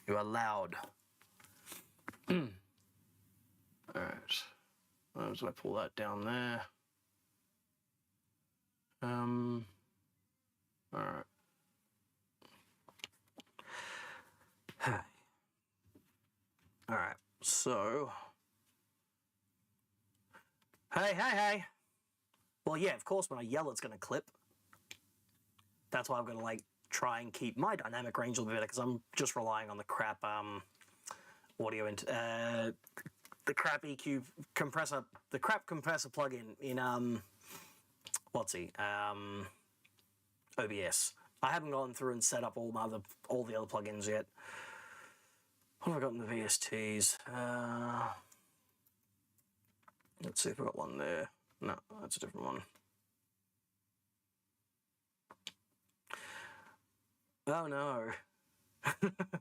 You are loud. All right. So I pull that down there. All right. All right. So. Hey. Well, yeah, of course, when I yell, it's going to clip. That's why I'm going to, like, try and keep my dynamic range a little bit better, because I'm just relying on the crap audio and the crap EQ compressor, the crap compressor plugin in OBS. I haven't gone through and set up all the other plugins yet. What have I got in the VSTs? Let's see if I've got one there. No, that's a different one. Oh no.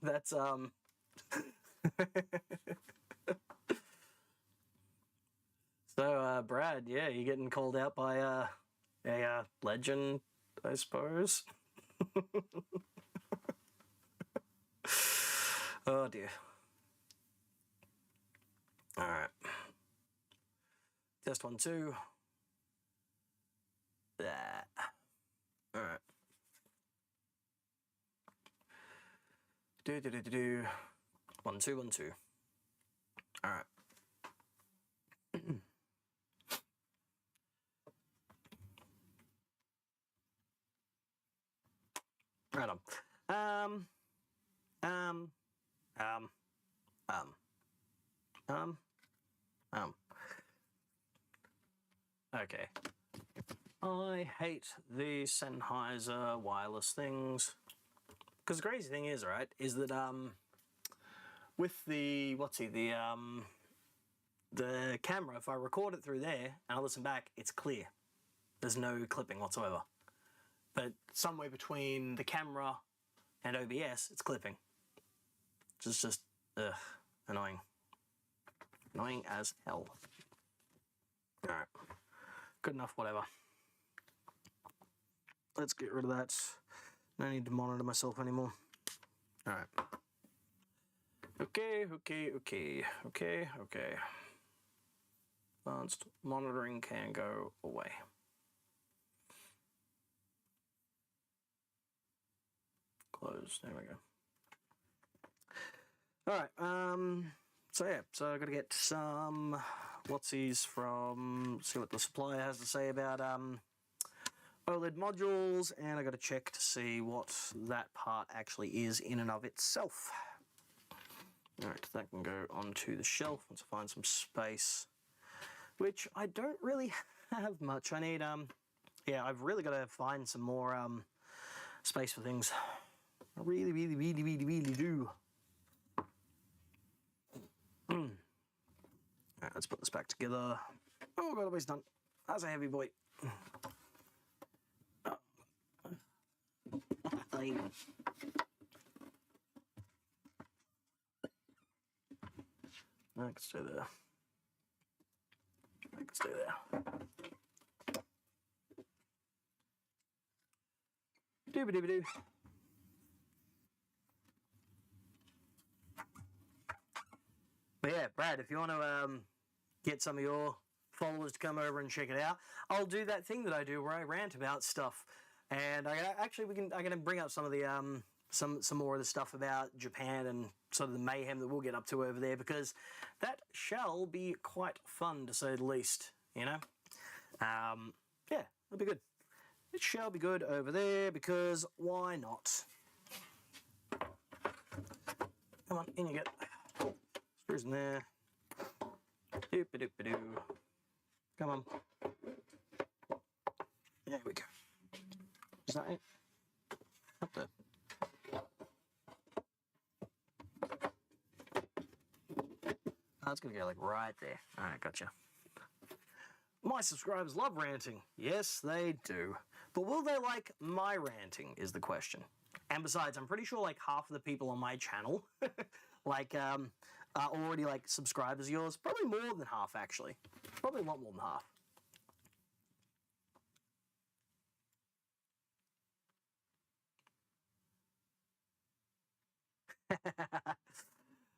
That's So Brad, yeah, you're getting called out by a legend, I suppose. Oh dear. All right. Test 1, 2. That. All right. Do. 1, 2, 1, 2. All right. Right on. Okay. I hate the Sennheiser wireless things. Because the crazy thing is, right, is that with the the camera, if I record it through there and I listen back, it's clear. There's no clipping whatsoever. But somewhere between the camera and OBS, it's clipping. Which is just annoying. Annoying as hell. Alright. Good enough, whatever. Let's get rid of that. No need to monitor myself anymore. Alright. Okay. Advanced monitoring can go away. Close. There we go. Alright, so yeah, so I've got to get some whatsies from, see what the supplier has to say about OLED modules, and I got to check to see what that part actually is in and of itself. Alright, that can go onto the shelf once I find some space, which I don't really have much. I need, yeah, I've really got to find some more space for things. I really do. Alright, let's put this back together. Oh god, always done. That's a heavy boy. I can stay there. I can stay there. Doobie-doobie-doo. But yeah, Brad, if you want to get some of your followers to come over and check it out, I'll do that thing that I do where I rant about stuff. And I can bring up some of the some more of the stuff about Japan and sort of the mayhem that we'll get up to over there, because that shall be quite fun to say the least. You know, yeah, it'll be good. It shall be good over there, because why not? Come on, in you get. Screws in there. Doop-a-doop-a-doo. Come on. There we go. Is that it? Up there. Oh, it's going to go like right there. Alright, gotcha. My subscribers love ranting. Yes, they do. But will they like my ranting is the question. And besides, I'm pretty sure like half of the people on my channel like are already like subscribers of yours. Probably more than half, actually. Probably a lot more than half.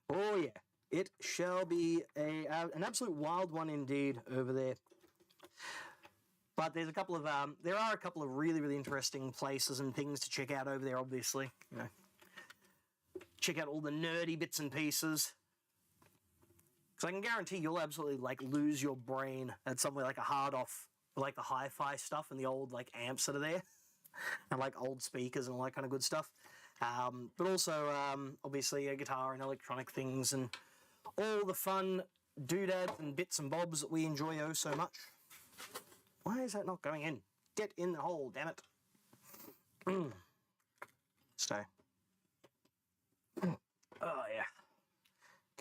Oh yeah, it shall be an absolute wild one indeed over there. But there's a couple of there are a couple of really interesting places and things to check out over there. Obviously, you know, check out all the nerdy bits and pieces. Because I can guarantee you'll absolutely like lose your brain at somewhere like a hard off, like the hi-fi stuff and the old like amps that are there, and like old speakers and all that kind of good stuff. But also obviously a guitar and electronic things and all the fun doodads and bits and bobs that we enjoy oh so much. Why is that not going in? Get in the hole, damn it. Stay. Oh yeah.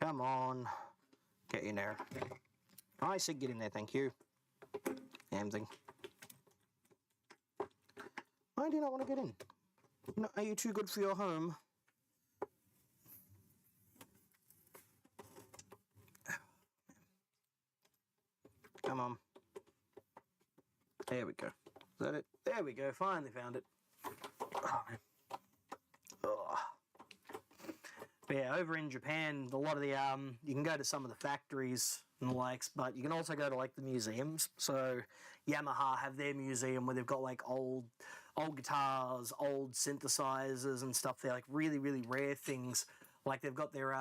Come on. Get in there. I said get in there, thank you. Damn thing. Why do you not want to get in? No, are you too good for your home? Come on. There we go. Is that it? There we go. Finally found it. Oh, man. Oh. But yeah, over in Japan, a lot of the you can go to some of the factories and the likes, but you can also go to like the museums. So Yamaha have their museum where they've got like old guitars, old synthesizers and stuff. They're like really rare things. Like they've got their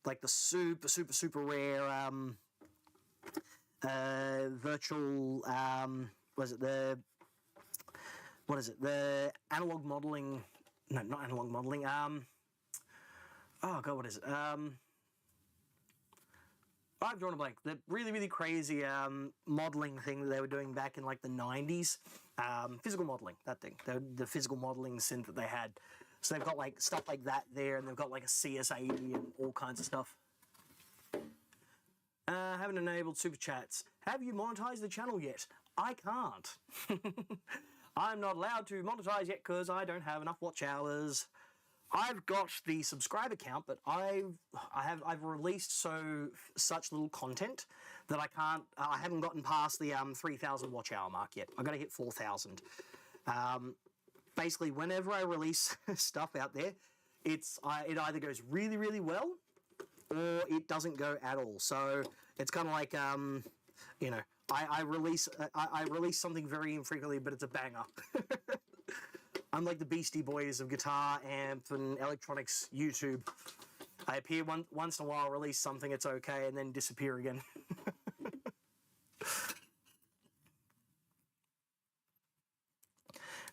like the super rare virtual the analog modeling, no, not analog modeling, oh god, what is it? I've drawn a blank. The really, really crazy modeling thing that they were doing back in like the 90s. Physical modeling, that thing. The physical modeling synth that they had. So they've got like stuff like that there, and they've got like a CS80 and all kinds of stuff. Haven't enabled super chats. Have you monetized the channel yet? I can't. I'm not allowed to monetize yet because I don't have enough watch hours. I've got the subscriber count, but I've released such little content that I haven't gotten past the 3,000 watch hour mark yet. I've got to hit 4,000. Basically, whenever I release stuff out there, it either goes really, really well, or it doesn't go at all. So it's kind of like you know, I release something very infrequently, but it's a banger. I'm like the Beastie Boys of guitar, amp, and electronics YouTube. I appear once in a while, release something, it's okay, and then disappear again.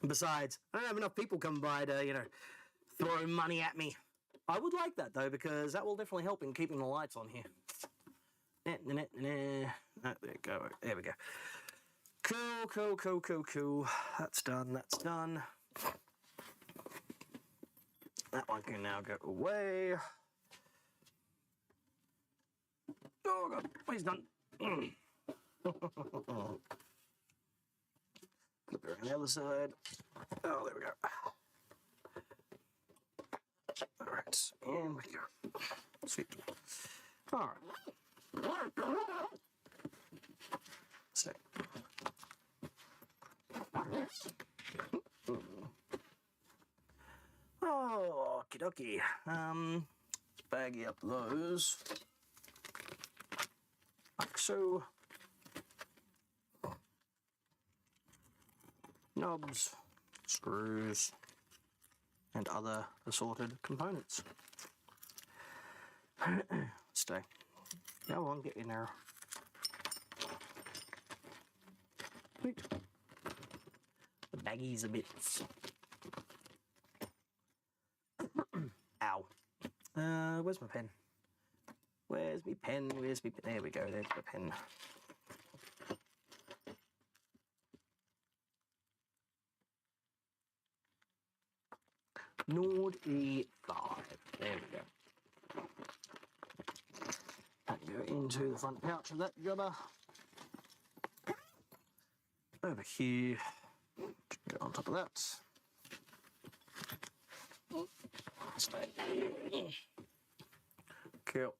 And besides, I don't have enough people come by to, you know, throw money at me. I would like that, though, because that will definitely help in keeping the lights on here. Oh, there we go. There we go. Cool. That's done. That one can now go away. Oh, God. Oh, he's done. Flip it around the other side. Oh, there we go. All right. And we go. Sweet. All right. So. Oh, okie dokie. Let's baggy up those. Like so. Knobs, screws, and other assorted components. Stay. Go on, get in there. Sweet. The baggies a bits. Ow. Where's my pen? Where's my pen? There we go, there's my pen. Nord E5. There we go. And go into the front pouch of that jobber. Over here. Go on top of that. Stay. Cool.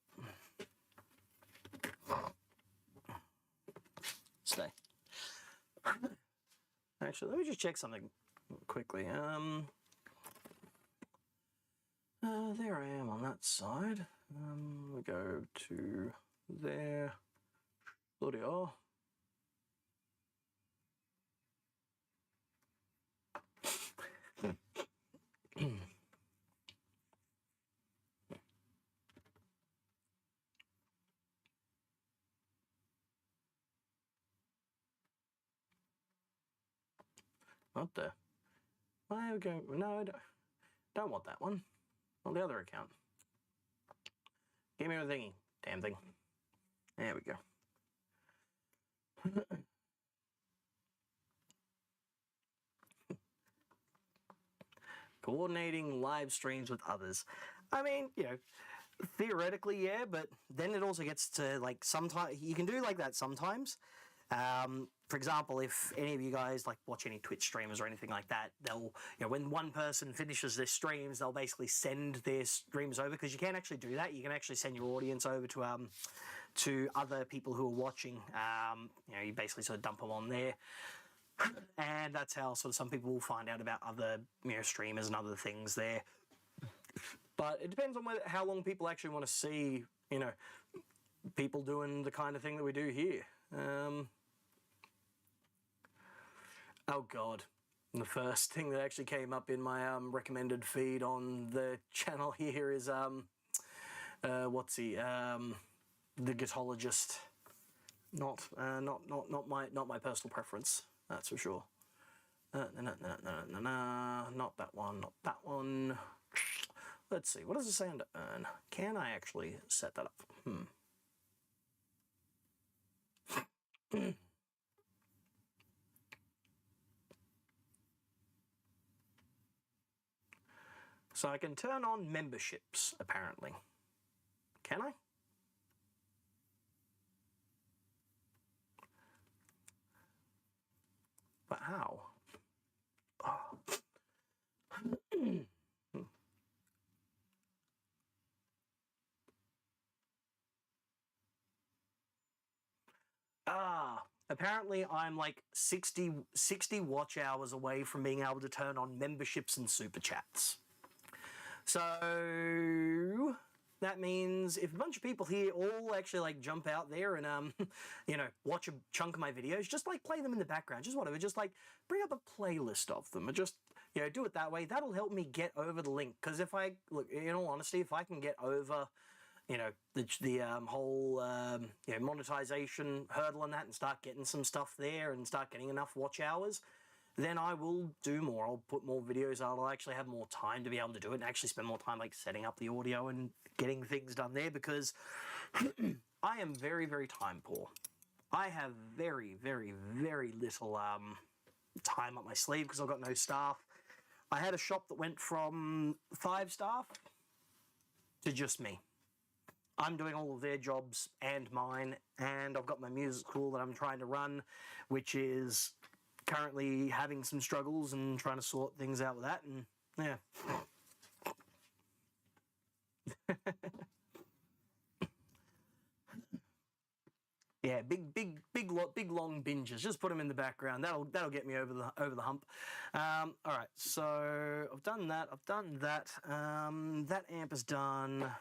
Stay. Actually, let me just check something quickly. There I am on that side. We go to there. Audio. What the? Why are we going? No, I don't want that one. On the other account. Give me a thingy. Damn thing. There we go. Coordinating live streams with others. I mean, you know, theoretically, yeah, but then it also gets to, like, sometimes, you can do like that sometimes. For example, if any of you guys like watch any Twitch streamers or anything like that, they'll, you know, when one person finishes their streams, they'll basically send their streams over, because you can actually do that. You can actually send your audience over to other people who are watching. You know, you basically sort of dump them on there. And that's how sort of some people will find out about other, you know, streamers and other things there. But it depends on how long people actually want to see, you know, people doing the kind of thing that we do here. Oh God, the first thing that actually came up in my recommended feed on the channel here is what's he? The Gitologist. Not my personal preference. That's for sure. Not that one. Not that one. let's see. What does it say under earn? Can I actually set that up? So I can turn on memberships, apparently. Can I? But how? Oh. Apparently I'm like 60 watch hours away from being able to turn on memberships and super chats. So that means if a bunch of people here all actually like jump out there and you know, watch a chunk of my videos, just like play them in the background, just whatever, just like bring up a playlist of them and just, you know, do it that way. That'll help me get over the link, because if I look, in all honesty, if I can get over, you know, the whole you know, monetization hurdle and that, and start getting some stuff there and start getting enough watch hours, then I will do more. I'll put more videos out. I'll actually have more time to be able to do it and actually spend more time like setting up the audio and getting things done there, because I am very, very time poor. I have very, very, very little time up my sleeve because I've got no staff. I had a shop that went from 5 staff to just me. I'm doing all of their jobs and mine, and I've got my music school that I'm trying to run, which is currently having some struggles and trying to sort things out with that, and yeah. Yeah, big long binges. Just put them in the background. That'll get me over the hump. All right, so I've done that. That amp is done.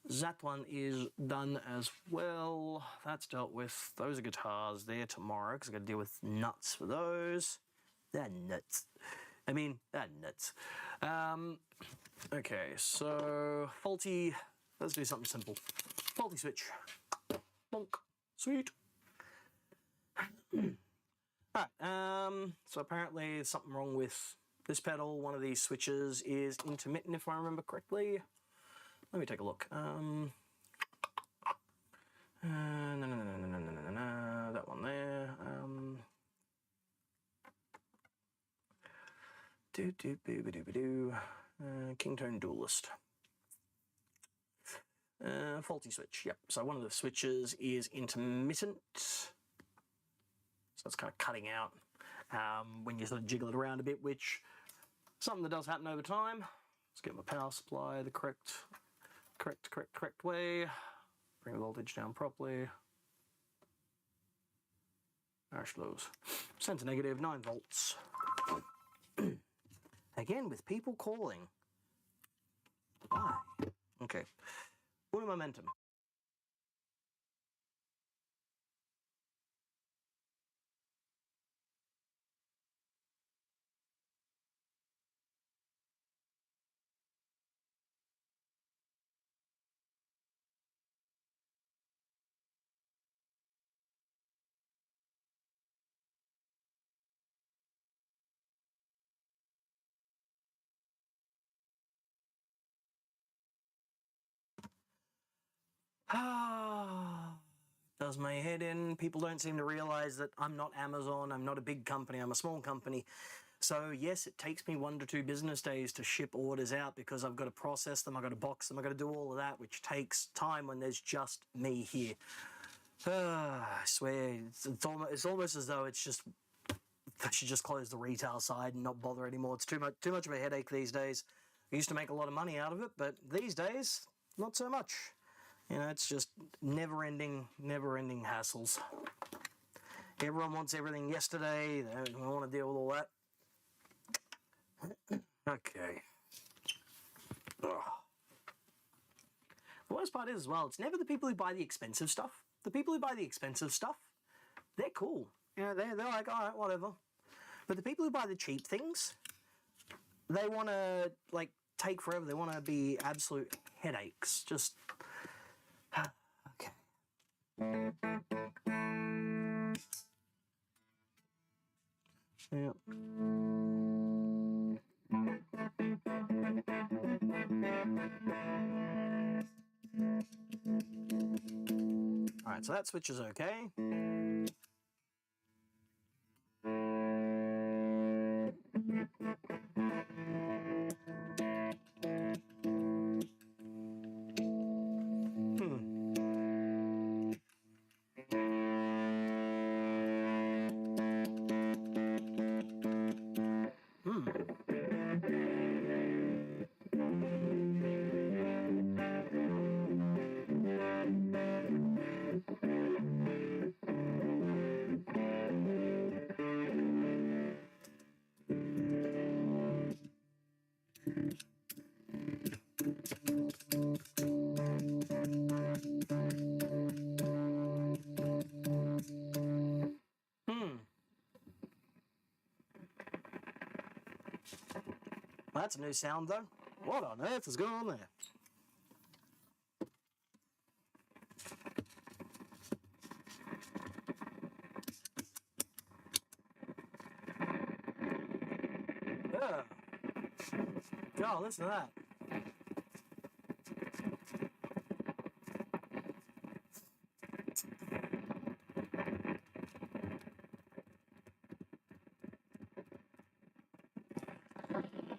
That one is done as well. That's dealt with. Those are guitars there tomorrow, because I've got to deal with nuts for those. They're nuts. I mean, they're nuts. Okay, so faulty. Let's do something simple. Faulty switch. Bonk. Sweet. Alright, so apparently there's something wrong with this pedal. One of these switches is intermittent, if I remember correctly. Let me take a look. No, that one there. Kingtone Duelist. Faulty switch, yep. So one of the switches is intermittent. So it's kind of cutting out when you sort of jiggle it around a bit, which is something that does happen over time. Let's get my power supply the correct way. Bring the voltage down properly. Harsh lows. Center negative, 9 volts. Again, with people calling. Why? Okay. Full momentum. Does my head in. People don't seem to realize that I'm not Amazon. I'm not a big company. I'm a small company. So yes, it takes me 1 to 2 business days to ship orders out, because I've got to process them, I've got to box them, I've got to do all of that, which takes time when there's just me here. I swear, it's almost as though it's just, I should just close the retail side and not bother anymore. It's too much of a headache these days. I used to make a lot of money out of it, but these days, not so much. You know, it's just never-ending hassles. Everyone wants everything yesterday. They don't want to deal with all that. Okay. Ugh. The worst part is, as well, it's never the people who buy the expensive stuff. The people who buy the expensive stuff, they're cool. You know, they're like, all right, whatever. But the people who buy the cheap things, they want to, like, take forever. They want to be absolute headaches. Just... okay. Yep. Alright, so that switch is okay. That's a new sound though. What on earth is going on there? God, listen to that.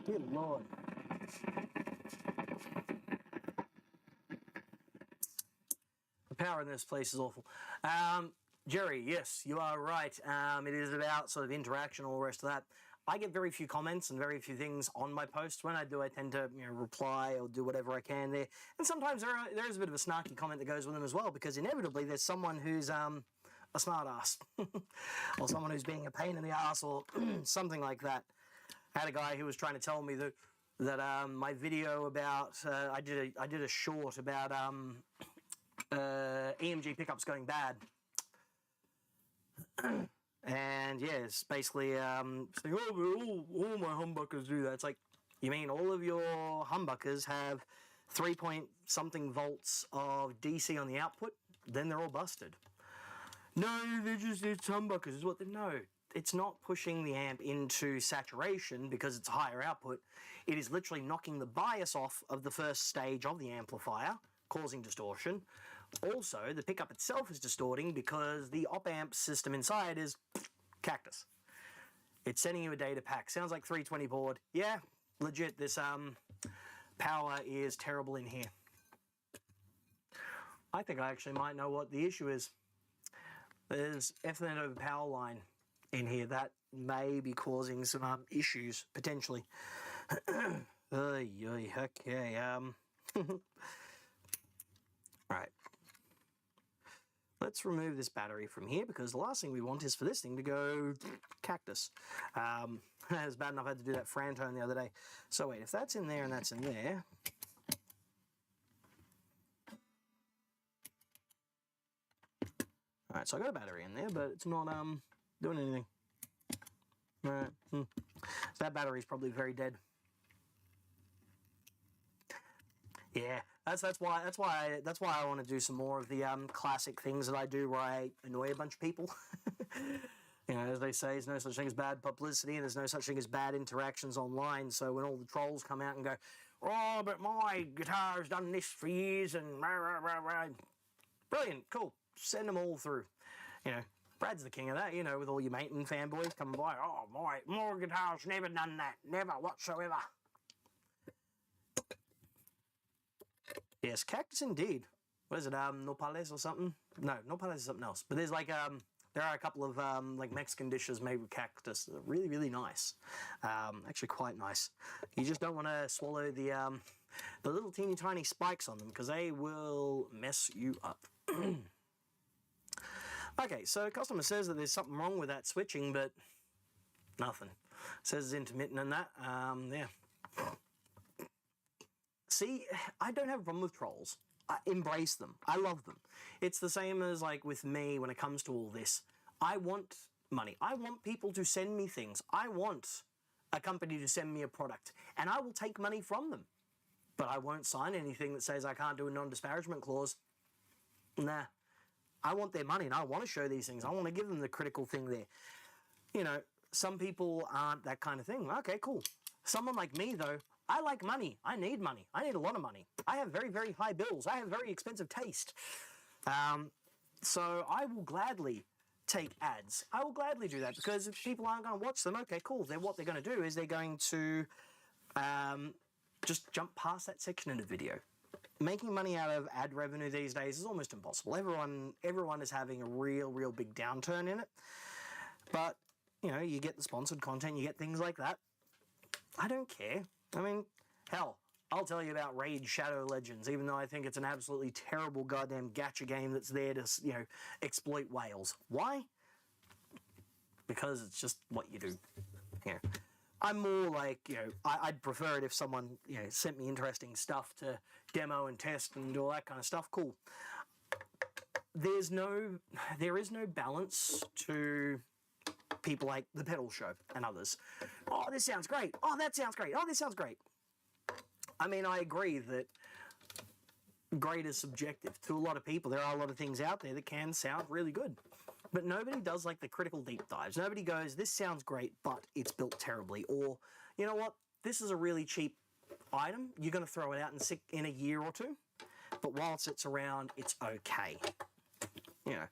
Good Lord. The power in this place is awful. Jerry, yes, you are right. It is about sort of interaction, all the rest of that. I get very few comments and very few things on my posts. When I do, I tend to reply or do whatever I can there. And sometimes there is a bit of a snarky comment that goes with them as well, because inevitably there's someone who's a smart ass or someone who's being a pain in the ass or something like that. I had a guy who was trying to tell me that my video about I did a short about EMG pickups going bad. And yeah, it's basically saying, oh, all my humbuckers do that. It's like, you mean all of your humbuckers have 3-point-something volts of DC on the output? Then they're all busted. No, it's humbuckers is what they know. It's not pushing the amp into saturation because it's higher output. It is literally knocking the bias off of the first stage of the amplifier, causing distortion. Also, the pickup itself is distorting because the op-amp system inside is cactus. It's sending you a data pack. Sounds like 320 board. Yeah, legit, this power is terrible in here. I think I actually might know what the issue is. There's Ethernet over power line in here that may be causing some issues, potentially. Okay, Alright. Let's remove this battery from here, because the last thing we want is for this thing to go cactus. It was bad enough I had to do that frantone the other day. So wait, if that's in there and that's in there... Alright, so I got a battery in there, but it's not doing anything. Alright. So that battery's probably very dead. Yeah, that's why I want to do some more of the classic things that I do where I annoy a bunch of people. You know, as they say, there's no such thing as bad publicity, and there's no such thing as bad interactions online. So when all the trolls come out and go, "Oh, but my guitar's done this for years," and rah, rah, rah, rah. Brilliant, cool, send them all through. You know, Brad's the king of that. You know, with all your Maton fanboys coming by, "Oh, my guitar's never done that, never whatsoever." Yes, cactus indeed. What is it, nopales or something? No, nopales is something else. But there's like, there are a couple of like Mexican dishes made with cactus that are really, really nice. Actually quite nice. You just don't want to swallow the little teeny tiny spikes on them, because they will mess you up. Okay, so customer says that there's something wrong with that switching, but nothing. Says it's intermittent and that, yeah. See, I don't have a problem with trolls. I embrace them. I love them. It's the same as like with me when it comes to all this. I want money. I want people to send me things. I want a company to send me a product, and I will take money from them. But I won't sign anything that says I can't do a non-disparagement clause. Nah. I want their money, and I want to show these things. I want to give them the critical thing there. You know, some people aren't that kind of thing. Okay, cool. Someone like me, though, I like money. I need money. I need a lot of money. I have very, very high bills. I have very expensive taste. So I will gladly take ads. I will gladly do that because if people aren't going to watch them, okay, cool. Then what they're going to do is they're going to just jump past that section in the video. Making money out of ad revenue these days is almost impossible. Everyone is having a real big downturn in it. But, you know, you get the sponsored content, you get things like that. I don't care. I mean, hell, I'll tell you about Raid Shadow Legends, even though I think it's an absolutely terrible goddamn gacha game that's there to, you know, exploit whales. Why? Because it's just what you do. You know, I'm more like, you know, I'd prefer it if someone, you know, sent me interesting stuff to demo and test and do all that kind of stuff. Cool. There is no balance to people like The Pedal Show and others. Oh, this sounds great. Oh, that sounds great. Oh, this sounds great. I mean, I agree that great is subjective. To a lot of people, there are a lot of things out there that can sound really good. But nobody does like the critical deep dives. Nobody goes, this sounds great, but it's built terribly. Or, you know what, this is a really cheap item. You're going to throw it out in a year or two. But whilst it's around, it's okay. You know,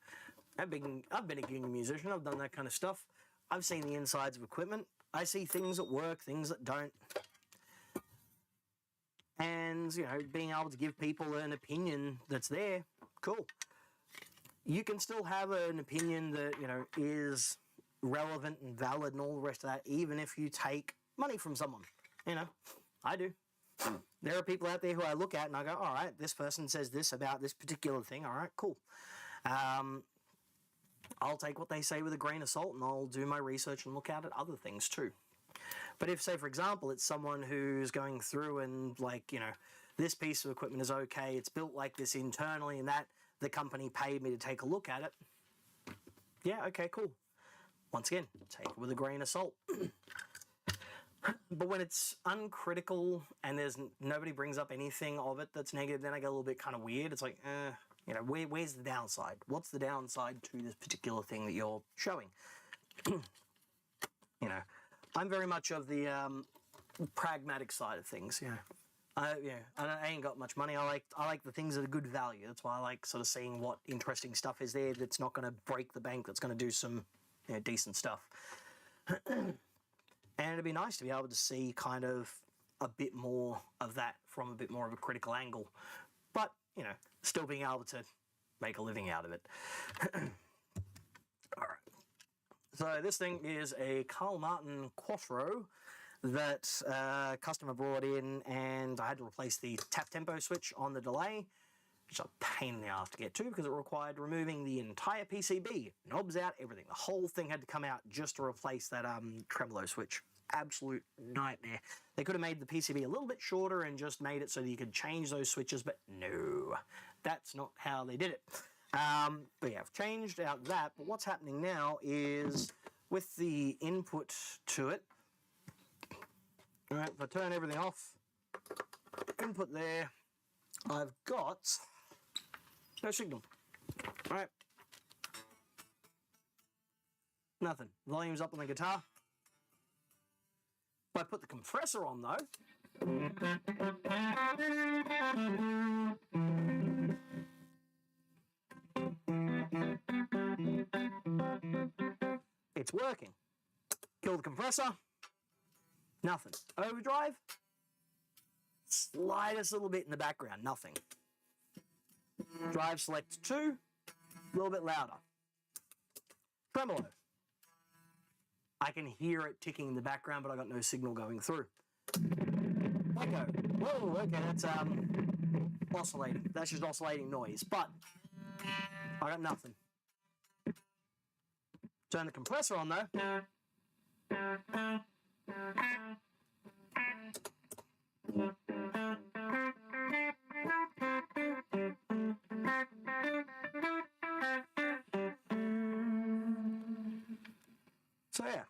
I've been a gig musician. I've done that kind of stuff. I've seen the insides of equipment. I see things that work, things that don't. And, you know, being able to give people an opinion that's there, cool. You can still have an opinion that, you know, is relevant and valid and all the rest of that, even if you take money from someone. You know, I do. There are people out there who I look at and I go, all right, this person says this about this particular thing. All right, cool. I'll take what they say with a grain of salt and I'll do my research and look out at other things too. But if, say, for example, it's someone who's going through and, like, you know, this piece of equipment is okay, it's built like this internally and that, the company paid me to take a look at it, yeah, okay, cool. Once again, take it with a grain of salt. But when it's uncritical and nobody brings up anything of it that's negative, then I get a little bit kind of weird. It's like, you know, where's the downside? What's the downside to this particular thing that you're showing? You know, I'm very much of the pragmatic side of things. You know, I ain't got much money. I like the things that are good value. That's why I like sort of seeing what interesting stuff is there that's not going to break the bank. That's going to do some, you know, decent stuff. And it'd be nice to be able to see kind of a bit more of that from a bit more of a critical angle, but, you know, still being able to make a living out of it. All right. So this thing is a Carl Martin Quattro that a customer brought in, and I had to replace the tap tempo switch on the delay, which is a pain in the ass to get to because it required removing the entire PCB, knobs out, everything. The whole thing had to come out just to replace that tremolo switch. Absolute nightmare. They could have made the PCB a little bit shorter and just made it so that you could change those switches, but no, that's not how they did it. But yeah, I've changed out that, but what's happening now is with the input to it, all right, if I turn everything off, input there, I've got no signal. All right, nothing. Volume's up on the guitar. If I put the compressor on though, it's working. Kill the compressor, nothing. Overdrive, slightest little bit in the background, nothing. Drive select 2, a little bit louder. Tremolo. I can hear it ticking in the background, but I got no signal going through. Echo. Whoa, okay, that's oscillating. That's just oscillating noise, but I got nothing. Turn the compressor on though. So yeah.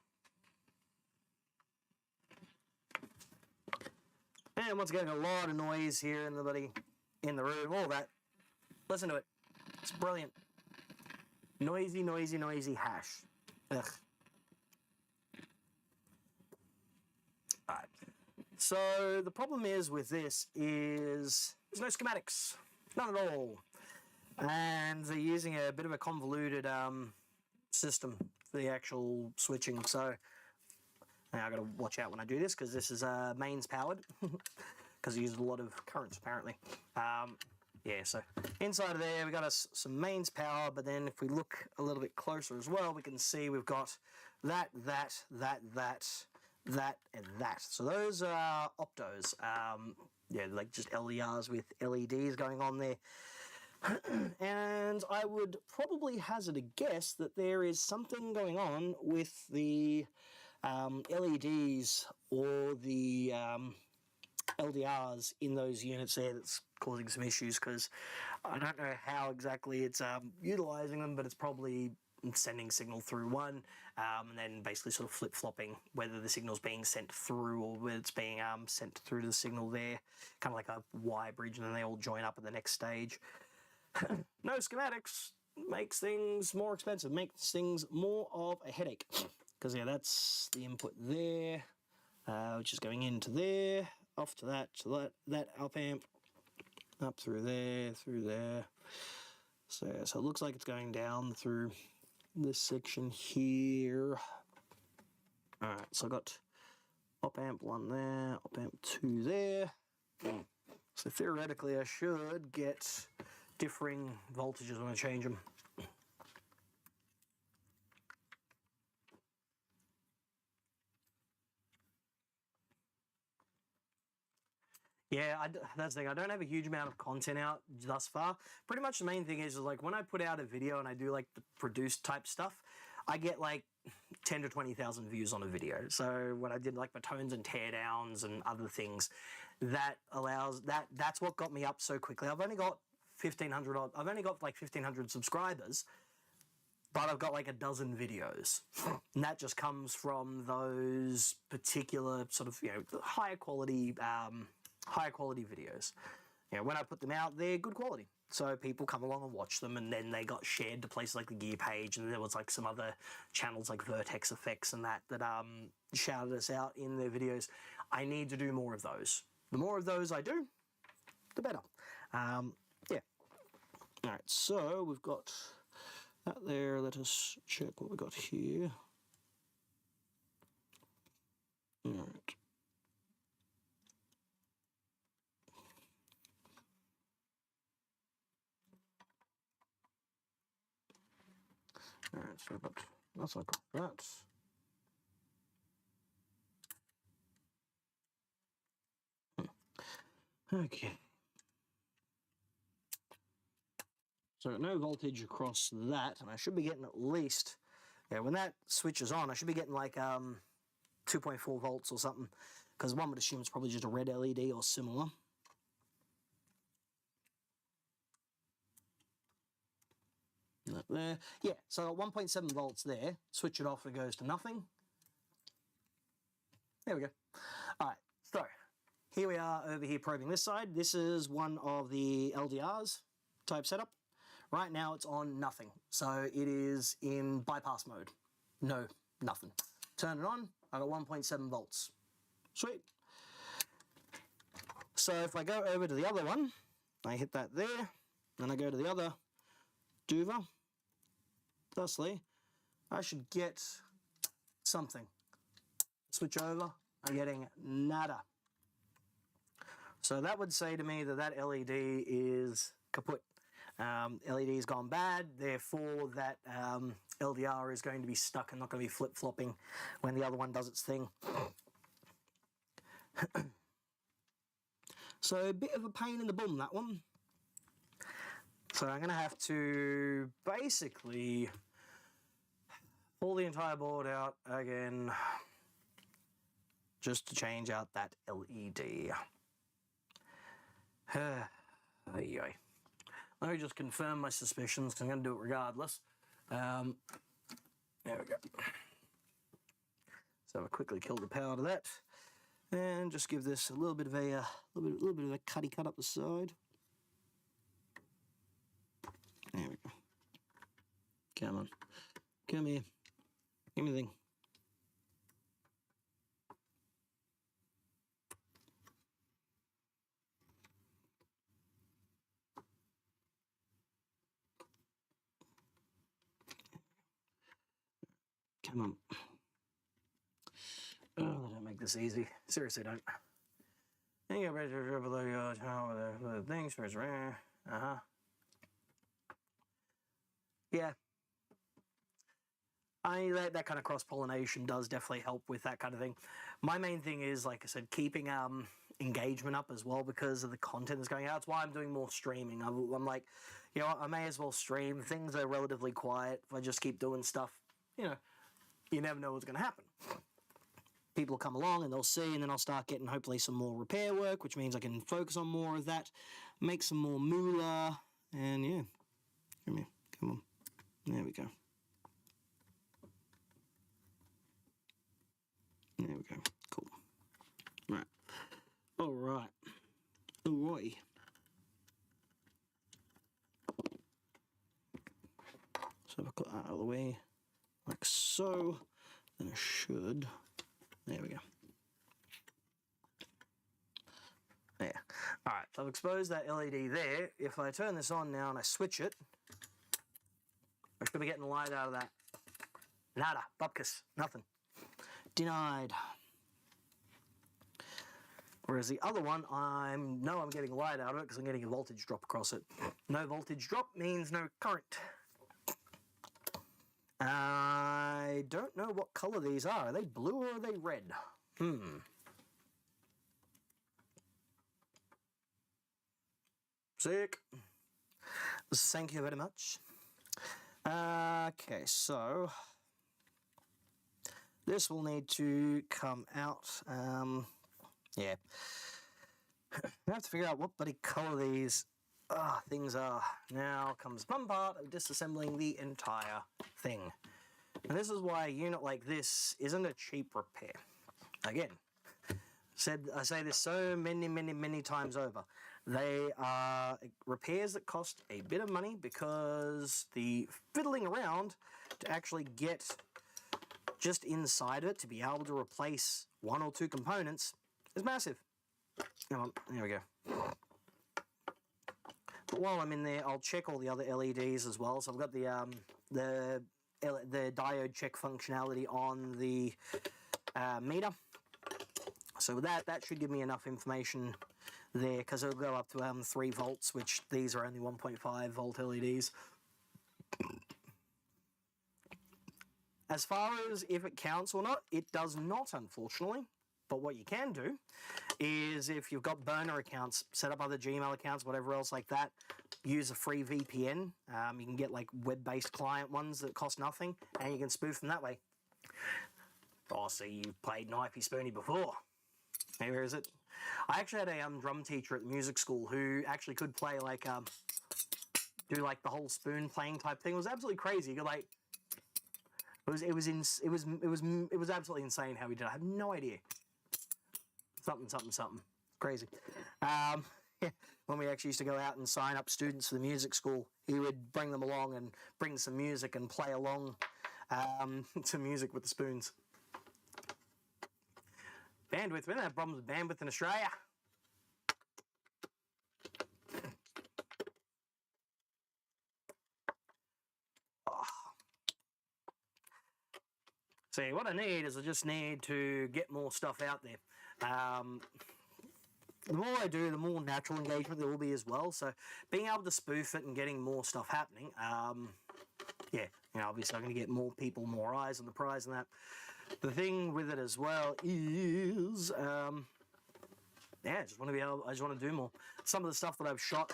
And once again, a lot of noise here in the room, all that. Listen to it. It's brilliant. Noisy, noisy, noisy hash. Ugh. Alright. So the problem is with this is there's no schematics. None at all. and they're using a bit of a convoluted system for the actual switching. So now I've got to watch out when I do this because this is mains powered because it uses a lot of currents apparently. Yeah, so inside of there we got some mains power, but then if we look a little bit closer as well, we can see we've got that, and that. So those are optos. Yeah, like just LERs with LEDs going on there. And I would probably hazard a guess that there is something going on with the LEDs or the LDRs in those units there that's causing some issues, because I don't know how exactly it's utilizing them, but it's probably sending signal through one and then basically sort of flip-flopping whether the signal's being sent through or whether it's being sent through to the signal there, kind of like a Y bridge, and then they all join up at the next stage. No schematics makes things more expensive, makes things more of a headache, because yeah, that's the input there, which is going into there, off to that up amp, up through there, so it looks like it's going down through this section here. Alright, so I've got op amp 1 there, op amp 2 there, so theoretically I should get differing voltages when I change them. Yeah, that's the thing. I don't have a huge amount of content out thus far. Pretty much the main thing is like when I put out a video and I do like the produced type stuff, I get like 10 to 20,000 views on a video. So when I did like my tones and teardowns and other things, that allows that's what got me up so quickly. I've only got 1,500 odd. I've only got like 1,500 subscribers, but I've got like a dozen videos, and that just comes from those particular sort of, you know, higher quality videos. You know, when I put them out, they're good quality, so people come along and watch them, and then they got shared to places like the Gear page, and there was like some other channels like Vertex Effects and that shouted us out in their videos. I need to do more of those. The more of those I do, the better. Yeah. All right, so we've got that there. Let us check what we got here. All right. All right, so that's not that. Okay. So no voltage across that, and I should be getting at least, yeah, when that switches on, I should be getting like 2.4 volts or something, because one would assume it's probably just a red LED or similar. There. Yeah, so 1.7 volts there. Switch it off, it goes to nothing. There we go. All right, so here we are over here probing this side. This is one of the LDRs type setup. Right now it's on nothing, so it is in bypass mode. No, nothing. Turn it on, I got 1.7 volts. Sweet. So if I go over to the other one, I hit that there, then I go to the other duva, thusly, I should get something. Switch over, I'm getting nada. So that would say to me that that LED is kaput. LED's gone bad, therefore that LDR is going to be stuck and not going to be flip-flopping when the other one does its thing. So a bit of a pain in the bum, that one. So I'm going to have to basically pull the entire board out again just to change out that LED. Let me just confirm my suspicions, because I'm going to do it regardless. There we go. So I'll quickly kill the power to that, and just give this a little bit of a little bit of a cutty cut up the side. There we go. Come on, come here, give me the thing. Come on. Oh, they don't make this easy. Seriously, don't. Things first. Yeah. That kind of cross-pollination does definitely help with that kind of thing. My main thing is, like I said, keeping engagement up as well because of the content that's going out. That's why I'm doing more streaming. I'm like, you know what, I may as well stream. Things are relatively quiet. If I just keep doing stuff, you know, you never know what's going to happen. People will come along and they'll see, and then I'll start getting hopefully some more repair work, which means I can focus on more of that, make some more moolah, and yeah. Come here, come on. There we go. There we go. Cool. Right. All right. Alrighty. So if I got that out of the way, like so, then I should. There we go. There. All right. So I've exposed that LED there. If I turn this on now and I switch it, I should be getting light out of that. Nada. Bupkis. Nothing. Denied. Whereas the other one, I'm getting light out of it because I'm getting a voltage drop across it. No voltage drop means no current. I don't know what color these are. Are they blue or are they red? Sick. Thank you very much. Okay, so this will need to come out. Yeah. I have to figure out what bloody color these things are. Now comes the fun part of disassembling the entire thing. And this is why a unit like this isn't a cheap repair. Again, I say this so many times over. They are repairs that cost a bit of money because the fiddling around to actually get just inside it to be able to replace one or two components is massive. Come on, there we go. But while I'm in there, I'll check all the other LEDs as well. So I've got the diode check functionality on the meter. So with that should give me enough information there because it'll go up to 3 volts, which these are only 1.5 volt LEDs. As far as if it counts or not, it does not, unfortunately. But what you can do is if you've got burner accounts, set up other Gmail accounts, whatever else like that, use a free VPN. You can get like web-based client ones that cost nothing, and you can spoof them that way. Oh, so you've played Knifey Spoony before. Hey, where is it? I actually had a drum teacher at music school who actually could play like, do like the whole spoon playing type thing. It was absolutely crazy. You're like, it was absolutely insane how he did it. I have no idea. Something. Crazy. When we actually used to go out and sign up students for the music school, he would bring them along and bring some music and play along to music with the spoons. Bandwidth. We don't have problems with bandwidth in Australia. See, what I need is I just need to get more stuff out there. The more I do, the more natural engagement there will be as well. So being able to spoof it and getting more stuff happening, yeah, you know, obviously I'm going to get more people, more eyes on the prize and that. The thing with it as well is, yeah, I just want to do more. Some of the stuff that I've shot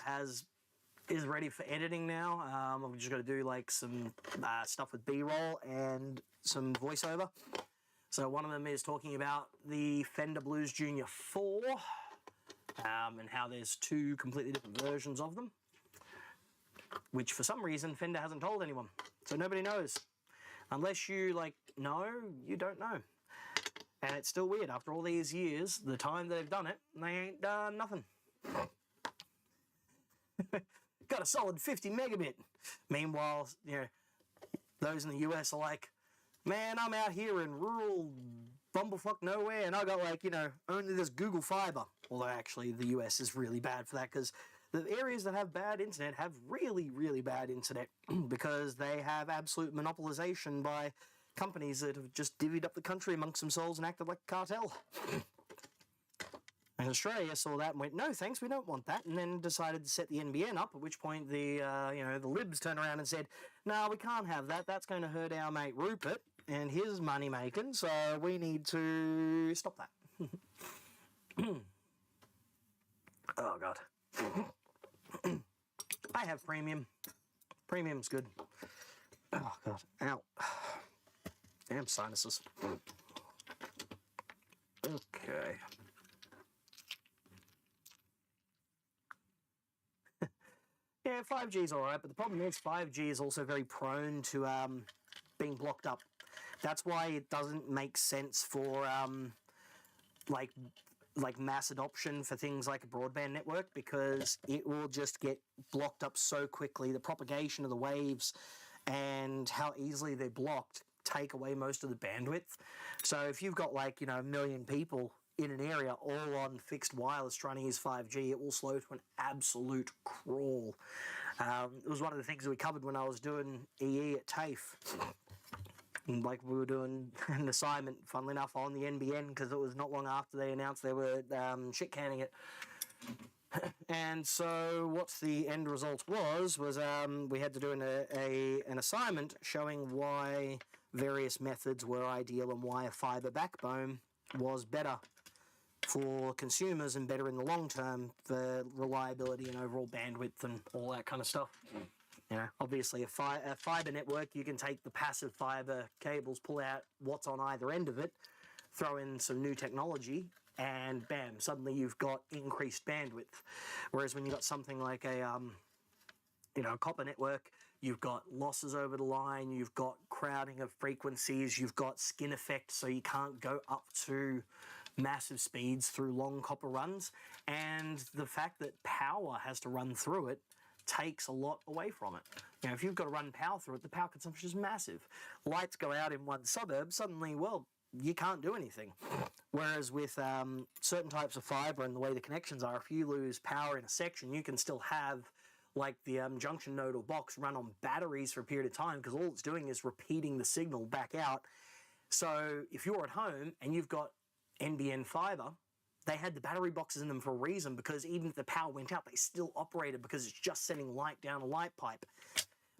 is ready for editing now. I've just got to do like some stuff with B-roll and some voiceover. So one of them is talking about the Fender Blues Junior 4 and how there's 2 completely different versions of them, which for some reason Fender hasn't told anyone. So nobody knows. Unless you know, you don't know. And it's still weird. After all these years, the time they've done it, they ain't done nothing. Got a solid 50 megabit. Meanwhile, you know, those in the US are like, man, I'm out here in rural bumblefuck nowhere, and I got only this Google Fiber. Although actually the US is really bad for that because the areas that have bad internet have really, really bad internet because they have absolute monopolization by companies that have just divvied up the country amongst themselves and acted like a cartel. And Australia saw that and went, no thanks, we don't want that, and then decided to set the NBN up, at which point the the libs turned around and said, no, we can't have that, that's going to hurt our mate Rupert and his money making, so we need to stop that. Oh god. I have premium. Premium's good. Oh god. Ow. Damn sinuses. Okay. Yeah, 5G is alright, but the problem is 5G is also very prone to being blocked up. That's why it doesn't make sense for like mass adoption for things like a broadband network, because it will just get blocked up so quickly. The propagation of the waves and how easily they're blocked take away most of the bandwidth. So if you've got like, a million people in an area all on fixed wireless trying to use 5G, it will slow to an absolute crawl. It was one of the things that we covered when I was doing EE at TAFE. Like we were doing an assignment, funnily enough, on the NBN, because it was not long after they announced they were shit canning it. And so what the end result was we had to do an assignment showing why various methods were ideal and why a fibre backbone was better for consumers and better in the long term for reliability and overall bandwidth and all that kind of stuff. Obviously a fibre network, you can take the passive fibre cables, pull out what's on either end of it, throw in some new technology, and bam, suddenly you've got increased bandwidth. Whereas when you've got something like a copper network, you've got losses over the line, you've got crowding of frequencies, you've got skin effect, so you can't go up to massive speeds through long copper runs, and the fact that power has to run through it takes a lot away from it. If you've got to run power through it, the power consumption is massive. Lights go out in one suburb, suddenly, well, you can't do anything. Whereas with certain types of fibre and the way the connections are, if you lose power in a section, you can still have like the junction node or box run on batteries for a period of time, because all it's doing is repeating the signal back out. So if you're at home and you've got NBN fibre, they had the battery boxes in them for a reason, because even if the power went out, they still operated because it's just sending light down a light pipe.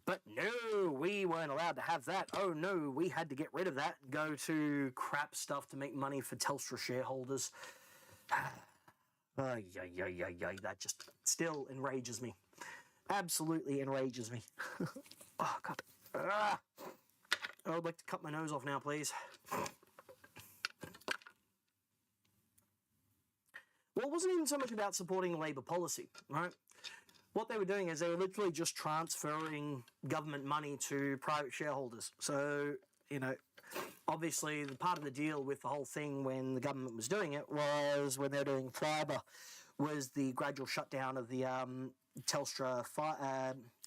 But no, we weren't allowed to have that. Oh no, we had to get rid of that and go to crap stuff to make money for Telstra shareholders. That just still enrages me. Absolutely enrages me. Oh god. I would like to cut my nose off now, please. Well, it wasn't even so much about supporting Labor policy, right? What they were doing is they were literally just transferring government money to private shareholders. So, obviously the part of the deal with the whole thing when the government was doing it was, when they were doing fibre, was the gradual shutdown of the Telstra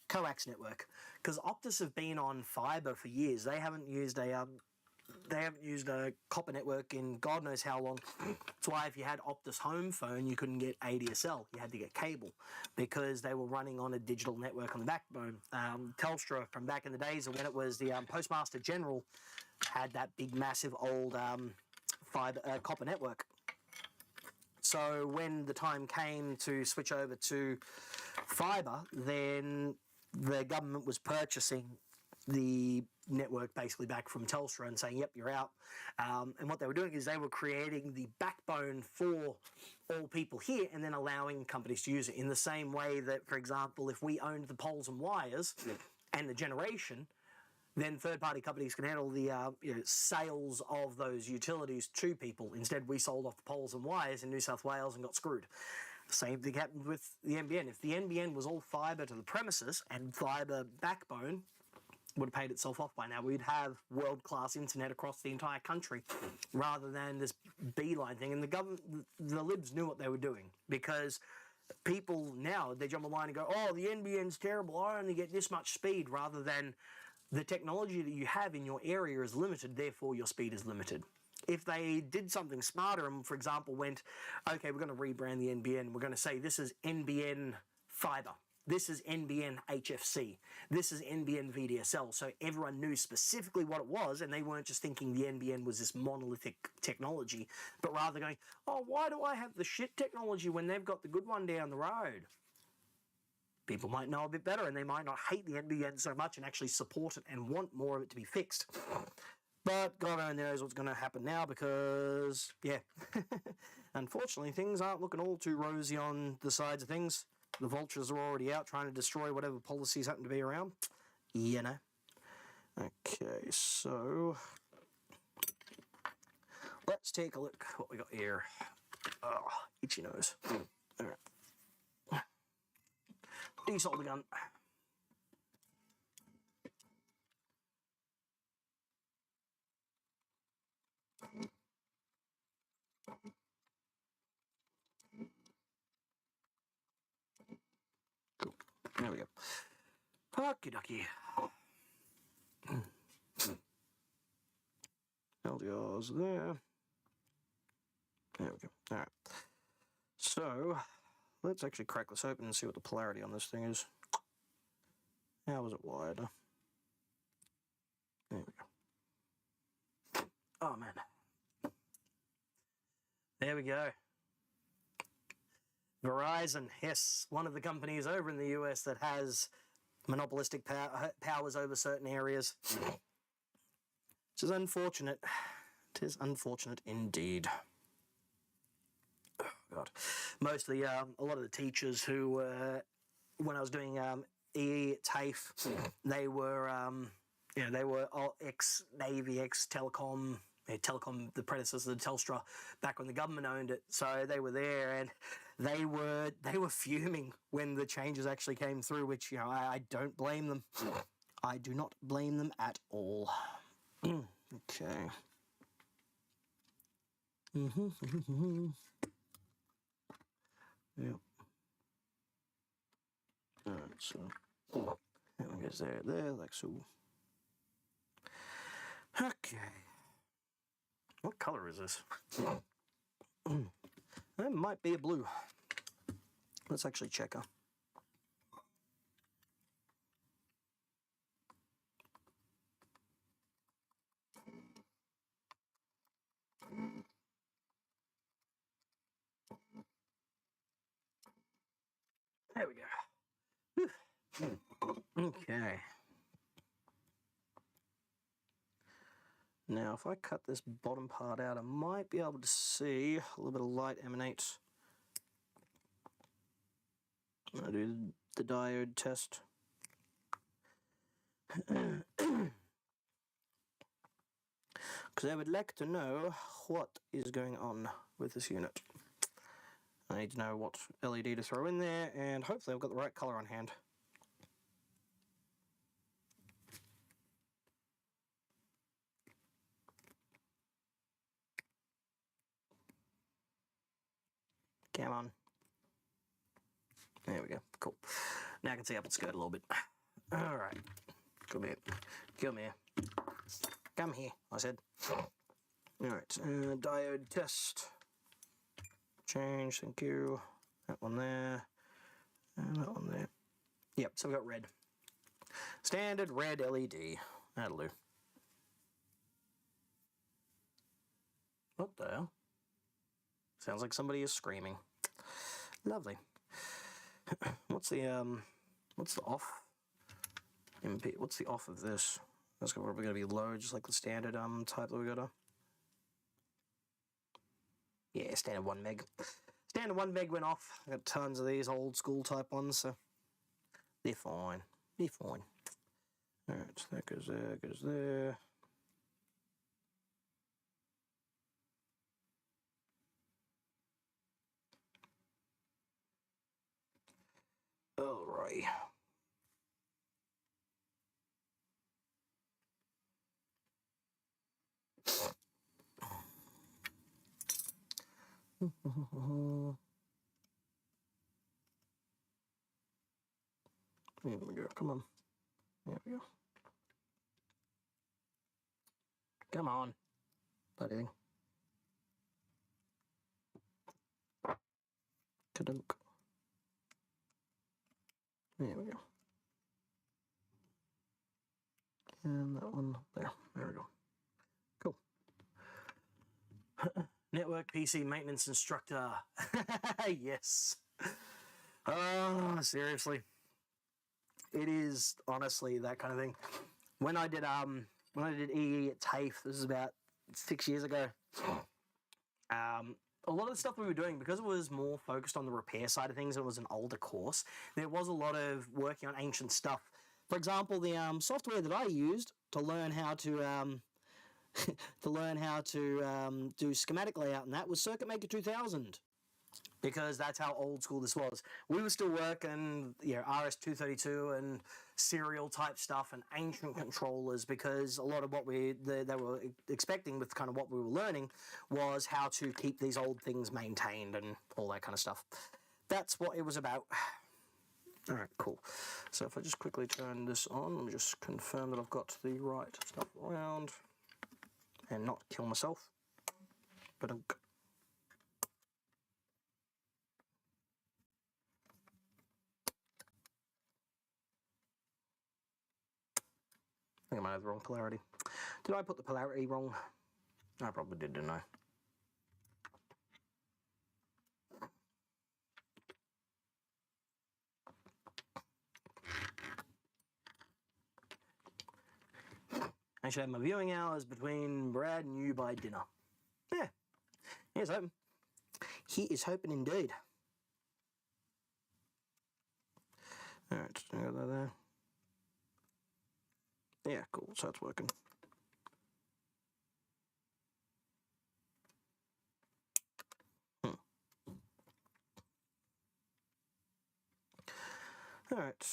coax network. Because Optus have been on fibre for years. They haven't used a copper network in God knows how long. That's why if you had Optus home phone, you couldn't get ADSL. You had to get cable, because they were running on a digital network on the backbone. Telstra, from back in the days when it was the Postmaster General, had that big, massive, old copper network. So when the time came to switch over to fibre, then the government was purchasing the network basically back from Telstra and saying, yep, you're out. And what they were doing is they were creating the backbone for all people here and then allowing companies to use it in the same way that, for example, if we owned the poles and wires and the generation, then third-party companies can handle the sales of those utilities to people. Instead, we sold off the poles and wires in New South Wales and got screwed. The same thing happened with the NBN. If the NBN was all fibre to the premises and fibre backbone, would have paid itself off by now. We'd have world-class internet across the entire country rather than this beeline thing. And the libs knew what they were doing, because people now, they jump online and go, oh, the NBN's terrible, I only get this much speed, rather than the technology that you have in your area is limited, therefore your speed is limited. If they did something smarter and, for example, went, okay, we're going to rebrand the NBN, we're going to say this is NBN Fibre. this is NBN HFC, this is NBN VDSL. So everyone knew specifically what it was, and they weren't just thinking the NBN was this monolithic technology, but rather going, oh, why do I have the shit technology when they've got the good one down the road? People might know a bit better, and they might not hate the NBN so much and actually support it and want more of it to be fixed. But God only knows what's going to happen now because, yeah, unfortunately, things aren't looking all too rosy on the sides of things. The vultures are already out trying to destroy whatever policies happen to be around. You know. Okay, so let's take a look what we got here. Oh, itchy nose. All right. Desolder gun. Cool. There we go. Okie dokie. LDR's there. There we go. All right. So let's actually crack this open and see what the polarity on this thing is. How is it wired? There we go. Oh man. There we go. Verizon, yes, one of the companies over in the US that has monopolistic powers over certain areas. Which is unfortunate. It is unfortunate indeed. Oh, God. Mostly, a lot of the teachers who, when I was doing TAFE, they were, they were all ex-Navy, ex-Telecom, Telecom, the predecessor of Telstra, back when the government owned it. So they were there, and they were fuming when the changes actually came through. Which I don't blame them. I do not blame them at all. Okay. Yep. All right. So that one goes there, like so. Okay. What color is this? It might be a blue. Let's actually check her. There we go. Okay. Now, if I cut this bottom part out, I might be able to see a little bit of light emanate. I'll do the diode test. Because I would like to know what is going on with this unit. I need to know what LED to throw in there, and hopefully I've got the right color on hand. Come on. There we go. Cool. Now I can see up its skirt a little bit. All right. Come here. Come here. Come here, I said. All right. Diode test. Change. Thank you. That one there. And that one there. Yep. So we got red. Standard red LED. That'll do. What the hell? Sounds like somebody is screaming. Lovely. What's the off? MP. What's the off of this? That's probably gonna be low, just like the standard type that we got. Yeah, standard 1 meg. Standard 1 meg went off. I got tons of these old school type ones, so they're fine. They're fine. All right, so that goes there. Goes there. All right. There we go. Come on. There we go. Come on, buddy. Kadunk. There we go. And that one there. There we go. Cool. Network PC maintenance instructor. Yes. Oh, seriously. It is honestly that kind of thing. When I did EE at TAFE, this is about 6 years ago. A lot of the stuff we were doing, because it was more focused on the repair side of things, it was an older course, there was a lot of working on ancient stuff. For example, the software that I used to learn how to do schematic layout, and that was Circuit Maker 2000, because that's how old school this was. We were still working, RS-232 and serial type stuff and ancient controllers, because a lot of what they were expecting with kind of what we were learning was how to keep these old things maintained and all that kind of stuff. That's what it was about. All right, cool. So if I just quickly turn this on, let me just confirm that I've got the right stuff around and not kill myself. But I think I might have the wrong polarity. Did I put the polarity wrong? I probably did, didn't I? I should have my viewing hours between Brad and you by dinner. Yeah, here's hoping. He is hoping indeed. All right, I got that there. Yeah, cool, so it's working. All right.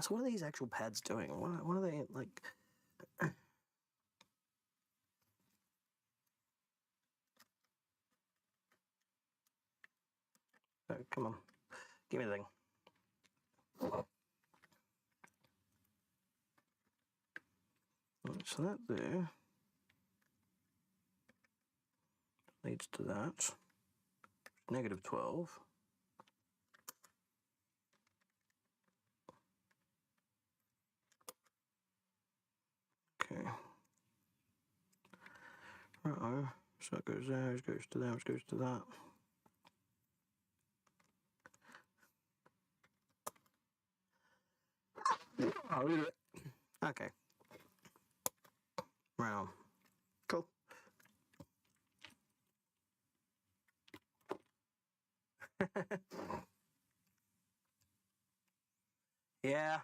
So what are these actual pads doing? What are they, like... Oh, come on, give me the thing. Right, so that there leads to that. Negative 12. Okay. Right-oh. So it goes there, it goes to there, it goes to that. Oh, look at it. Okay. Right. Cool. Yeah.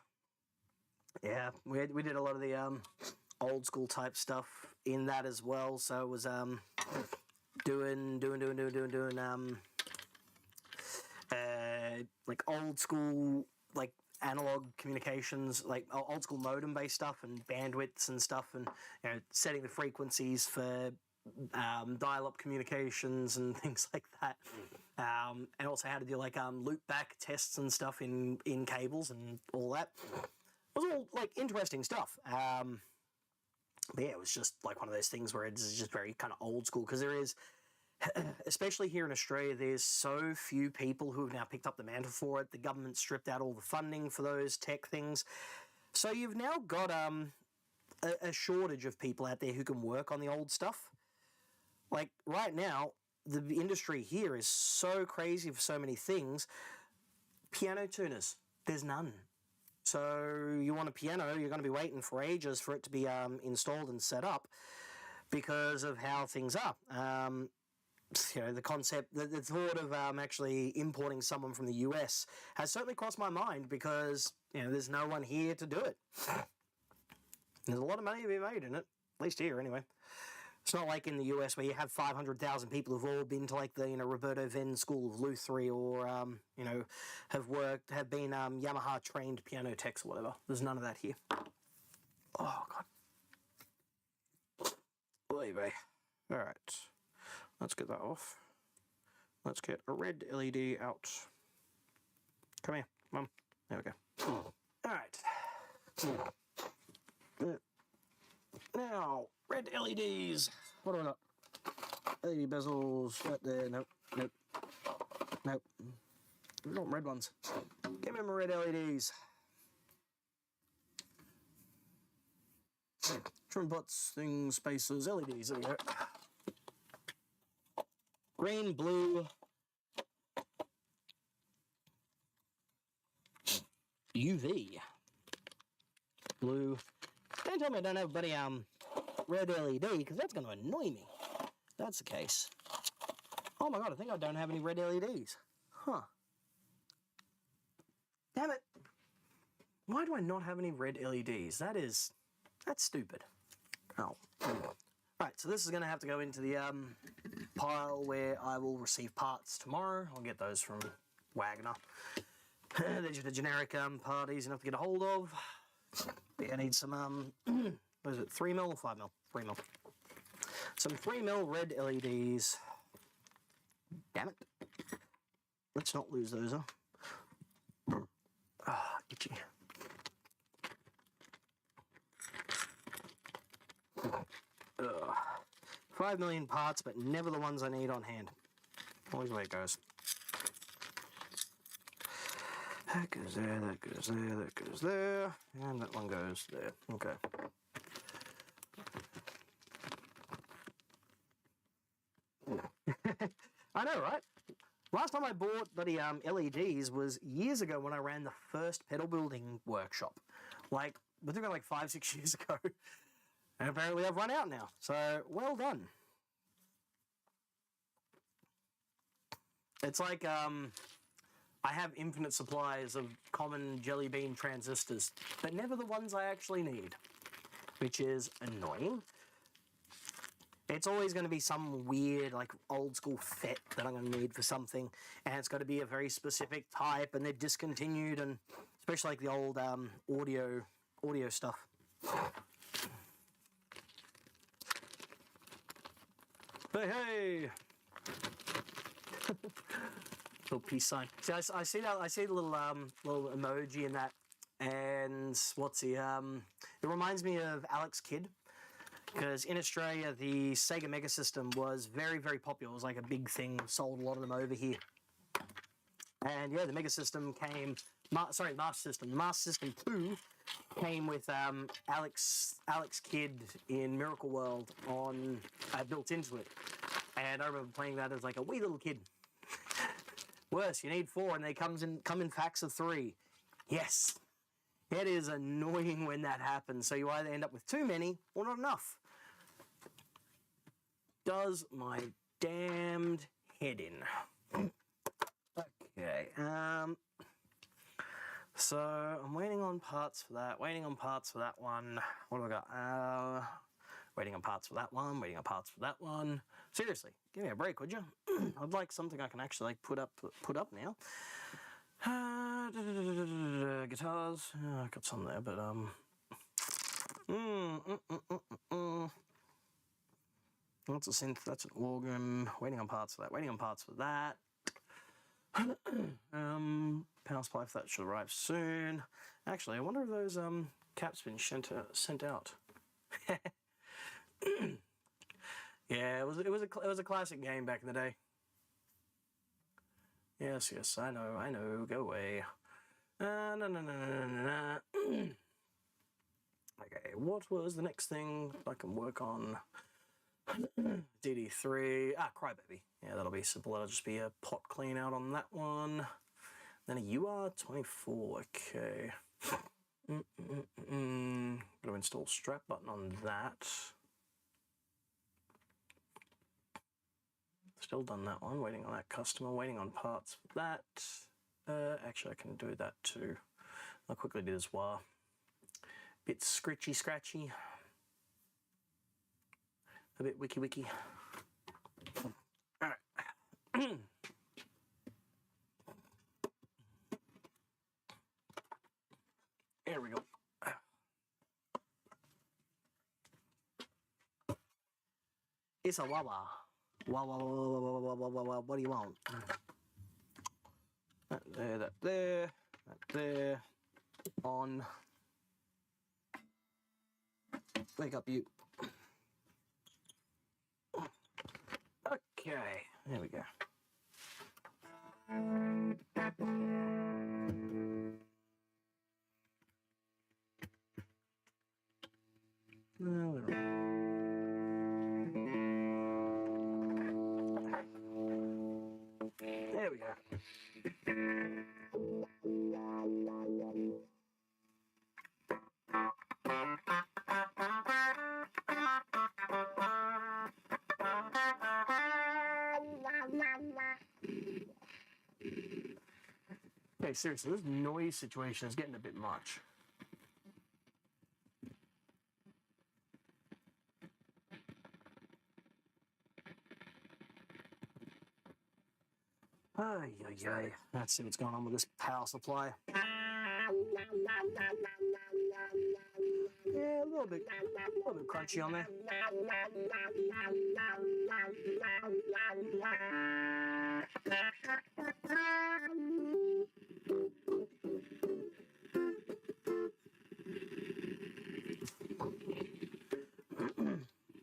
Yeah. We did a lot of the old school type stuff in that as well. So it was doing like old school, like analog communications, like old school modem based stuff and bandwidths and stuff, and setting the frequencies for dial-up communications and things like that, and also how to do like loop back tests and stuff in cables and all that. It was all like interesting stuff. But yeah, it was just like one of those things where it's just very kind of old school, because there is, especially here in Australia, there's so few people who have now picked up the mantle for it. The government stripped out all the funding for those tech things. So you've now got a shortage of people out there who can work on the old stuff. Like right now, the industry here is so crazy for so many things. Piano tuners, there's none. So you want a piano, you're going to be waiting for ages for it to be installed and set up, because of how things are. The concept, the thought of actually importing someone from the US has certainly crossed my mind, because there's no one here to do it. There's a lot of money to be made in it, at least here anyway. It's not like in the US where you have 500,000 people who've all been to like the Roberto Venn School of Luthery, or have been Yamaha trained piano techs or whatever. There's none of that here. Oh god. Oy vey. All right. Let's get that off. Let's get a red LED out. Come here, Mum. There we go. All right. Now, red LEDs. What do I got? LED bezels right there. Nope. Nope. Nope. not red ones. Give me my red LEDs. Trim pots, things, spacers, LEDs. There we go. Green, blue, UV, blue. Don't tell me I don't have a bloody red LED, because that's going to annoy me. If that's the case. Oh my god, I think I don't have any red LEDs. Huh. Damn it. Why do I not have any red LEDs? That's stupid. Oh. Right, so this is going to have to go into the pile where I will receive parts tomorrow. I'll get those from Wagner. They're just the generic part easy enough to get a hold of. Yeah, I need some, what is it, 3mm or 5mm? 3mm. Some 3mm red LEDs. Damn it. Let's not lose those, huh? Ah, itchy. 5 million parts, but never the ones I need on hand. Always the way it goes. That goes there, that goes there, that goes there, and that one goes there. Okay. I know, right? Last time I bought bloody LEDs was years ago when I ran the first pedal building workshop. Like, we're talking like 5-6 years ago. And apparently I've run out now. So, well done. It's like, I have infinite supplies of common jelly bean transistors, but never the ones I actually need, which is annoying. It's always going to be some weird, like, old school FET that I'm going to need for something, and it's got to be a very specific type, and they're discontinued, and especially like the old audio stuff. Hey! Little peace sign. See, I see that. I see the little little emoji in that, and what's he? It reminds me of Alex Kidd, because in Australia the Sega Mega System was very, very popular. It was like a big thing. Sold a lot of them over here, and yeah, the Mega System came. Master System. The Master System 2 came with Alex Kidd in Miracle World on built into it, and I remember playing that as like a wee little kid. Worse, you need 4, and they come in packs of 3. Yes, it is annoying when that happens. So you either end up with too many or not enough. Does my damned head in. Okay. So I'm waiting on parts for that. Waiting on parts for that one. What do I got? Waiting on parts for that one. Waiting on parts for that one. Seriously, give me a break, would you? I'd like something I can actually like put up now. Guitars. I got some there, but That's a synth. That's an organ. Waiting on parts for that. Waiting on parts for that. Power supply for that should arrive soon. Actually, I wonder if those caps been sent out. Yeah, it was a classic game back in the day. Yes, I know. Go away. No. Okay, what was the next thing I can work on? DD3. Crybaby. Yeah, that'll be simple. That'll just be a pot clean out on that one. Then a UR24. Okay. Gotta install strap button on that. Still done that one. Waiting on that customer. Waiting on parts for that. Actually, I can do that too. I'll quickly do this while. Bit scratchy. A bit wiki. All right. Here we go. It's a Wawa. Wow. What do you want? That there. On. Wake up, you. Okay, there we go. There we go. Okay, seriously, this noise situation is getting a bit much. Ay, ay, ay. Let's see what's going on with this power supply. Yeah, a little bit crunchy on there.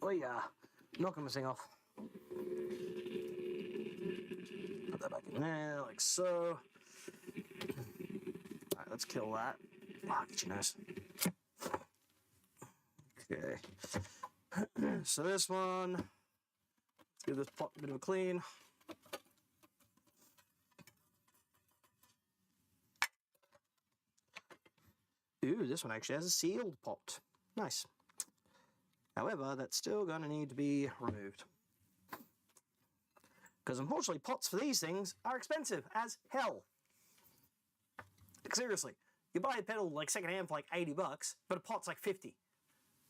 Oh yeah, knocking this thing off. Put that back in there, like so. Alright, let's kill that. Ah, get your nose. Okay. So this one, let's give this pot a bit of a clean. Ooh, this one actually has a sealed pot. Nice. However, that's still going to need to be removed. Because unfortunately, pots for these things are expensive as hell. Like, seriously, you buy a pedal like secondhand for like 80 bucks, but a pot's like 50.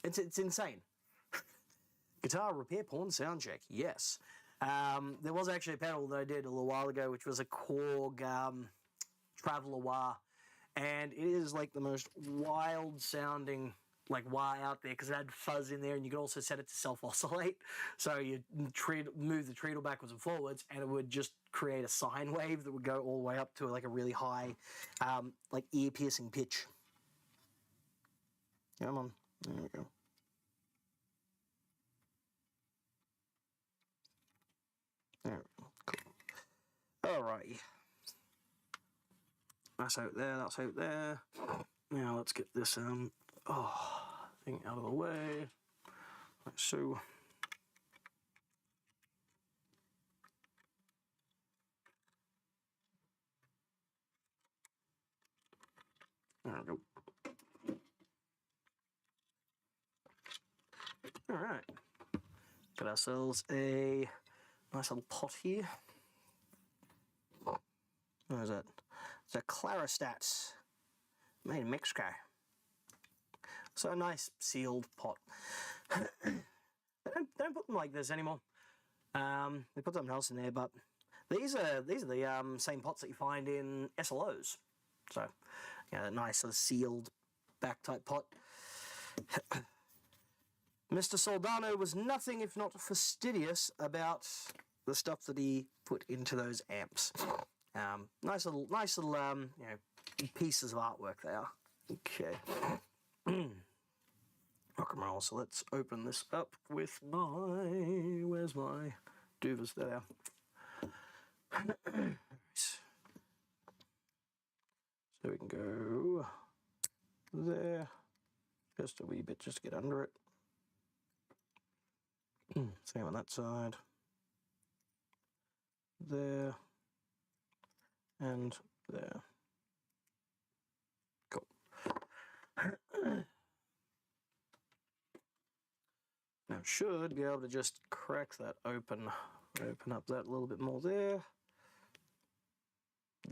It's insane. Guitar repair porn sound check, yes. There was actually a pedal that I did a little while ago, which was a Korg Traveler wah, and it is like the most wild sounding like wah out there because it had fuzz in there, and you could also set it to self-oscillate. So you move the treadle backwards and forwards, and it would just create a sine wave that would go all the way up to like a really high, like ear-piercing pitch. Come on, there we go. There we go. Cool. Alrighty. That's out there, that's out there. Now let's get this thing out of the way. Like so. There we go. Alright. Got ourselves a nice little pot here. What is it? It's a Claristat made in Mexico. So a nice sealed pot. don't put them like this anymore. They put something else in there, but these are the same pots that you find in SLOs. So yeah, a nice sort of sealed back type pot. Mr. Soldano was nothing if not fastidious about the stuff that he put into those amps. Nice little you know, pieces of artwork they are. Okay. Rock and roll. So let's open this up with where's my doovers there? So we can go there, just a wee bit, just to get under it. Same on that side. There. And there. Cool. Now should be able to just crack that open up that a little bit more there.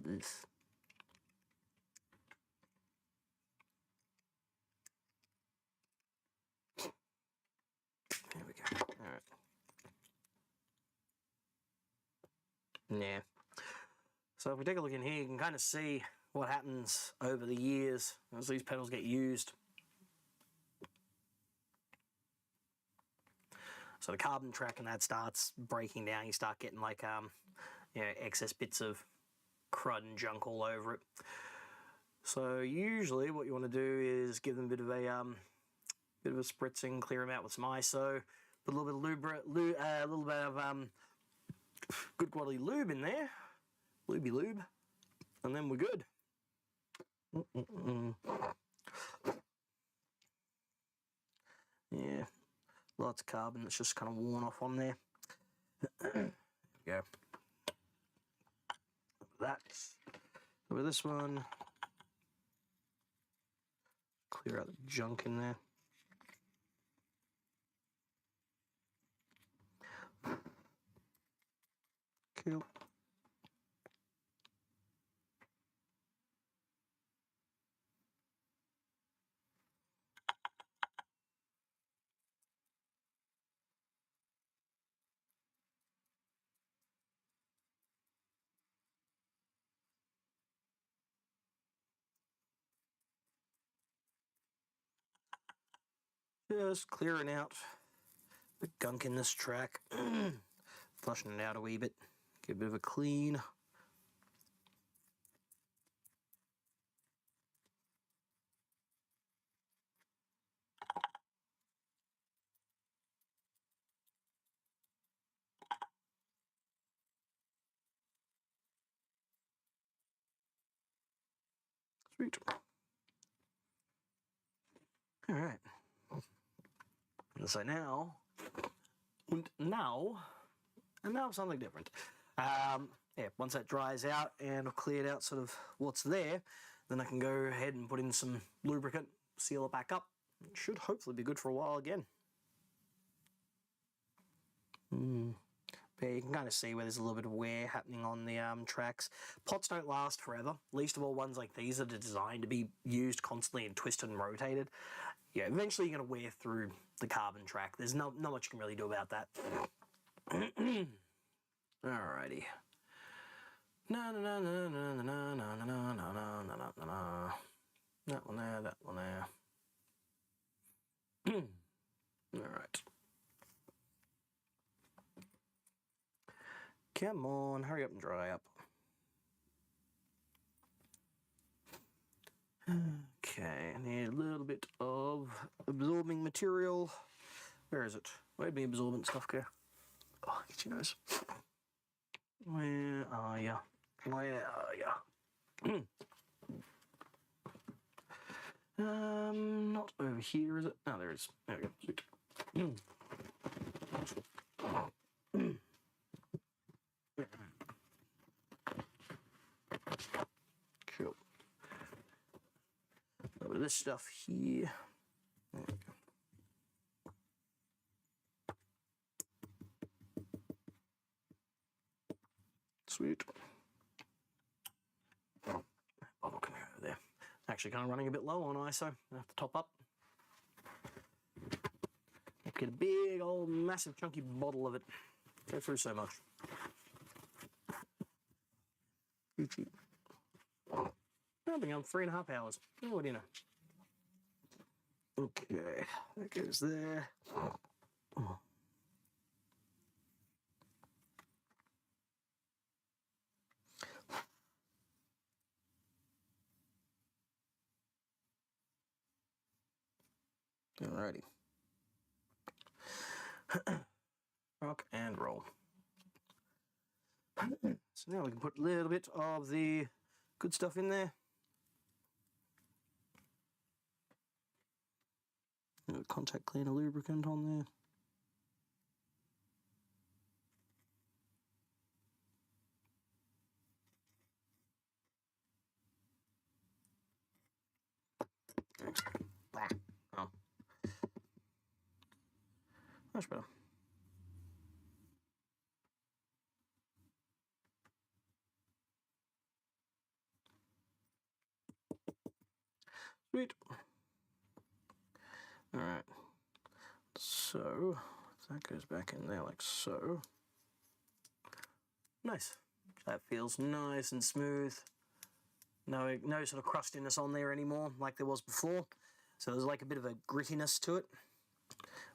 This. There we go. All right. Yeah. So if we take a look in here, you can kind of see what happens over the years as these pedals get used. So the carbon track and that starts breaking down. You start getting like you know, excess bits of crud and junk all over it. So usually what you want to do is give them a bit of a spritzing, clear them out with some ISO, put a little bit of a little bit of good quality lube in there, lubey lube, and then we're good. Yeah, lots of carbon that's just kind of worn off on there. There we go. that. With this one, clear out the junk in there. Cool. Just clearing out the gunk in this track, flushing it out a wee bit, get a bit of a clean. Sweet. All right. So now, and now something different. Yeah, once that dries out and I've cleared out sort of what's there, then I can go ahead and put in some lubricant, seal it back up. It should hopefully be good for a while again. But you can kind of see where there's a little bit of wear happening on the tracks. Pots don't last forever, least of all ones like these that are designed to be used constantly and twisted and rotated. Yeah, eventually you're going to wear through the carbon track. There's not much you can really do about that. Alrighty. That one there, that one there. Alright. Come on, hurry up and dry up. Okay, I need a little bit of absorbing material. Where is it? Where'd the absorbent stuff go? Oh, get your nose. Where are ya? Where are ya? Not over here, is it? Oh, there it is. There we go. Sweet. Cool. Over this stuff here. There we go. Sweet. Bottle can go there. Actually, kind of running a bit low on ISO. I have to top up. Get a big old massive chunky bottle of it. Go through so much. Too cheap. I've been on 3.5 hours. Oh, what do you know? Okay, that goes there. Alrighty. Rock and roll. So now we can put a little bit of the good stuff in there. Contact cleaner lubricant on there. Oh. Much better. Sweet. All right. So that goes back in there like so. Nice. That feels nice and smooth. No sort of crustiness on there anymore like there was before. So there's like a bit of a grittiness to it,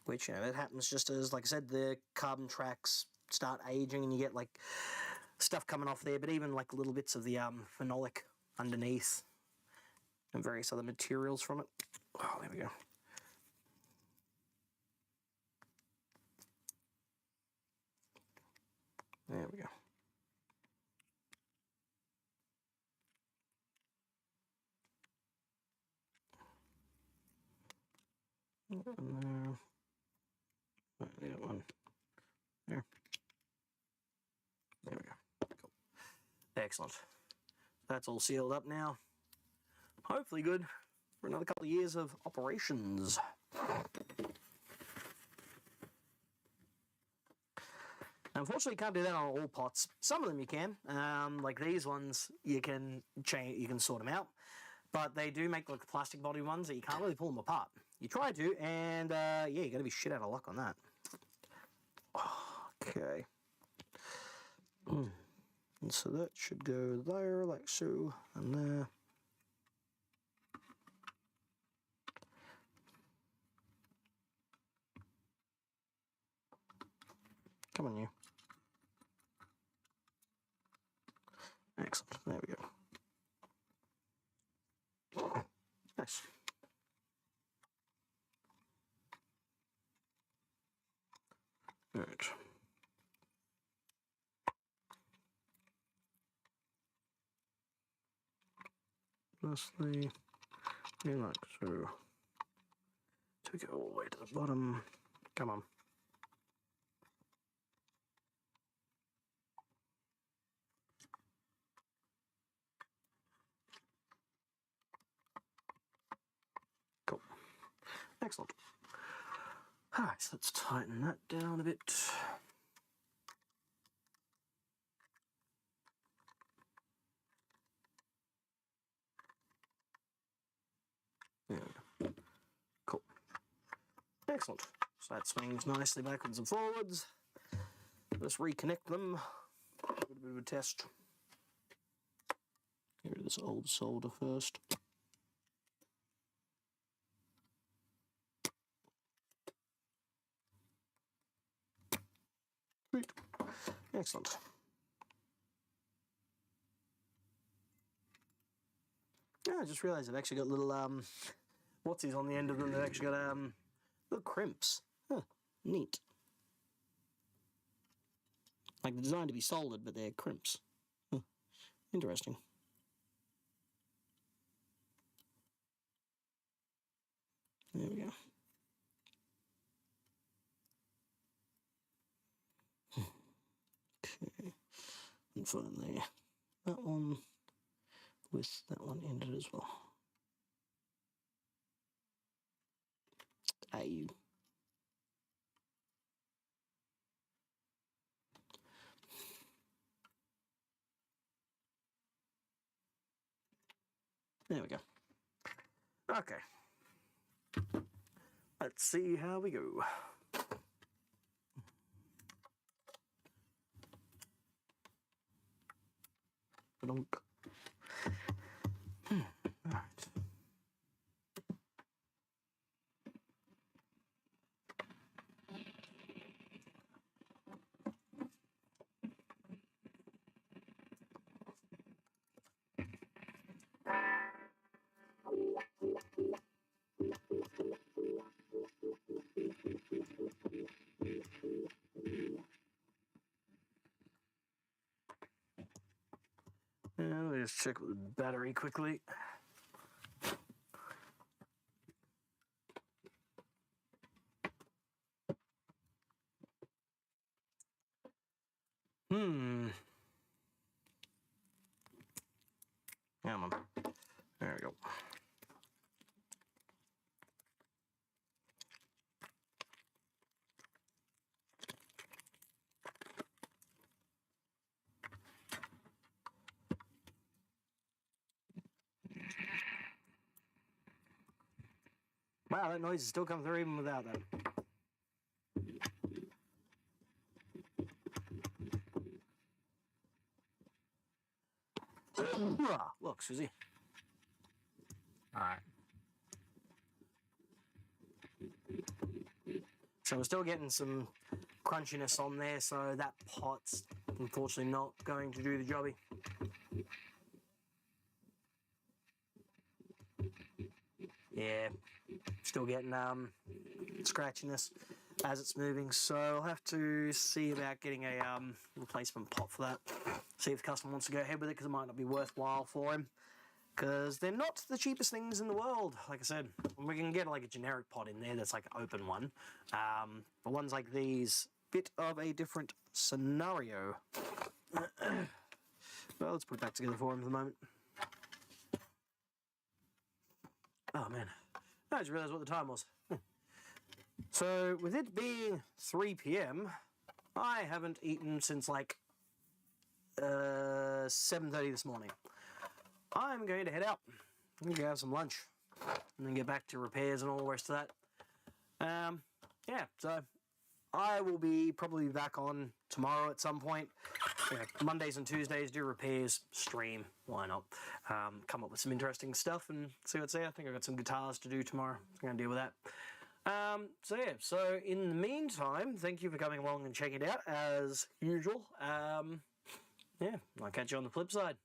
which, you know, that happens just as, like I said, the carbon tracks start aging and you get like stuff coming off there, but even like little bits of the phenolic underneath and various other materials from it. Oh, there we go. There we go. And there. Right, we got one there. There we go. Cool. Excellent. that's all sealed up now. Hopefully good for another couple of years of operations. Unfortunately, you can't do that on all pots. Some of them you can, like these ones, you can sort them out, but they do make like the plastic body ones that you can't really pull them apart. You try to, and yeah, you're going to be shit out of luck on that. Okay. And so that should go there, like so, and there. Come on, you. Excellent. There we go. Nice. All right. Lastly, like so. Take it all the way to the bottom. Come on. Cool. Excellent. Alright, so let's tighten that down a bit. There we go. Cool. Excellent. So that swings nicely backwards and forwards. Let's reconnect them. A little bit of a test. Get rid of this old solder first. Sweet. Excellent. Yeah, I just realised I've actually got little whatsies on the end of them. They've actually got little crimps. Huh, neat. Like they're designed to be soldered, but they're crimps. Huh. Interesting. There we go. Okay. And finally, that one with that one ended as well. You. There we go. Okay. Let's see how we go. Donk. All right. And let me just check with the battery quickly. Come on. There we go. Wow, that noise is still coming through even without that. Look, Susie. Alright. So we're still getting some crunchiness on there, so that pot's unfortunately not going to do the jobby. Yeah, still getting scratchiness as it's moving, so I'll have to see about getting a replacement pot for that. See if the customer wants to go ahead with it, because it might not be worthwhile for him, because they're not the cheapest things in the world. Like I said, we can get like a generic pot in there that's like an open one. But ones like these, bit of a different scenario. Well, let's put it back together for him for the moment. Oh man, I just realised what the time was. So with it being 3 p.m, I haven't eaten since like 7:30 this morning. I'm going to head out and go have some lunch and then get back to repairs and all the rest of that. Yeah, so I will be probably back on tomorrow at some point. You know, Mondays and Tuesdays do repairs, stream, why not? Come up with some interesting stuff and see what's there. I think I've got some guitars to do tomorrow. I'm going to deal with that. So in the meantime, thank you for coming along and checking it out as usual. Yeah, I'll catch you on the flip side.